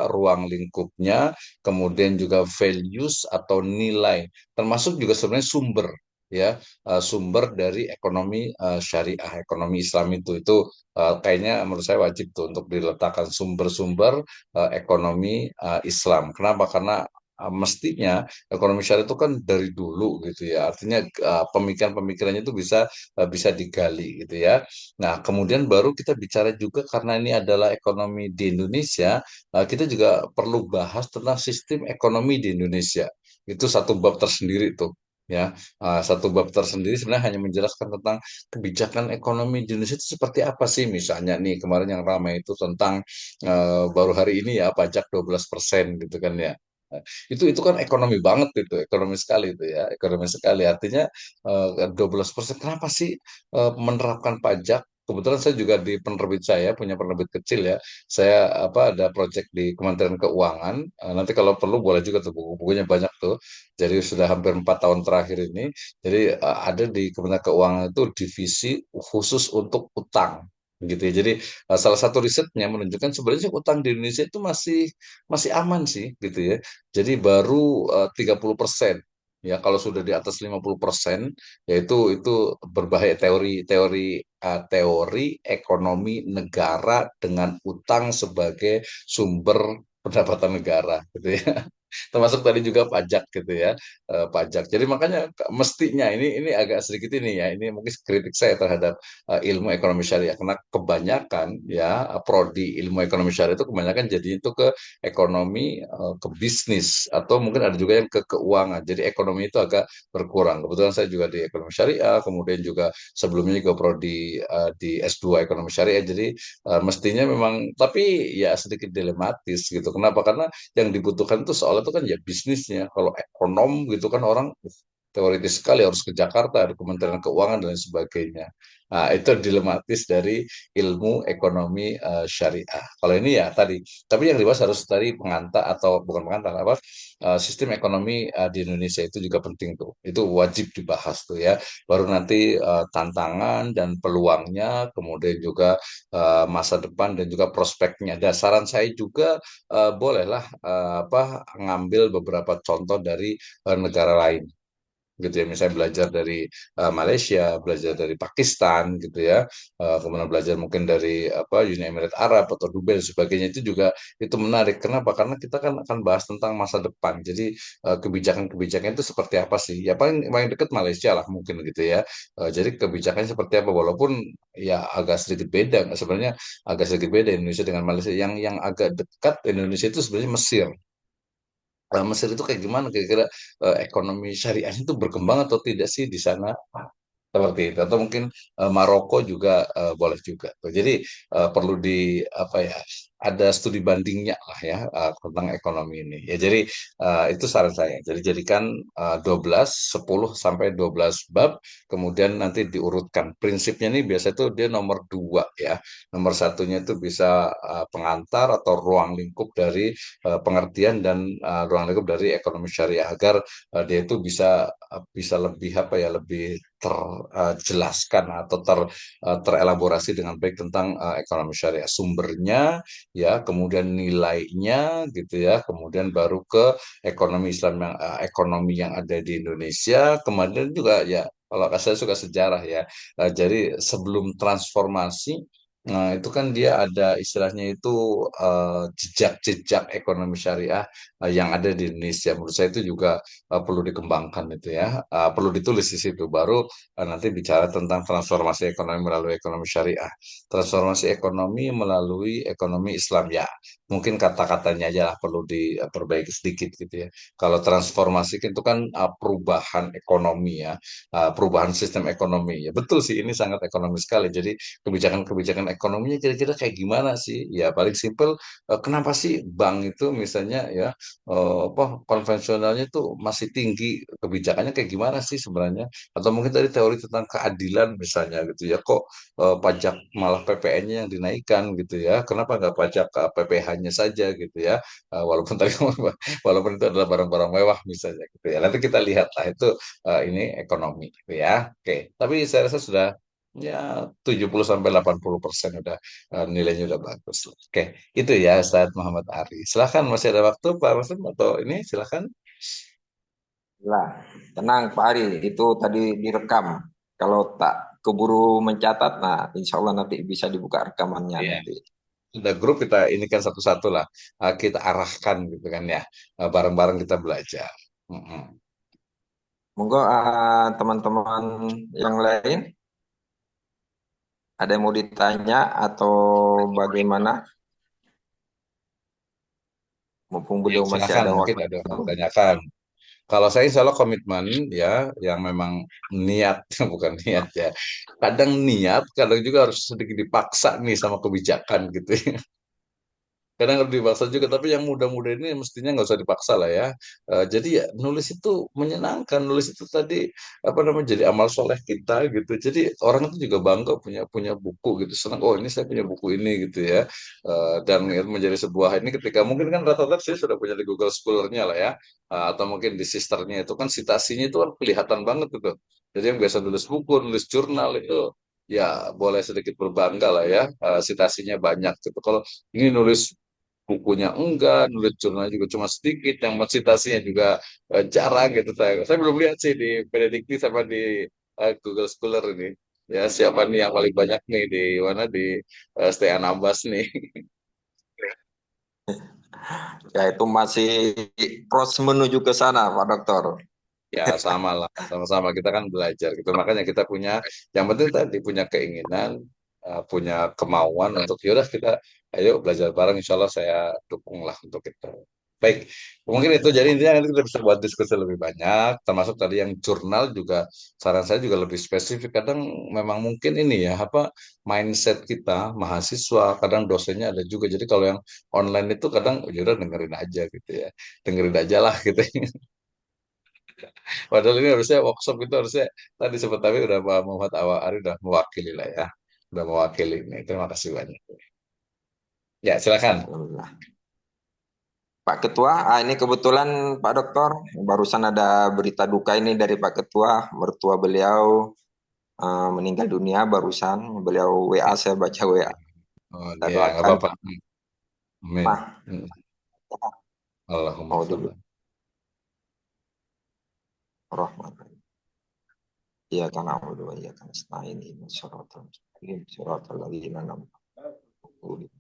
ruang lingkupnya, kemudian juga values atau nilai, termasuk juga sebenarnya sumber ya, sumber dari ekonomi syariah, ekonomi Islam itu kayaknya menurut saya wajib tuh untuk diletakkan sumber-sumber ekonomi Islam. Kenapa? Karena mestinya ekonomi syariah itu kan dari dulu gitu ya, artinya pemikiran-pemikirannya itu bisa digali gitu ya. Nah, kemudian baru kita bicara juga karena ini adalah ekonomi di Indonesia, kita juga perlu bahas tentang sistem ekonomi di Indonesia. Itu satu bab tersendiri tuh. Ya, satu bab tersendiri sebenarnya hanya menjelaskan tentang kebijakan ekonomi di Indonesia itu seperti apa sih. Misalnya nih kemarin yang ramai itu tentang baru hari ini ya pajak 12% gitu kan ya. Itu kan ekonomi banget itu, ekonomi sekali itu ya, ekonomi sekali. Artinya 12%. Kenapa sih menerapkan pajak? Kebetulan saya juga di penerbit, saya punya penerbit kecil ya. Saya ada proyek di Kementerian Keuangan. Nanti kalau perlu boleh juga tuh buku-bukunya banyak tuh. Jadi sudah hampir 4 tahun terakhir ini. Jadi ada di Kementerian Keuangan itu divisi khusus untuk utang gitu ya. Jadi salah satu risetnya menunjukkan sebenarnya utang di Indonesia itu masih masih aman sih gitu ya. Jadi baru 30%. Ya, kalau sudah di atas 50%, yaitu itu berbahaya. Teori ekonomi negara dengan utang sebagai sumber pendapatan negara gitu ya. Termasuk tadi juga pajak gitu ya, pajak. Jadi makanya mestinya ini agak sedikit ini ya, ini mungkin kritik saya terhadap ilmu ekonomi syariah, karena kebanyakan ya prodi ilmu ekonomi syariah itu kebanyakan jadi itu ke ekonomi, ke bisnis, atau mungkin ada juga yang ke keuangan. Jadi ekonomi itu agak berkurang. Kebetulan saya juga di ekonomi syariah, kemudian juga sebelumnya juga prodi di S2 ekonomi syariah. Jadi mestinya memang, tapi ya sedikit dilematis gitu. Kenapa? Karena yang dibutuhkan itu soal itu kan ya bisnisnya. Kalau ekonom gitu kan orang teoritis sekali harus ke Jakarta, ada Kementerian Keuangan dan lain sebagainya. Nah, itu dilematis dari ilmu ekonomi syariah. Kalau ini ya tadi, tapi yang dibahas harus tadi pengantar atau bukan pengantar apa sistem ekonomi di Indonesia itu juga penting tuh. Itu wajib dibahas tuh ya. Baru nanti tantangan dan peluangnya, kemudian juga masa depan dan juga prospeknya. Dan saran saya juga bolehlah apa ngambil beberapa contoh dari negara lain gitu ya, misalnya belajar dari Malaysia, belajar dari Pakistan gitu ya, kemudian belajar mungkin dari apa Uni Emirat Arab atau Dubai dan sebagainya, itu juga itu menarik. Kenapa? Karena kita kan akan bahas tentang masa depan. Jadi kebijakan-kebijakan itu seperti apa sih? Ya paling paling dekat Malaysia lah mungkin gitu ya. Jadi kebijakannya seperti apa? Walaupun ya agak sedikit beda, sebenarnya agak sedikit beda Indonesia dengan Malaysia. Yang agak dekat Indonesia itu sebenarnya Mesir. Mesir itu kayak gimana kira-kira ekonomi syariahnya itu berkembang atau tidak sih di sana? Seperti itu atau mungkin Maroko juga boleh juga tuh. Jadi perlu di apa ya ada studi bandingnya lah ya tentang ekonomi ini ya. Jadi itu saran saya, jadi jadikan 12 10 sampai 12 bab, kemudian nanti diurutkan prinsipnya nih. Biasa itu dia nomor dua ya, nomor satunya itu bisa pengantar atau ruang lingkup dari pengertian dan ruang lingkup dari ekonomi syariah, agar dia itu bisa lebih apa ya, lebih terjelaskan atau terelaborasi dengan baik tentang ekonomi syariah, sumbernya ya, kemudian nilainya gitu ya, kemudian baru ke ekonomi Islam yang ekonomi yang ada di Indonesia, kemudian juga ya kalau saya suka sejarah ya. Jadi sebelum transformasi, nah, itu kan dia ada istilahnya itu jejak-jejak ekonomi syariah yang ada di Indonesia. Menurut saya itu juga perlu dikembangkan itu ya, perlu ditulis di situ. Baru nanti bicara tentang transformasi ekonomi melalui ekonomi syariah, transformasi ekonomi melalui ekonomi Islam ya. Mungkin kata-katanya aja lah perlu diperbaiki sedikit gitu ya. Kalau transformasi itu kan perubahan ekonomi ya, perubahan sistem ekonomi ya. Betul sih, ini sangat ekonomi sekali. Jadi kebijakan-kebijakan ekonominya kira-kira kayak gimana sih? Ya paling simpel, kenapa sih bank itu misalnya ya apa konvensionalnya tuh masih tinggi, kebijakannya kayak gimana sih sebenarnya? Atau mungkin dari teori tentang keadilan misalnya gitu ya, kok pajak malah PPN-nya yang dinaikkan gitu ya? Kenapa nggak pajak PPh-nya saja gitu ya? Walaupun tadi walaupun itu adalah barang-barang mewah misalnya gitu ya. Nanti kita lihat lah itu ini ekonomi gitu ya. Oke, tapi saya rasa sudah ya 70 sampai 80% udah nilainya udah bagus. Oke, itu ya Ustaz Muhammad Ari. Silahkan, masih ada waktu Pak Masud atau ini silahkan. Lah, tenang Pak Ari, itu tadi direkam. Kalau tak keburu mencatat, nah insya Allah nanti bisa dibuka rekamannya Iya, nanti. udah grup kita ini kan satu-satu lah. Kita arahkan gitu kan ya. Bareng-bareng kita belajar. Mm-mm. Monggo teman-teman yang lain ada yang mau ditanya atau bagaimana? Mumpung Ya, belum masih silakan ada mungkin waktu. ada yang mau tanyakan. Kalau saya insya Allah komitmen ya, yang memang niat, bukan niat ya. Kadang niat, kadang juga harus sedikit dipaksa nih sama kebijakan gitu ya. Kadang harus dipaksa juga, tapi yang muda-muda ini mestinya nggak usah dipaksa lah ya. Jadi ya nulis itu menyenangkan, nulis itu tadi apa namanya jadi amal soleh kita gitu. Jadi orang itu juga bangga punya punya buku gitu, senang. Oh ini saya punya buku ini gitu ya. Dan itu menjadi sebuah ini ketika mungkin kan rata-rata saya sudah punya di Google Scholar-nya lah ya. Atau mungkin di sisternya itu kan citasinya itu kan kelihatan banget gitu. Jadi yang biasa nulis buku, nulis jurnal itu ya boleh sedikit berbangga lah ya, citasinya banyak gitu. Kalau ini nulis bukunya enggak, nulis jurnalnya juga cuma sedikit, yang citasinya juga jarang gitu. Saya belum lihat sih di Benedikti sama di Google Scholar ini. Ya siapa nih yang paling banyak nih di mana di Stay Anambas nih. Ya itu masih proses menuju ke sana, Pak Dokter. Ya sama lah, sama-sama kita kan belajar gitu. Makanya kita punya, yang penting tadi punya keinginan, punya kemauan untuk yaudah kita ayo belajar bareng. Insya Allah saya dukung lah untuk itu. Baik, mungkin itu jadi intinya nanti kita bisa buat diskusi lebih banyak, termasuk tadi yang jurnal juga saran saya juga lebih spesifik. Kadang memang mungkin ini ya apa mindset kita mahasiswa, kadang dosennya ada juga. Jadi kalau yang online itu kadang yaudah dengerin aja gitu ya, dengerin aja lah gitu. Padahal ini harusnya workshop itu harusnya tadi sempat tapi udah Pak Muhammad Awari udah mewakili lah ya. Udah mewakili ini. Terima kasih banyak. Ya, silakan. Alhamdulillah. Pak Ketua, ini kebetulan Pak Dokter, barusan ada berita duka ini dari Pak Ketua, mertua beliau meninggal dunia barusan. Beliau WA, saya baca WA. Oh, Kita ya, nggak doakan. apa-apa. Amin. Nah, Allahumma mau dulu. sholli. Rahman. Iya kan na'budu wa iyyaka nasta'in ihdinas siratal mustaqim siratal ladzina an'amta 'alaihim.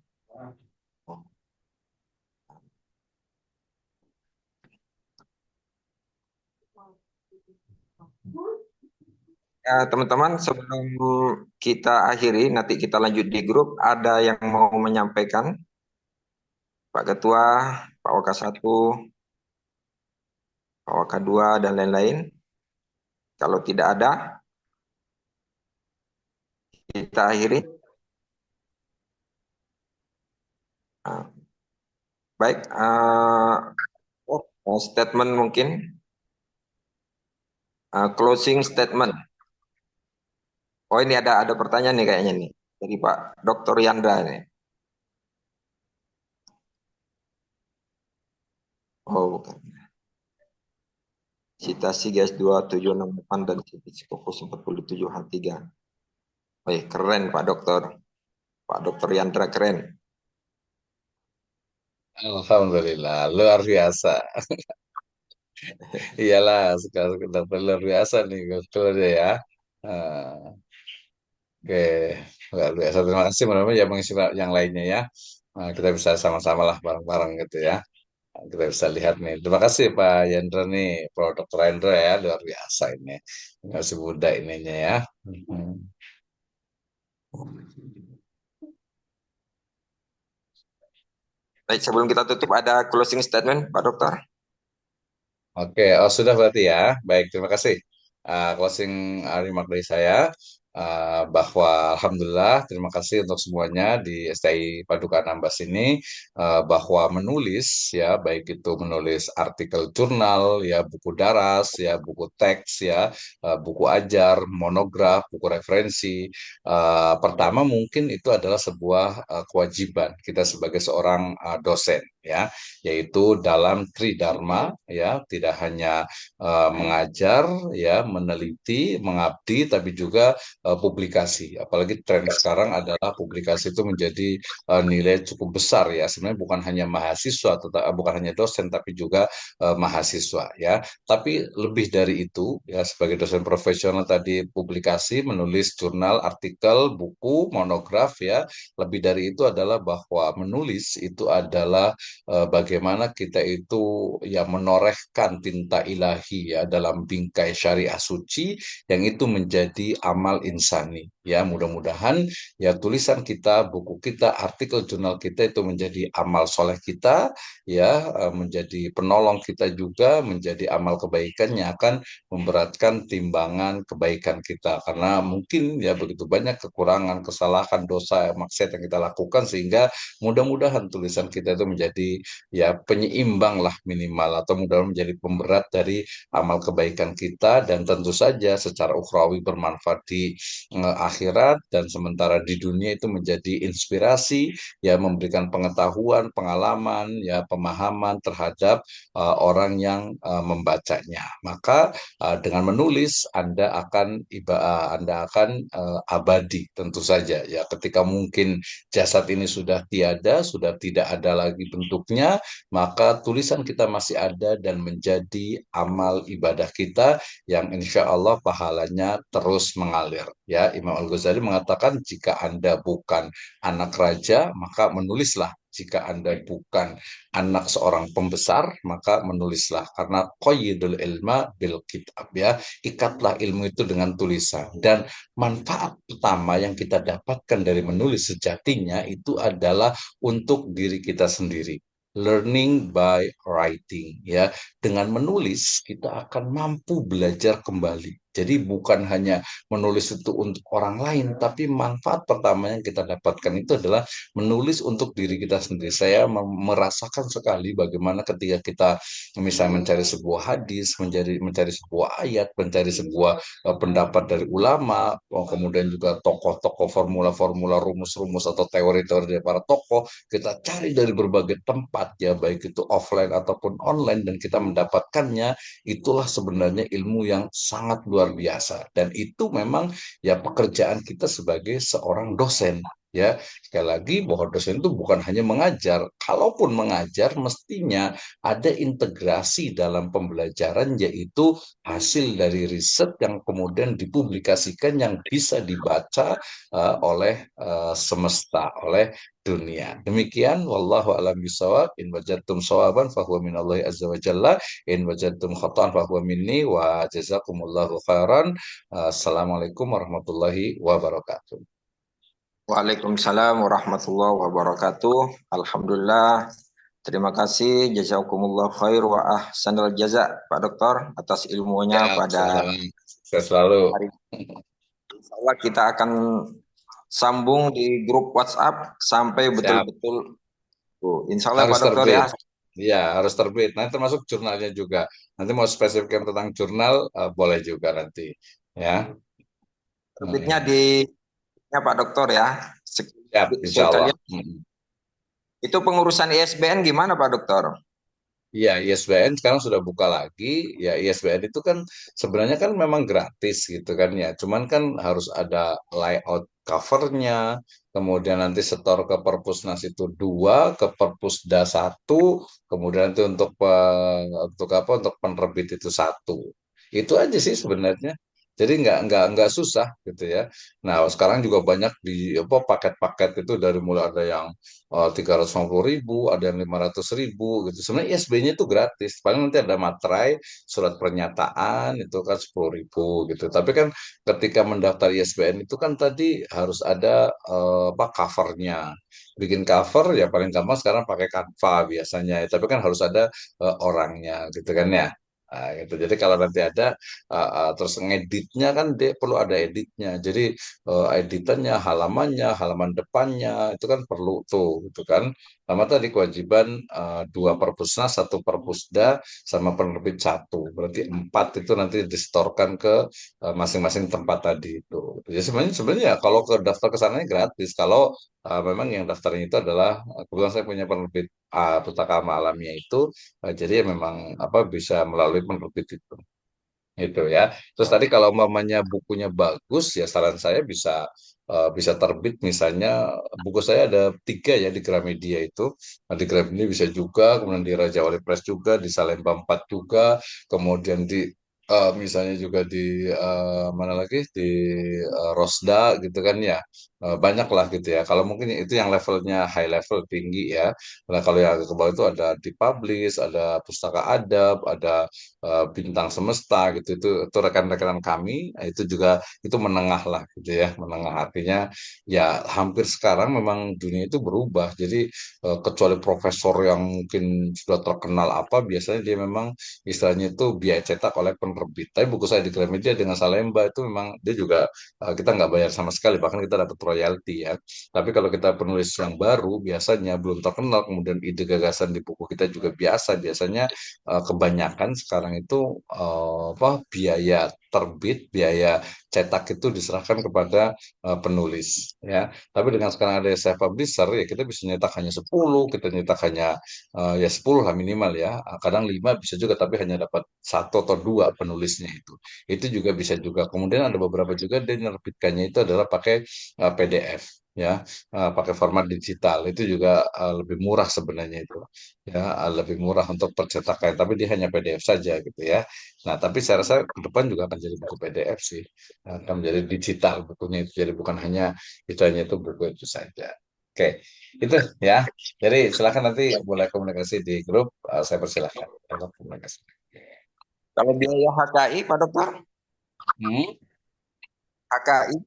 Ya, teman-teman, sebelum kita akhiri, nanti kita lanjut di grup. Ada yang mau menyampaikan? Pak Ketua, Pak Waka 1, Pak Waka 2, dan lain-lain. Kalau tidak ada, kita akhiri. Nah, baik, statement mungkin. Closing statement. Oh, ini ada pertanyaan nih kayaknya nih. Dari Pak Dr. Yandra nih. Oh, bukan. Citasi GS2 768 dan citasi Fokus 47H3. Wih, keren Pak Dokter. Pak Dokter Yandra keren. Alhamdulillah, luar biasa. Iyalah, sekarang dokter luar biasa nih, betul deh ya. Ah, oke, luar biasa. Terima kasih, mudah-mudahan ya mengisi yang lainnya ya. Kita bisa sama-sama lah bareng-bareng gitu ya. Kita bisa lihat nih. Terima kasih Pak Yandra nih, Pak Dr. Yandra ya, luar biasa ini. Masih muda ininya ya. Hmm. Baik, sebelum kita tutup ada closing statement Pak Dokter. Oke, oh sudah berarti ya. Baik, terima kasih. Closing remark dari saya bahwa Alhamdulillah terima kasih untuk semuanya di STI Paduka Anambas ini bahwa menulis ya baik itu menulis artikel jurnal ya buku daras ya buku teks ya buku ajar monograf buku referensi pertama mungkin itu adalah sebuah kewajiban kita sebagai seorang dosen ya yaitu dalam Tridharma ya tidak hanya mengajar ya meneliti mengabdi tapi juga publikasi apalagi tren sekarang adalah publikasi itu menjadi nilai cukup besar ya sebenarnya bukan hanya mahasiswa bukan hanya dosen tapi juga mahasiswa ya tapi lebih dari itu ya sebagai dosen profesional tadi publikasi menulis jurnal artikel buku monograf ya lebih dari itu adalah bahwa menulis itu adalah bagaimana kita itu ya menorehkan tinta ilahi ya dalam bingkai syariah suci yang itu menjadi amal insani ya mudah-mudahan ya tulisan kita buku kita artikel jurnal kita itu menjadi amal soleh kita ya menjadi penolong kita juga menjadi amal kebaikan yang akan memberatkan timbangan kebaikan kita karena mungkin ya begitu banyak kekurangan kesalahan dosa maksiat yang kita lakukan sehingga mudah-mudahan tulisan kita itu menjadi ya penyeimbang lah minimal atau mudah-mudahan menjadi pemberat dari amal kebaikan kita dan tentu saja secara ukhrawi bermanfaat di akhirat dan sementara di dunia itu menjadi inspirasi ya memberikan pengetahuan, pengalaman ya pemahaman terhadap orang yang membacanya. Maka dengan menulis Anda akan abadi tentu saja ya ketika mungkin jasad ini sudah tiada, sudah tidak ada lagi bentuknya, maka tulisan kita masih ada dan menjadi amal ibadah kita yang insya Allah pahalanya terus mengalir. Ya, Imam Al-Ghazali mengatakan jika Anda bukan anak raja, maka menulislah. Jika Anda bukan anak seorang pembesar, maka menulislah. Karena qayyidul ilma bil kitab ya. Ikatlah ilmu itu dengan tulisan. Dan manfaat utama yang kita dapatkan dari menulis sejatinya itu adalah untuk diri kita sendiri. Learning by writing ya. Dengan menulis kita akan mampu belajar kembali Jadi bukan hanya menulis itu untuk orang lain, tapi manfaat pertama yang kita dapatkan itu adalah menulis untuk diri kita sendiri. Saya merasakan sekali bagaimana ketika kita misalnya mencari sebuah hadis, mencari sebuah ayat, mencari sebuah pendapat dari ulama, kemudian juga tokoh-tokoh, formula-formula, rumus-rumus atau teori-teori dari para tokoh, kita cari dari berbagai tempat ya, baik itu offline ataupun online, dan kita mendapatkannya. Itulah sebenarnya ilmu yang sangat luar biasa, dan itu memang ya pekerjaan kita sebagai seorang dosen. Ya, sekali lagi bahwa dosen itu bukan hanya mengajar. Kalaupun mengajar, mestinya ada integrasi dalam pembelajaran, yaitu hasil dari riset yang kemudian dipublikasikan yang bisa dibaca oleh semesta, oleh dunia. Demikian, wallahu a'lam bishawab. In wajadtum shawaban fahuwa minallahi azza wa jalla. In wajadtum khata'an fahuwa minni wa jazakumullahu khairan. Assalamualaikum warahmatullahi wabarakatuh. Waalaikumsalam warahmatullahi wabarakatuh. Alhamdulillah. Terima kasih, jazakumullah khair wa ahsanal jaza Pak Dokter atas ilmunya Ya, pada saya selalu. hari ini. Insya Allah kita akan sambung di grup WhatsApp sampai Siap. betul-betul. Insya Allah Harus Pak Dokter ya. terbit. Iya, harus terbit. Nanti termasuk jurnalnya juga. Nanti mau spesifikkan tentang jurnal, boleh juga nanti. Ya. Terbitnya di Pak Dokter ya. Siap, insya Allah. Sekalian. Itu pengurusan ISBN gimana Pak Dokter? Iya, ISBN sekarang sudah buka lagi. Ya, ISBN itu kan sebenarnya kan memang gratis gitu kan ya. Cuman kan harus ada layout covernya, kemudian nanti setor ke Perpusnas itu 2, ke Perpusda 1, kemudian nanti untuk apa? Untuk penerbit itu 1. Itu aja sih sebenarnya. Jadi nggak susah gitu ya. Nah, sekarang juga banyak di apa paket-paket itu dari mulai ada yang 350.000, ada yang 500.000 gitu. Sebenarnya ISB-nya itu gratis. Paling nanti ada materai, surat pernyataan itu kan 10.000 gitu. Tapi kan ketika mendaftar ISBN itu kan tadi harus ada apa covernya. Bikin cover ya paling gampang sekarang pakai Canva biasanya. Tapi kan harus ada orangnya gitu kan ya. Nah, gitu. Jadi kalau nanti ada terus ngeditnya kan dia perlu ada editnya. Jadi editannya, halamannya, halaman depannya itu kan perlu tuh, gitu kan. Sama tadi kewajiban 2 Perpusnas, 1 Perpusda, sama penerbit 1. Berarti 4 itu nanti disetorkan ke masing-masing tempat tadi itu. Jadi sebenarnya ya kalau ke daftar ke sananya gratis. Kalau memang yang daftarnya itu adalah kebetulan saya punya penerbit Pustaka Alamiah itu, jadi ya memang apa bisa melalui penerbit itu ya. Terus tadi kalau umpamanya bukunya bagus ya saran saya bisa terbit, misalnya buku saya ada 3 ya di Gramedia itu. Nah, di Gramedia bisa juga, kemudian di Raja Wali Press juga, di Salemba 4 juga, kemudian di misalnya juga di mana lagi di Rosda gitu kan ya. Banyak lah gitu ya. Kalau mungkin itu yang levelnya high level tinggi ya. Nah, kalau yang ke bawah itu ada di Publish, ada Pustaka Adab, ada Bintang Semesta gitu. Itu rekan-rekan kami. Nah, itu juga itu menengah lah gitu ya. Menengah artinya ya hampir sekarang memang dunia itu berubah. Jadi kecuali profesor yang mungkin sudah terkenal apa, biasanya dia memang istilahnya itu biaya cetak oleh penerbit. Tapi buku saya di Gramedia dengan Salemba itu memang dia juga kita nggak bayar sama sekali, bahkan kita dapat royalti ya. Tapi kalau kita penulis yang baru, biasanya belum terkenal, kemudian ide gagasan di buku kita juga biasanya kebanyakan sekarang itu apa biaya terbit, biaya cetak itu diserahkan kepada penulis ya. Tapi dengan sekarang ada self publisher ya kita bisa nyetak hanya 10, kita nyetak hanya ya 10 lah minimal ya. Kadang 5 bisa juga tapi hanya dapat 1 atau 2 penulisnya itu. Itu juga bisa juga. Kemudian ada beberapa juga dia menerbitkannya itu adalah pakai PDF ya, pakai format digital. Itu juga lebih murah sebenarnya itu. Ya, lebih murah untuk percetakan, tapi dia hanya PDF saja gitu ya. Nah, tapi saya rasa ke depan juga akan jadi buku PDF sih. Akan menjadi digital bukunya itu. Jadi bukan hanya itu hanya itu buku itu saja. Oke, itu ya. Jadi silakan nanti boleh komunikasi di grup. Saya persilahkan untuk komunikasi. Kalau biaya HKI Pak Dokter? Hmm? HKI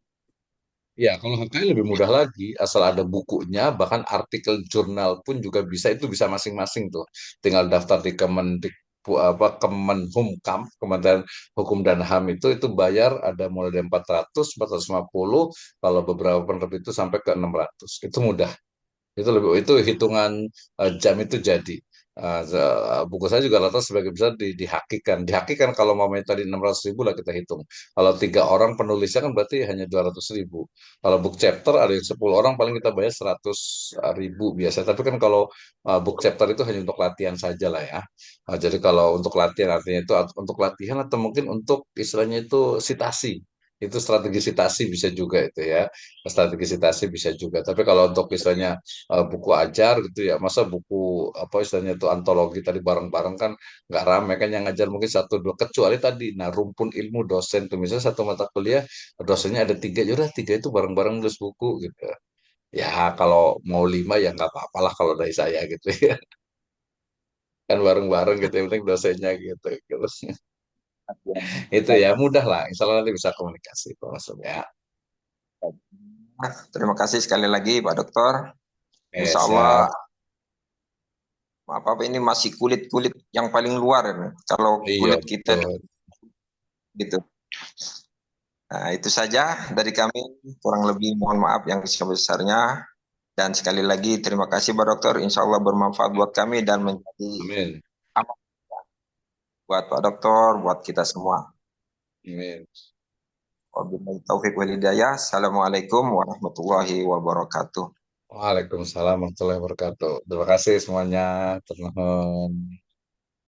Ya, kalau HKI lebih mudah lagi, asal ada bukunya, bahkan artikel jurnal pun juga bisa, itu bisa masing-masing tuh. Tinggal daftar di Kemenhumkam, Kementerian Hukum dan HAM itu bayar ada mulai dari 400, 450, kalau beberapa penerbit itu sampai ke 600. Itu mudah. Itu hitungan jam itu jadi. Buku saya juga rata sebagai besar dihakikan. Dihakikan kalau mau tadi 600.000 lah kita hitung. Kalau 3 orang penulisnya kan berarti hanya 200.000. Kalau book chapter ada yang 10 orang paling kita bayar 100.000 biasa. Tapi kan kalau book chapter itu hanya untuk latihan saja lah ya. Jadi kalau untuk latihan artinya itu untuk latihan atau mungkin untuk istilahnya itu sitasi. Itu strategi sitasi bisa juga itu ya. Strategi sitasi bisa juga. Tapi kalau untuk istilahnya buku ajar gitu ya, masa buku apa istilahnya itu antologi tadi bareng-bareng kan nggak rame kan, yang ngajar mungkin satu dua, kecuali tadi nah rumpun ilmu dosen tuh misalnya satu mata kuliah dosennya ada 3, ya udah 3 itu bareng-bareng nulis buku gitu ya. Kalau mau 5 ya nggak apa-apa lah kalau dari saya gitu ya. Kan bareng-bareng gitu yang penting dosennya gitu, gitu. Itu ya mudah lah, insya Allah nanti bisa komunikasi Pak Masud ya. Terima kasih sekali lagi Pak Dokter. Insya Allah Siap. apa ini masih kulit-kulit yang paling luar ini. Kalau Iya kulit kita betul. gitu. Nah, itu saja dari kami. Kurang lebih mohon maaf yang sebesarnya. Dan sekali lagi terima kasih Pak Dokter. Insya Allah bermanfaat buat kami dan menjadi Amin. amal buat Pak Dokter, buat kita semua. Amin. Wabillahi taufiq wal hidayah. Assalamualaikum warahmatullahi wabarakatuh. Waalaikumsalam warahmatullahi wabarakatuh. Terima kasih semuanya. Terima kasih.